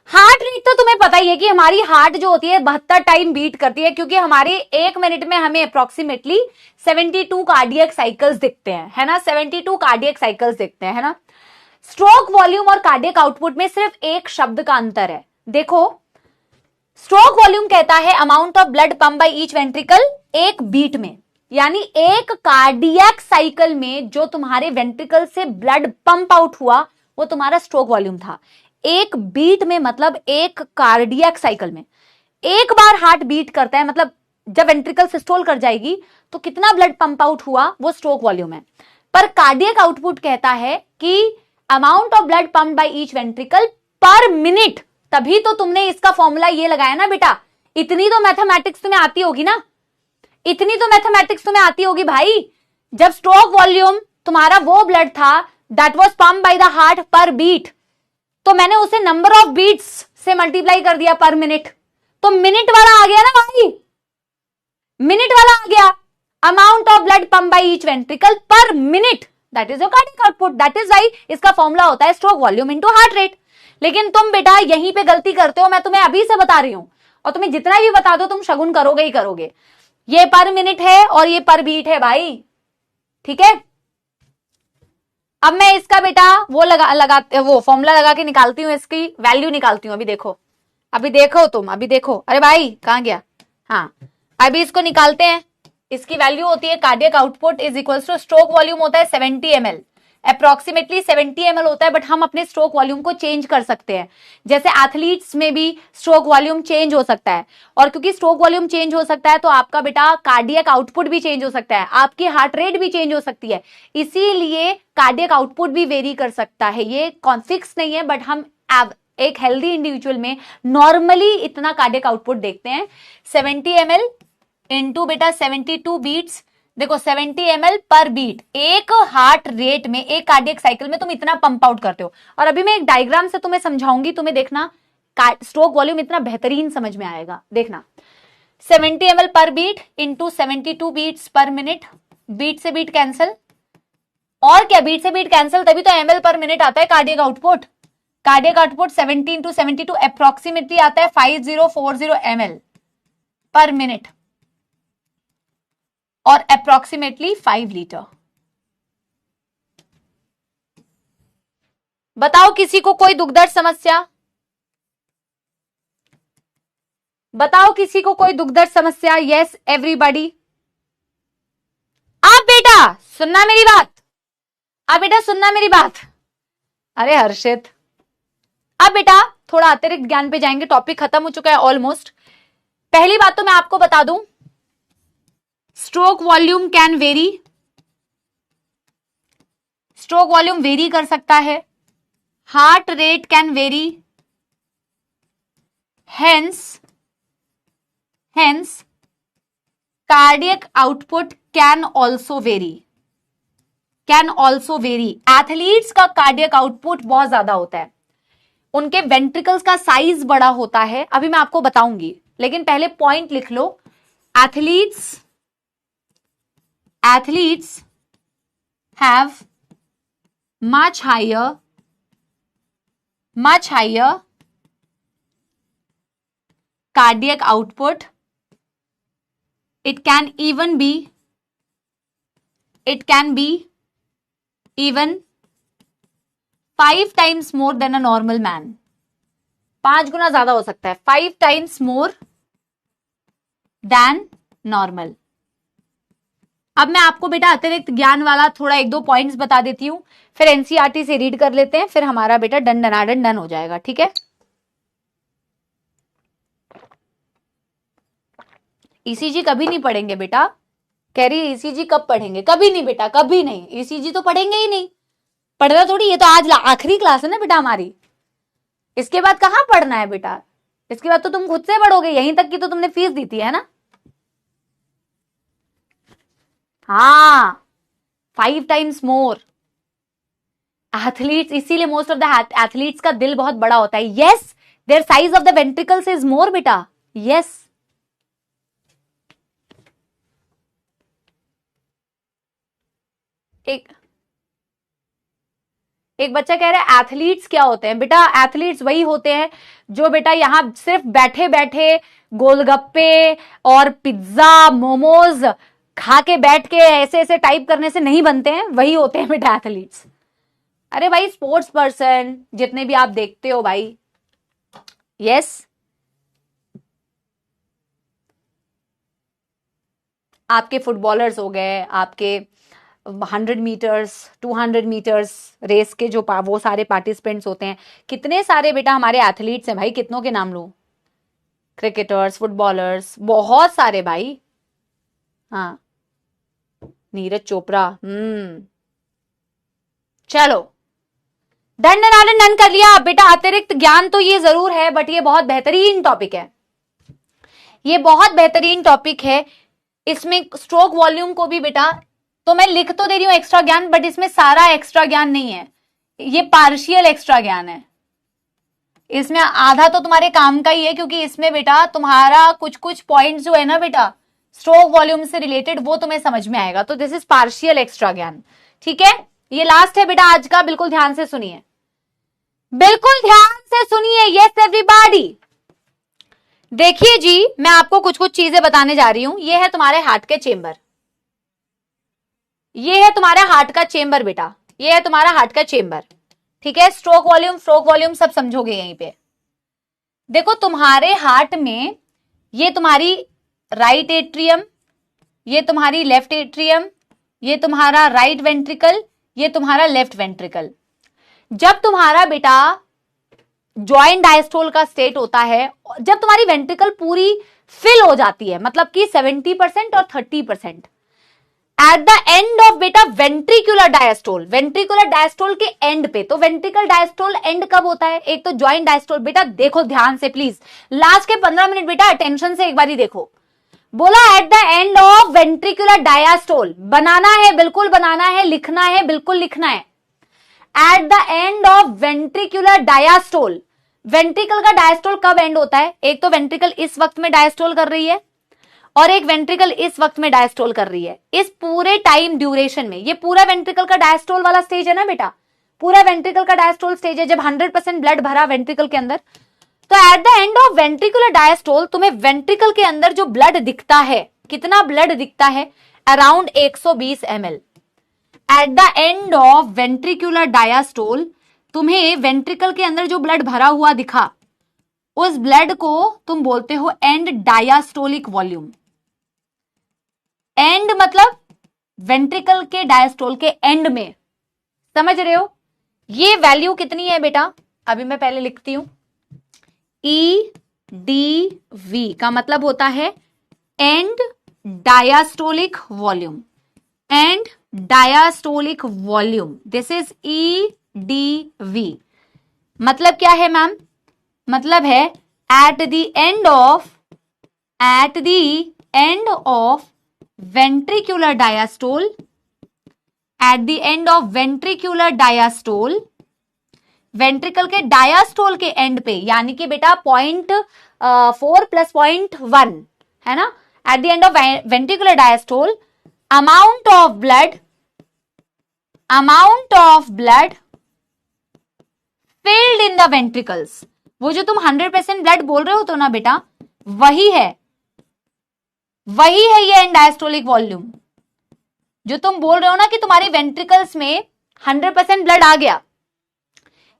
S1: हार्ट रेट तो तुम्हें पता ही है कि हमारी हार्ट जो होती है 72 टाइम बीट करती है, क्योंकि हमारे 1 मिनट में हमें अप्रोक्सीमेटली 72 कार्डियक साइकिल्स दिखते हैं, है ना, 72 कार्डियक साइकिल्स दिखते हैं, है ना। स्ट्रोक वॉल्यूम और कार्डियक आउटपुट में सिर्फ एक शब्द का अंतर है। देखो, स्ट्रोक वॉल्यूम कहता है amount of blood pump bye each ventricle एक बीट में, यानी एक कार्डियक साइकिल में जो तुम्हारे वेंट्रिकल से ब्लड पंप आउट हुआ वो तुम्हारा स्ट्रोक वॉल्यूम था। एक बीट में मतलब एक कार्डियक साइकिल में एक बार हार्ट बीट करता है, मतलब जब वेंट्रिकल सिस्टोल कर जाएगी तो कितना ब्लड पंप आउट हुआ वो स्ट्रोक वॉल्यूम है। पर कार्डियक आउटपुट कहता है कि amount of blood pump bye each ventricle per minute. तभी तो तुमने इसका फॉर्मूला ये लगाया ना बेटा, इतनी तो मैथमेटिक्स तुम्हें आती होगी ना, इतनी तो मैथमेटिक्स तुम्हें आती होगी भाई। जब स्ट्रोक वॉल्यूम तुम्हारा वो ब्लड था that was pump by the heart पर बीट, तो मैंने उसे नंबर ऑफ बीट्स से मल्टीप्लाई कर दिया पर मिनट, तो मिनट वाला आ गया ना भाई, मिनट वाला आ गया। Amount of blood pump bye each ventricle per minute, that is your cardiac output, that is why इसका फॉर्मूला होता है stroke volume into heart rate. लेकिन तुम बेटा यहीं पे गलती करते हो, मैं तुम्हें अभी से बता रही हूं, और तुम्हें जितना भी बता दो तुम शगुन करोगे ही करोगे। ये पर मिनट है और ये पर बीट है भाई, ठीक है। अब मैं इसका बेटा वो वो फॉर्मूला लगा के निकालती हूँ, इसकी वैल्यू निकालती हूँ। अभी देखो तुम, अभी देखो, अरे भाई कहां गया, हाँ अभी इसको निकालते हैं। इसकी वैल्यू होती है cardiac output is equals to, stroke volume होता है 70 ml, अप्रोक्सीमेटली 70 ml होता है, बट हम अपने स्ट्रोक वॉल्यूम को चेंज कर सकते हैं। जैसे एथलीट्स में भी स्ट्रोक वॉल्यूम चेंज हो सकता है, और क्योंकि स्ट्रोक वॉल्यूम चेंज हो सकता है तो आपका बेटा कार्डियक आउटपुट भी चेंज हो सकता है, आपकी हार्ट रेट भी चेंज हो सकती है, इसीलिए कार्डियक आउटपुट भी वेरी कर सकता है। ये फिक्स नहीं है, बट हम एक हेल्दी इंडिविजुअल में नॉर्मली इतना कार्डियक आउटपुट देखते हैं। 70 ml इंटू बेटा 72 बीट्स, देखो 70 ml पर बीट, एक हार्ट रेट में, एक कार्डियक साइकिल में तुम इतना पंप आउट करते हो। और अभी मैं एक डायग्राम से तुम्हें समझाऊंगी, तुम्हें देखना स्ट्रोक वॉल्यूम इतना बेहतरीन समझ में आएगा, देखना। 70 ml per beat into 72 beats per minute, beat से बीट कैंसिल, और क्या बीट से बीट कैंसिल, तभी तो ml पर मिनट आता है cardiac output. Cardiac output 70 into 72 approximately आता है 5040 ml पर मिनट, और अप्रोक्सीमेटली 5 लीटर। बताओ किसी को कोई दुख दर्द समस्या, बताओ किसी को कोई दुख दर्द समस्या। Yes everybody. आप बेटा सुनना मेरी बात, आप बेटा सुनना मेरी बात। अरे हर्षित, अब बेटा थोड़ा अतिरिक्त ज्ञान पे जाएंगे, टॉपिक खत्म हो चुका है ऑलमोस्ट। पहली बात तो मैं आपको बता दूं, stroke volume can very, stroke volume very कर सकता है, heart rate can very, hence cardiac output can also very, can also very. Athletes का कार्डियक आउटपुट बहुत ज्यादा होता है, उनके वेंट्रिकल्स का साइज बड़ा होता है, अभी मैं आपको बताऊंगी, लेकिन पहले पॉइंट लिख लो। Athletes have much higher cardiac output. It can be even 5 times more than a normal man. 5 गुना ज्यादा हो सकता है, 5 times more than normal. अब मैं आपको बेटा अतिरिक्त ज्ञान वाला थोड़ा 1-2 पॉइंट्स बता देती हूं, फिर एनसीईआरटी से रीड कर लेते हैं, फिर हमारा बेटा डन हो जाएगा, ठीक है। ईसीजी कभी नहीं पढ़ेंगे बेटा, कह रही ईसीजी कब पढ़ेंगे? कभी नहीं बेटा, कभी नहीं, ईसीजी तो पढ़ेंगे ही नहीं, पढ़ना थोड़ी, ये तो आज आखिरी क्लास है ना बेटा हमारी, इसके बाद कहाँ पढ़ना है बेटा, इसके बाद तो तुम खुद से पढ़ोगे, यहीं तक की तो तुमने फीस दी थी, है ना? हाँ, 5 times मोर एथलीट्स, इसीलिए मोस्ट ऑफ द एथलीट्स का दिल बहुत बड़ा होता है। Yes, their size of the ventricles is more बेटा, यस। एक बच्चा कह रहा है एथलीट्स क्या होते हैं? बेटा एथलीट्स वही होते हैं जो बेटा यहां सिर्फ बैठे बैठे गोलगप्पे और पिज्जा मोमोज खा के बैठ के ऐसे ऐसे टाइप करने से नहीं बनते हैं, वही होते हैं बेटा एथलीट्स। अरे भाई स्पोर्ट्स पर्सन जितने भी आप देखते हो भाई, यस, आपके फुटबॉलर्स हो गए, आपके 100 मीटर्स 200 मीटर्स रेस के जो वो सारे पार्टिसिपेंट्स होते हैं, कितने सारे बेटा हमारे एथलीट्स हैं भाई, कितनों के नाम लो? क्रिकेटर्स, फुटबॉलर्स, बहुत सारे भाई। हाँ, नीरज चोपड़ा, चलो डन डन कर लिया बेटा। अतिरिक्त ज्ञान तो ये जरूर है, बट ये बहुत बेहतरीन टॉपिक है, ये बहुत बेहतरीन टॉपिक है। इसमें स्ट्रोक वॉल्यूम को भी बेटा, तो मैं लिख तो दे रही हूं एक्स्ट्रा ज्ञान, बट इसमें सारा एक्स्ट्रा ज्ञान नहीं है, ये पार्शियल एक्स्ट्रा ज्ञान है। इसमें आधा तो तुम्हारे काम का ही है, क्योंकि इसमें बेटा तुम्हारा कुछ कुछ पॉइंट्स जो है ना बेटा स्ट्रोक वॉल्यूम से रिलेटेड, वो तुम्हें समझ में आएगा। तो दिस इज पार्शियल एक्स्ट्रा ज्ञान, ठीक है? ये लास्ट है बेटा आज का, बिल्कुल ध्यान से सुनिए, बिल्कुल ध्यान से सुनिए। यस एवरीबॉडी, देखिए जी, मैं आपको कुछ कुछ चीजें बताने जा रही हूं। ये है तुम्हारे हार्ट के चेंबर, ये है तुम्हारा हार्ट का चेंबर बेटा, ये है तुम्हारा हार्ट का चेंबर, ठीक है? स्ट्रोक वॉल्यूम सब समझोगे यहीं पे। देखो तुम्हारे हार्ट में ये तुम्हारी राइट एट्रियम, ये तुम्हारी लेफ्ट एट्रियम, ये तुम्हारा राइट वेंट्रिकल, ये तुम्हारा लेफ्ट वेंट्रिकल। जब तुम्हारा बेटा जॉइंट डायस्टोल का स्टेट होता है, जब तुम्हारी वेंट्रिकल पूरी फिल हो जाती है, मतलब कि 70% और 30%, एट द एंड ऑफ बेटा वेंट्रिकुलर डायस्टोल, वेंट्रिकुलर डायस्टोल के एंड पे, तो वेंट्रिकल डायस्टोल एंड कब होता है? एक तो जॉइंट डायस्टोल, बेटा देखो ध्यान से प्लीज, लास्ट के 15 मिनट बेटा अटेंशन से एक बार ही देखो। बोला at the end of ventricular diastole, बनाना है, बिल्कुल बनाना है, लिखना है, बिल्कुल लिखना है। At the end of ventricular diastole, ventricle का डायस्टोल कब एंड होता है? एक तो वेंट्रिकल इस वक्त में डायस्टोल कर रही है, और एक वेंट्रिकल इस वक्त में डायस्टोल कर रही है। इस पूरे टाइम ड्यूरेशन में, ये पूरा वेंट्रिकल का डायस्टोल वाला स्टेज है ना बेटा, पूरा वेंट्रिकल का डायस्टोल स्टेज है, जब 100% ब्लड भरा वेंट्रिकल के अंदर, तो eight the end of ventricular diastole तुम्हें वेंट्रिकल के अंदर जो ब्लड दिखता है, कितना ब्लड दिखता है? Around 120 ml। Eight the end of ventricular diastole तुम्हें वेंट्रिकल के अंदर जो ब्लड भरा हुआ दिखा, उस ब्लड को तुम बोलते हो एंड डायस्टोलिक वॉल्यूम। एंड मतलब वेंट्रिकल के डायस्टोल के एंड में, समझ रहे हो? ये वैल्यू कितनी है बेटा? अभी मैं पहले लिखती हूं, EDV का मतलब होता है and diastolic volume, and diastolic volume, this is EDV। मतलब क्या है मैम? मतलब है at the end of ventricular diastole, eight the end of ventricular diastole, ventricle के डायस्टोल के एंड पे, यानी कि बेटा 0.4 + 0.1 है ना, eight the end of ventricular diastole, amount of blood filled in the ventricles, वो जो तुम 100% ब्लड बोल रहे हो तो ना बेटा, वही है ये एंड डायस्टोलिक वॉल्यूम, जो तुम बोल रहे हो ना कि तुम्हारी वेंट्रिकल्स में 100% ब्लड आ गया,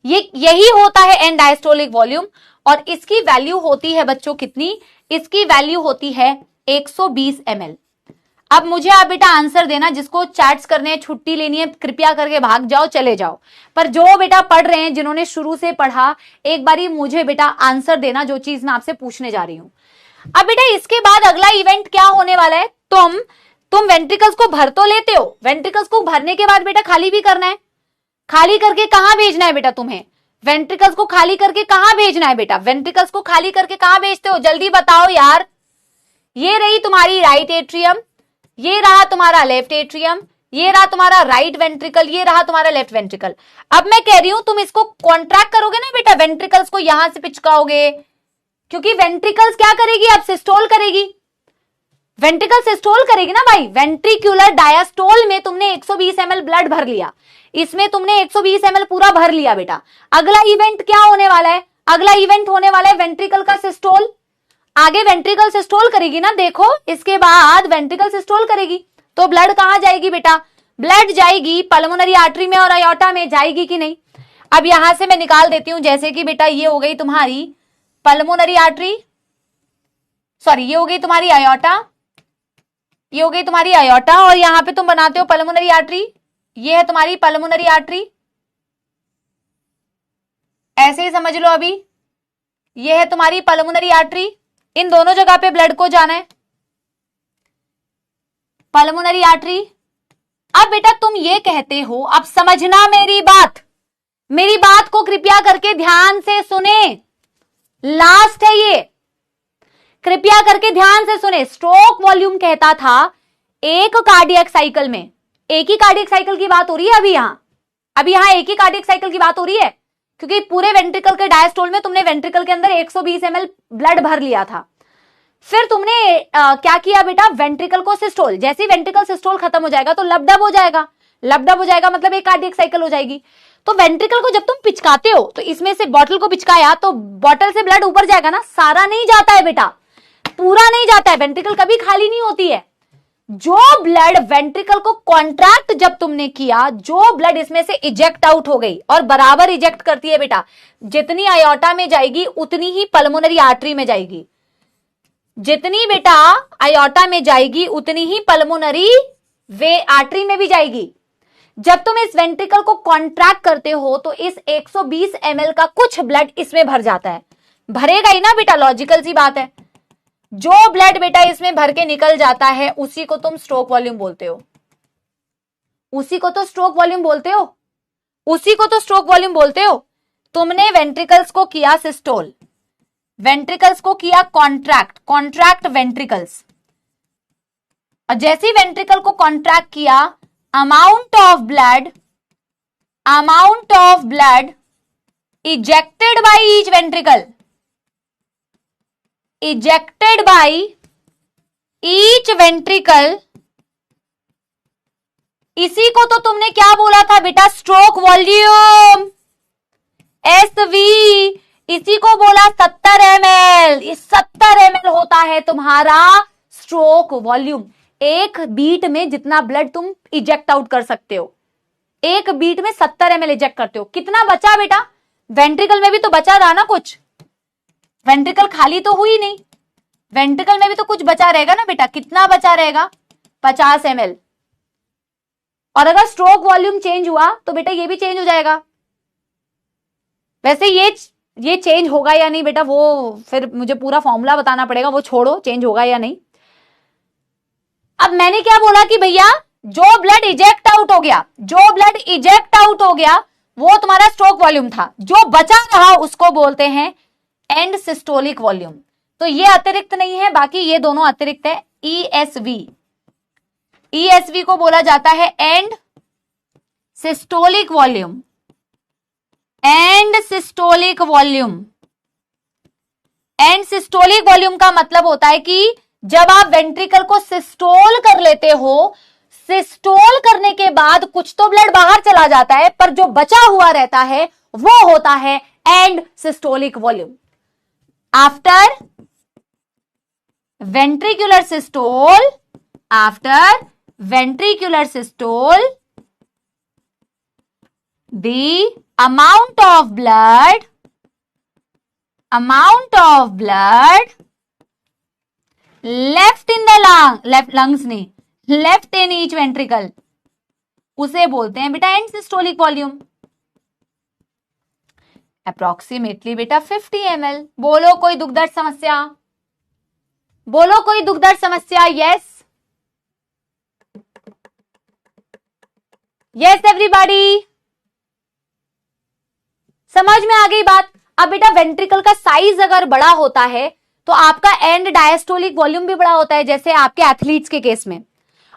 S1: यही होता है एंड डायस्टोलिक वॉल्यूम। और इसकी वैल्यू होती है बच्चों कितनी? इसकी वैल्यू होती है 120 ml। अब मुझे आप बेटा आंसर देना, जिसको चैट्स करने हैं, छुट्टी लेनी है, कृपया करके भाग जाओ, चले जाओ, पर जो बेटा पढ़ रहे हैं, जिन्होंने शुरू से पढ़ा, एक बारी मुझे बेटा आंसर देना जो चीज मैं आपसे पूछने जा रही हूं। अब बेटा इसके बाद अगला इवेंट क्या होने वाला है? तुम तुम वेंट्रिकल्स को भर तो लेते हो, वेंट्रिकल्स को भरने के बाद बेटा खाली भी करना है। खाली करके कहां भेजना है बेटा तुम्हें? वेंट्रिकल्स को खाली करके कहां भेजना है बेटा? वेंट्रिकल्स को खाली करके कहां भेजते हो? जल्दी बताओ यार। ये रही तुम्हारी राइट एट्रियम, ये रहा तुम्हारा लेफ्ट एट्रियम, ये रहा तुम्हारा राइट वेंट्रिकल, ये रहा तुम्हारा लेफ्ट वेंट्रिकल। अब मैं कह रही हूं तुम इसको कॉन्ट्रैक्ट करोगे ना बेटा, वेंट्रिकल्स को यहां से पिचकाओगे, क्योंकि वेंट्रिकल्स क्या करेगी? अब सिस्टोल करेगी, वेंट्रिकल सिस्टोल करेगी ना भाई। वेंट्रिकुलर डायस्टोल में तुमने 120 ml ब्लड भर लिया, इसमें तुमने 120 ml पूरा भर लिया बेटा। अगला इवेंट क्या होने वाला है? अगला इवेंट होने वाला है वेंट्रिकल का सिस्टोल। आगे वेंट्रिकल सिस्टोल करेगी ना, देखो इसके बाद वेंट्रिकल सिस्टोल करेगी तो ब्लड कहां जाएगी बेटा? ब्लड जाएगी पल्मोनरी आर्टरी में और आयोटा में, जाएगी कि नहीं? अब यहां से मैं निकाल देती हूं, जैसे कि बेटा ये हो गई तुम्हारी पल्मोनरी आर्टरी, सॉरी ये हो गई तुम्हारी आयोटा, ये हो गई तुम्हारी आयोटा, और यहां पे तुम बनाते हो पल्मोनरी आर्टरी, ये है तुम्हारी पल्मोनरी आर्टरी, ऐसे ही समझ लो। अभी ये है तुम्हारी पल्मोनरी आर्टरी, इन दोनों जगह पे ब्लड को जाना है, पल्मोनरी आर्टरी। अब बेटा तुम ये कहते हो, अब समझना मेरी बात को कृपया करके ध्यान से सुने, लास्ट है ये, कृपया करके ध्यान से सुने। स्ट्रोक वॉल्यूम कहता था एक कार्डियक साइकिल में, एक ही कार्डियक साइकिल की बात हो रही है अभी यहां एक ही कार्डियक साइकिल की बात हो रही है, क्योंकि पूरे वेंट्रिकल के डायस्टोल में तुमने वेंट्रिकल के अंदर 120 ml ब्लड भर लिया था। फिर तुमने क्या किया बेटा? वेंट्रिकल को सिस्टोल, जैसे ही वेंट्रिकल सिस्टोल खत्म हो जाएगा तो लबडब हो जाएगा, लबडब हो जाएगा मतलब एक कार्डियक साइकिल हो जाएगी। तो वेंट्रिकल को जब तुम पिचकाते हो तो इसमें से बॉटल को पिचकाया तो बॉटल से ब्लड ऊपर जाएगा ना, सारा नहीं जाता है बेटा, पूरा नहीं जाता है, वेंट्रिकल कभी खाली नहीं होती है। जो ब्लड वेंट्रिकल को कॉन्ट्रैक्ट जब तुमने किया, जो ब्लड इसमें से इजेक्ट आउट हो गई, और बराबर इजेक्ट करती है बेटा, जितनी आयोटा में जाएगी उतनी ही पल्मोनरी आर्टरी में जाएगी, जितनी बेटा आयोटा में जाएगी उतनी ही पल्मोनरी वे आर्टरी में भी जाएगी। जब तुम इस वेंट्रिकल को कॉन्ट्रैक्ट करते हो तो इस 120 ml का कुछ ब्लड इसमें भर जाता है, भरेगा ही ना बेटा, लॉजिकल सी बात है। जो ब्लड बेटा इसमें भर के निकल जाता है उसी को तुम स्ट्रोक वॉल्यूम बोलते हो, उसी को तो स्ट्रोक वॉल्यूम बोलते हो, उसी को तो स्ट्रोक वॉल्यूम बोलते हो। तुमने वेंट्रिकल्स को किया सिस्टोल, वेंट्रिकल्स को किया कॉन्ट्रैक्ट वेंट्रिकल्स, और जैसे ही वेंट्रिकल को कॉन्ट्रैक्ट किया, amount of blood ejected bye each ventricle, ejected by each ventricle, इसी को तो तुमने क्या बोला था बेटा? स्ट्रोक वॉल्यूम, SV, इसी को बोला 70 ml। इस 70 ml होता है तुम्हारा स्ट्रोक वॉल्यूम। एक बीट में जितना ब्लड तुम इजेक्ट आउट कर सकते हो, एक बीट में 70 ml इजेक्ट करते हो। कितना बचा बेटा? वेंट्रिकल में भी तो बचा रहा ना कुछ, वेंट्रिकल खाली तो हुई नहीं, वेंट्रिकल में भी तो कुछ बचा रहेगा ना बेटा। कितना बचा रहेगा? 50 ml। और अगर स्ट्रोक वॉल्यूम चेंज हुआ तो बेटा ये भी चेंज हो जाएगा। वैसे ये चेंज होगा या नहीं बेटा, वो फिर मुझे पूरा फॉर्मूला बताना पड़ेगा, वो छोड़ो, चेंज होगा या नहीं। अब मैंने क्या बोला कि भैया जो ब्लड इजेक्ट आउट हो गया, जो ब्लड इजेक्ट आउट हो गया वो तुम्हारा स्ट्रोक वॉल्यूम था, जो बचा रहा उसको बोलते हैं एंड सिस्टोलिक वॉल्यूम। तो ये अतिरिक्त नहीं है, बाकी ये दोनों अतिरिक्त है। ESV को बोला जाता है and systolic volume, and systolic volume. And systolic volume का मतलब होता है कि जब आप वेंट्रिकल को सिस्टोल कर लेते हो, सिस्टोल करने के बाद कुछ तो ब्लड बाहर चला जाता है, पर जो बचा हुआ रहता है वो होता है and systolic volume. After ventricular systole, the amount of blood left in the lungs नहीं, left in each ventricle, उसे बोलते हैं बेटा एंड सिस्टोलिक वॉल्यूम। अप्रोक्सीमेटली बेटा 50 ml। बोलो कोई दुख दर्द समस्या, बोलो कोई दुख दर्द समस्या? यस, यस एवरीबॉडी, समझ में आ गई बात। अब बेटा वेंट्रिकल का साइज अगर बड़ा होता है तो आपका एंड डायस्टोलिक वॉल्यूम भी बड़ा होता है, जैसे आपके एथलीट्स के केस में,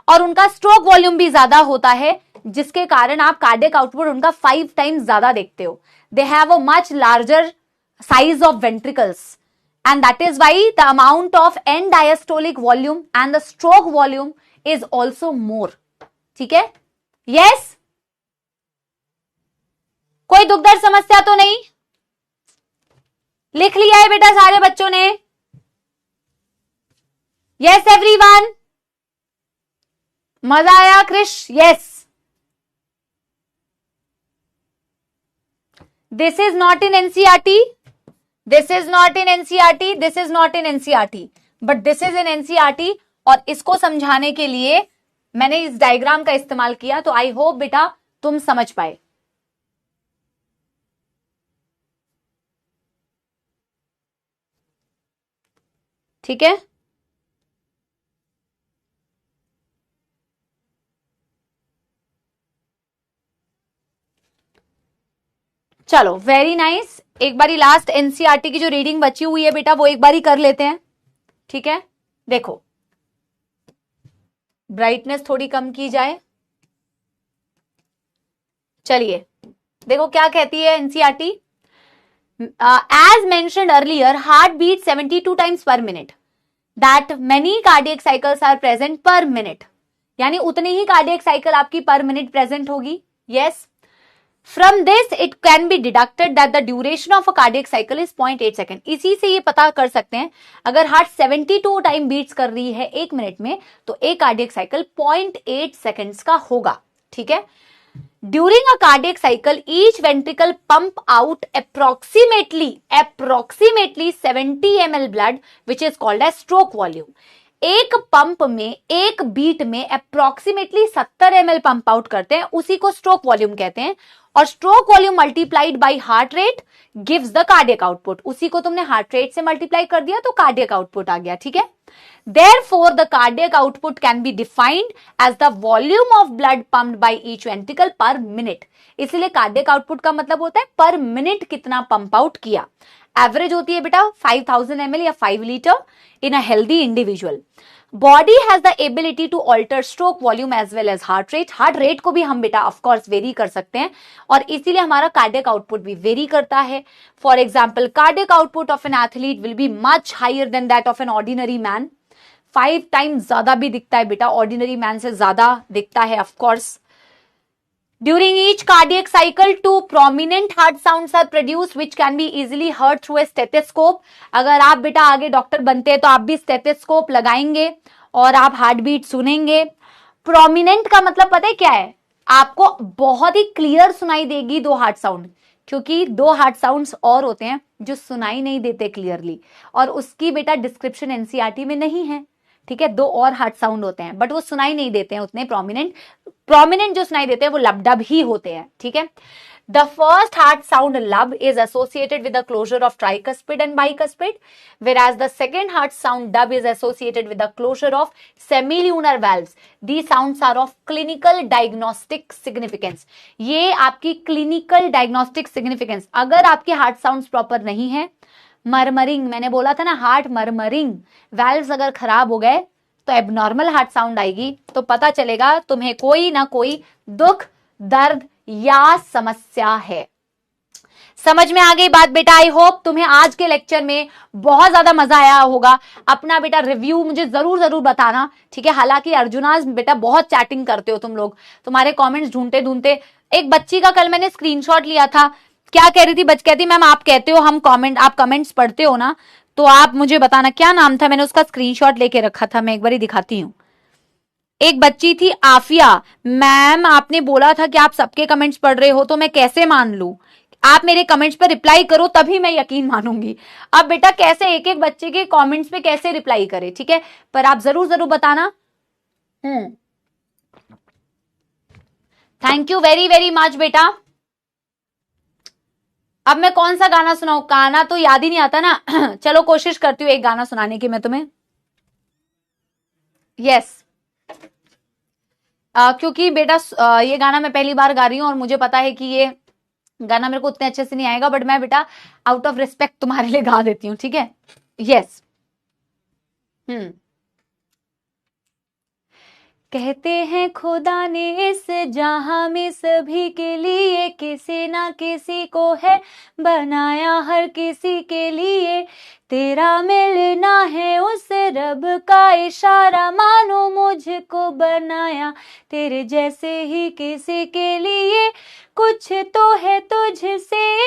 S1: और उनका स्ट्रोक वॉल्यूम भी ज्यादा होता है, जिसके कारण आप कार्डियक आउटपुट उनका 5 टाइम्स ज्यादा देखते हो। They have a much larger size of ventricles, and that is why the amount of end diastolic volume and the stroke volume is also more. ठीक है? Yes? कोई दुख दर्द समस्या तो नहीं? लिख लिया है बेटा सारे बच्चों ने? Yes everyone? मजा आया Krrish? Yes. This is not in NCERT. This is not in NCERT. This is not in NCERT. But this is in NCERT. और इसको समझाने के लिए मैंने इस डायग्राम का इस्तेमाल किया, तो आई होप बेटा तुम समझ पाए। ठीक है, चलो वेरी नाइस। एक बारी लास्ट एनसीईआरटी की जो रीडिंग बची हुई है बेटा वो एक बारी कर लेते हैं। ठीक है, देखो ब्राइटनेस थोड़ी कम की जाए। चलिए देखो क्या कहती है NCERT. As mentioned earlier, heart beat 72 times per minute, that many cardiac cycles are present per minute, यानी उतनी ही कार्डियक साइकिल आपकी पर मिनट प्रेजेंट होगी। Yes, From this it can be deducted that the duration of a cardiac cycle is 0.8 second. इसी से ये पता कर सकते हैं अगर हार्ट 72 टाइम बीट्स कर रही है एक मिनट में तो एक कार्डियक साइकिल 0.8 सेकेंड्स का होगा। ठीक है, during a cardiac cycle each ventricle pump out approximately 70 ml blood which is called as stroke volume. एक पंप में एक बीट में अप्रोक्सीमेटली 70 ml पंप आउट करते हैं, उसी को स्ट्रोक वॉल्यूम कहते हैं। और stroke volume multiplied by heart rate gives the cardiac output. उसी को तुमने हार्ट रेट से मल्टीप्लाई कर दिया तो कार्डियक आउटपुट आ गया। ठीक है, therefore the cardiac output can be defined as the volume of blood pumped by each ventricle per minute. इसलिए कार्डियक आउटपुट का मतलब होता है पर मिनट कितना पंप आउट किया। एवरेज होती है बेटा 5000 ml या 5 litre in a healthy individual. Body has the ability to alter stroke volume as well as heart rate. Heart rate को भी हम बेटा ऑफकोर्स वेरी कर सकते हैं और इसीलिए हमारा कार्डियक आउटपुट भी वेरी करता है। For example, cardiac output of an athlete will be much higher than that of an ordinary man. 5 times ज्यादा भी दिखता है बेटा, ऑर्डिनरी मैन से ज्यादा दिखता है of course. During each cardiac cycle, 2 prominent heart sounds are produced which can be easily heard through a stethoscope. अगर आप बेटा आगे डॉक्टर बनते हैं तो आप भी स्टेथोस्कोप लगाएंगे और आप हार्ट बीट सुनेंगे। प्रोमिनेंट का मतलब पता है क्या है? आपको बहुत ही क्लियर सुनाई देगी 2 हार्ट साउंड, क्योंकि 2 हार्ट साउंड्स और होते हैं जो सुनाई नहीं देते क्लियरली, और उसकी बेटा डिस्क्रिप्शन एनसीईआरटी में नहीं है। ठीक है, 2 और हार्ट साउंड होते हैं बट वो सुनाई नहीं देते हैं उतने प्रोमिनेंट जो सुनाई देते हैं वो लब ही होते हैं। ठीक है, the first heart sound lub is associated with the closure of tricuspid and bicuspid, whereas the second heart sound dub is associated with the closure of semilunar valves. These sounds are of clinical diagnostic significance. ये आपकी clinical diagnostic significance, अगर आपके heart sounds proper नहीं है, murmuring, मैंने बोला था ना हार्ट मरमरिंग, वैल्व्स अगर खराब हो गए तो एबनॉर्मल हार्ट साउंड आएगी, तो पता चलेगा तुम्हें कोई ना कोई दुख दर्द या समस्या है। समझ में आ गई बात बेटा? आई होप तुम्हें आज के लेक्चर में बहुत ज्यादा मजा आया होगा। अपना बेटा रिव्यू मुझे जरूर बताना। ठीक है, हालांकि अर्जुनाज बेटा बहुत चैटिंग करते हो तुम लोग, तुम्हारे कमेंट्स ढूंढते ढूंढते। एक बच्ची का कल मैंने स्क्रीनशॉट लिया था, क्या कह रही थी? बच कहती मैम आप कहते हो आप कमेंट्स पढ़ते हो ना, तो आप मुझे बताना क्या नाम था। मैंने उसका स्क्रीनशॉट लेके रखा था, मैं एक बार दिखाती हूँ। एक बच्ची थी आफिया, मैम आपने बोला था कि आप सबके कमेंट्स पढ़ रहे हो, तो मैं कैसे मान लूं? आप मेरे कमेंट्स पर रिप्लाई करो तभी मैं यकीन मानूंगी। अब बेटा कैसे एक एक बच्चे के कमेंट्स पे कैसे रिप्लाई करे? ठीक है, पर आप जरूर बताना। थैंक यू वेरी मच बेटा। अब मैं कौन सा गाना सुनाऊं? गाना तो याद ही नहीं आता ना। चलो कोशिश करती हूँ एक गाना सुनाने की मैं तुम्हें। यस, क्योंकि बेटा ये गाना मैं पहली बार गा रही हूँ और मुझे पता है कि ये गाना मेरे को उतने अच्छे से नहीं आएगा, बट मैं बेटा आउट ऑफ रिस्पेक्ट तुम्हारे लिए गा देती हूँ, ठीक है? यस। कहते हैं खुदा ने इस जहां में सभी के लिए किसी ना किसी को है बनाया, हर किसी के लिए तेरा मिलना है उस रब का इशारा, मानो मुझको बनाया तेरे जैसे ही किसी के लिए, कुछ तो है तुझसे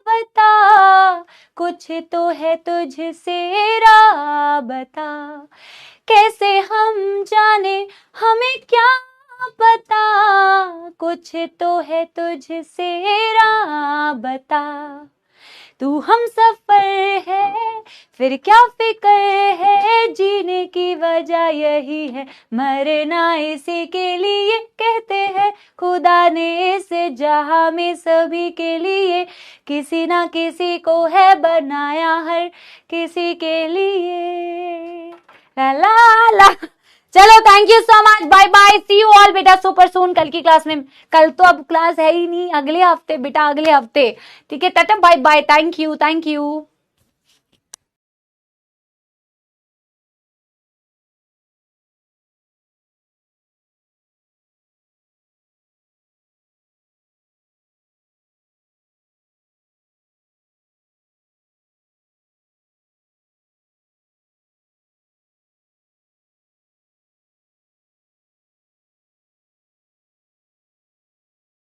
S1: बता, कुछ तो है तुझसे बता, कैसे हम जाने हमें क्या पता, कुछ तो है तुझसे बता, तू हम सफर है फिर क्या फिक्र है, जीने की वजह यही है मरना इसी के लिए, कहते हैं खुदा ने इस जहां में सभी के लिए किसी ना किसी को है बनाया, हर किसी के लिए। ला ला ला। चलो thank you so much, bye bye, see you all बेटा सुपर सून। कल की क्लास में, कल तो अब क्लास है ही नहीं, अगले हफ्ते बेटा, अगले हफ्ते, ठीक है? टाटा bye bye, thank you, thank you.